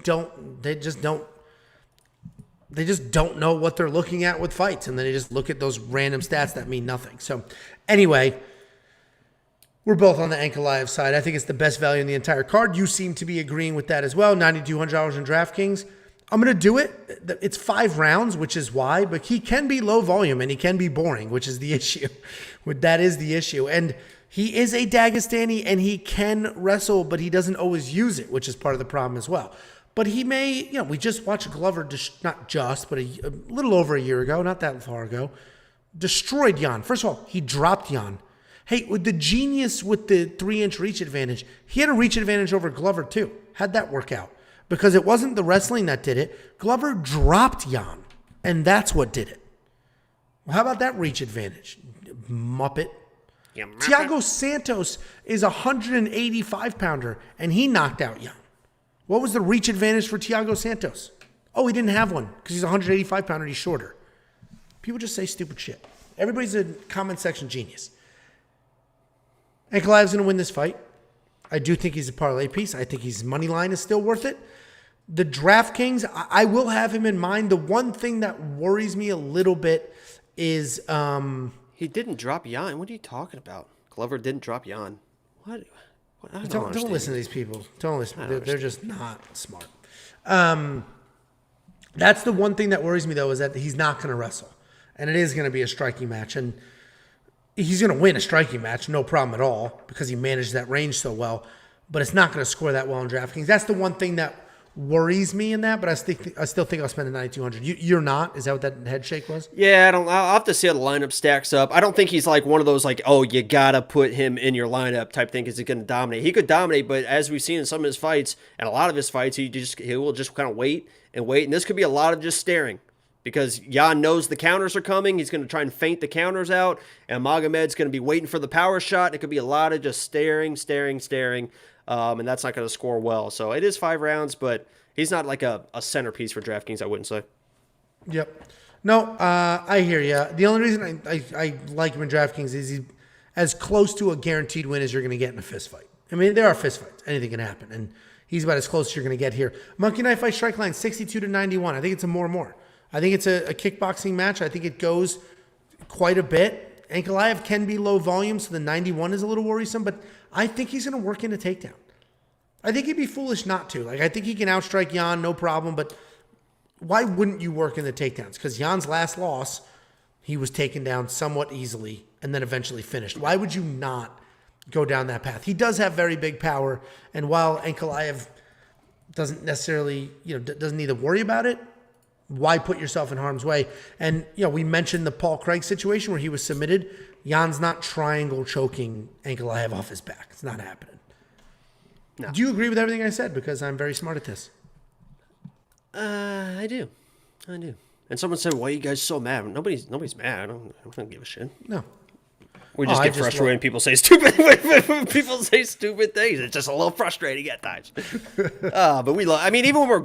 don't know what they're looking at with fights, and then they just look at those random stats that mean nothing. So anyway, we're both on the Ankalaev side. I think it's the best value in the entire card. You seem to be agreeing with that as well. $9,200 in DraftKings. I'm going to do it. It's 5 rounds, which is why, but he can be low volume and he can be boring, which is the issue. That is the issue. And he is a Dagestani and he can wrestle, but he doesn't always use it, which is part of the problem as well. But he may, we just watched Glover, not just, but a little over a year ago, not that far ago, destroyed Jan. First of all, he dropped Jan. Hey, with the genius with the 3-inch reach advantage, he had a reach advantage over Glover too. How'd that work out? Because it wasn't the wrestling that did it. Glover dropped Jan, and that's what did it. Well, how about that reach advantage? Muppet. Thiago Santos is a 185-pounder, and he knocked out Jan. What was the reach advantage for Thiago Santos? Oh, he didn't have one because he's a 185-pounder and he's shorter. People just say stupid shit. Everybody's a comment section genius. Ankalaev's going to win this fight. I do think he's a parlay piece. I think his money line is still worth it. The DraftKings, I will have him in mind. The one thing that worries me a little bit is... He didn't drop Jan. What are you talking about? Glover didn't drop Jan. What? Don't listen to these people. Don't listen. They're just not smart. That's the one thing that worries me, though, is that he's not going to wrestle. And it is going to be a striking match. And he's going to win a striking match, no problem at all, because he managed that range so well. But it's not going to score that well in DraftKings. That's the one thing that worries me in that, but I still think I'll spend the $9,200. You're not? Is that what that head shake was? Yeah, I'll have to see how the lineup stacks up. I don't think he's like one of those like, oh, you gotta put him in your lineup type thing because he's gonna dominate. He could dominate, but as we've seen in some of his fights and a lot of his fights, he will just kind of wait, and this could be a lot of just staring. Because Jan knows the counters are coming. He's going to try and feint the counters out. And Magomed's going to be waiting for the power shot. It could be a lot of just staring. And that's not going to score well. So it is 5 rounds, but he's not like a centerpiece for DraftKings, I wouldn't say. Yep. No, I hear you. The only reason I like him in DraftKings is he's as close to a guaranteed win as you're going to get in a fist fight. I mean, there are fist fights. Anything can happen. And he's about as close as you're going to get here. Monkey Knife Fight strike line 62-91. I think it's a more. I think it's a kickboxing match. I think it goes quite a bit. Ankalaev can be low volume, so the 91 is a little worrisome, but I think he's going to work in a takedown. I think he'd be foolish not to. I think he can outstrike Jan, no problem, but why wouldn't you work in the takedowns? Because Jan's last loss, he was taken down somewhat easily and then eventually finished. Why would you not go down that path? He does have very big power, and while Ankalaev doesn't necessarily, doesn't need to worry about it, why put yourself in harm's way? And, we mentioned the Paul Craig situation where he was submitted. Jan's not triangle choking Ankalaev off his back. It's not happening. No. Do you agree with everything I said? Because I'm very smart at this. I do. And someone said, why are you guys so mad? Nobody's mad. I don't give a shit. No. We just get frustrated when people say stupid things. It's just a little frustrating at times. But we love. I mean, even when we're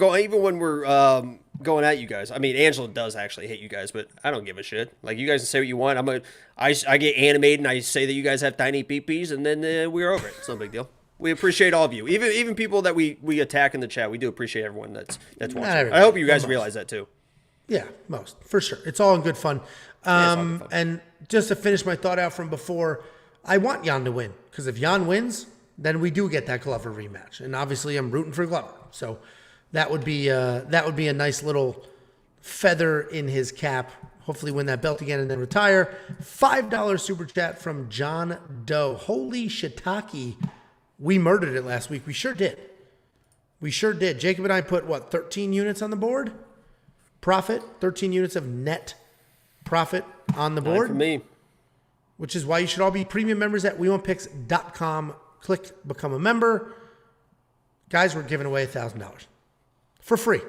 going at you guys. I mean, Angelo does actually hate you guys, but I don't give a shit. Like, you guys can say what you want. I get animated and I say that you guys have tiny peepees, and then we're over it. It's no big deal. We appreciate all of you, even people that we attack in the chat. We do appreciate everyone that's watching. I hope you guys realize that too. Yeah, most for sure. It's all in good fun. And just to finish my thought out from before, I want Jan to win, because if Jan wins, then we do get that Glover rematch, and obviously I'm rooting for Glover. So that would be a nice little feather in his cap. hopefully win that belt again and then retire. $5 super chat from John Doe. Holy shiitake. We murdered it last week. We sure did. We sure did. Jacob and I put, 13 units on the board? Profit. 13 units of net profit on the board. For me. Which is why you should all be premium members at WeWantPicks.com. Click Become a Member. Guys, we're giving away $1,000 for free.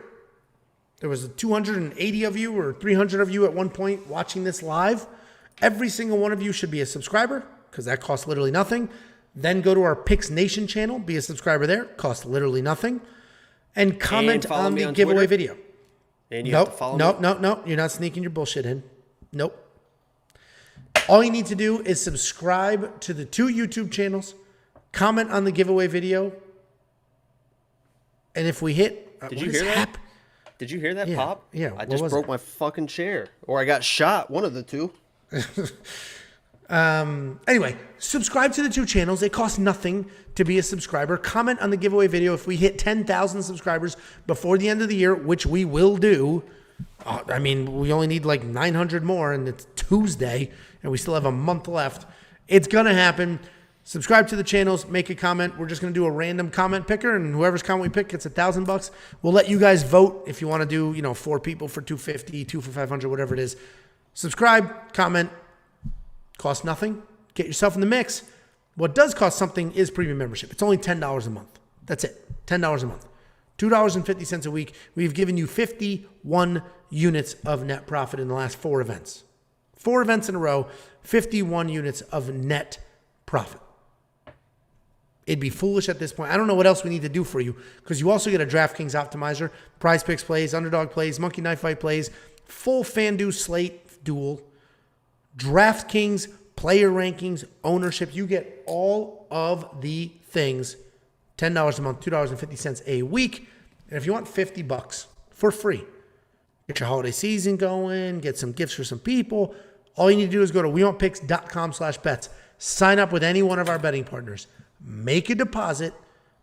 There was 280 of you or 300 of you at one point watching this live. Every single one of you should be a subscriber because that costs literally nothing. Then go to our Picks Nation channel, be a subscriber there, costs literally nothing. And comment on the giveaway video. And you have to follow me. No. You're not sneaking your bullshit in. Nope. All you need to do is subscribe to the 2 YouTube channels, comment on the giveaway video, and if we hit... Did you hear that? Did you hear that pop? Yeah. I just broke my fucking chair. Or I got shot. One of the two. Anyway, subscribe to the 2 channels. It costs nothing to be a subscriber. Comment on the giveaway video. If we hit 10,000 subscribers before the end of the year, which we will do, we only need 900 more, and it's Tuesday, and we still have a month left. It's going to happen. Subscribe to the channels, make a comment. We're just going to do a random comment picker, and whoever's comment we pick gets $1,000. We'll let you guys vote if you want to do, 4 people for $250, 2 for $500, whatever it is. Subscribe, comment, costs nothing. Get yourself in the mix. What does cost something is premium membership. It's only $10 a month. That's it, $10 a month. $2.50 a week. We've given you 51 units of net profit in the last 4 events. 4 events in a row, 51 units of net profit. It'd be foolish at this point. I don't know what else we need to do for you because you also get a DraftKings optimizer, Prize Picks plays, Underdog plays, Monkey Knife Fight plays, full FanDuel slate duel, DraftKings player rankings, ownership. You get all of the things. $10 a month, $2.50 a week. And if you want $50 for free, get your holiday season going, get some gifts for some people. All you need to do is go to WeWantPicks.com/bets. Sign up with any one of our betting partners. Make a deposit,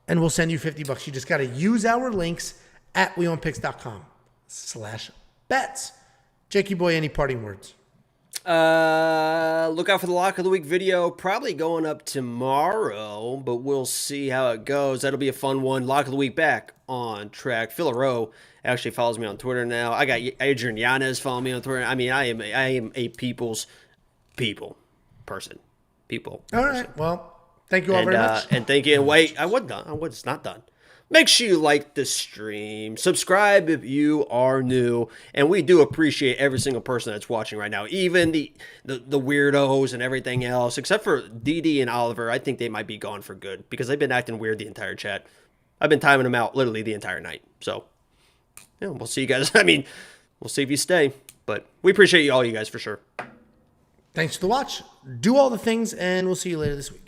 and we'll send you $50. You just got to use our links at WeWantPicks.com/bets. Jakey boy, any parting words? Look out for the Lock of the Week video. Probably going up tomorrow, but we'll see how it goes. That'll be a fun one. Lock of the Week back on track. Phil Rowe actually follows me on Twitter now. I got Adrian Yanez following me on Twitter. I mean, I am a people's person. All right. Well, thank you all very much. And thank you. And wait, I wasn't done. It's not done. Make sure you like the stream. Subscribe if you are new. And we do appreciate every single person that's watching right now. Even the weirdos and everything else. Except for Didi and Oliver. I think they might be gone for good. Because they've been acting weird the entire chat. I've been timing them out literally the entire night. So, yeah, we'll see you guys. We'll see if you stay. But we appreciate all you guys for sure. Thanks for the watch. Do all the things. And we'll see you later this week.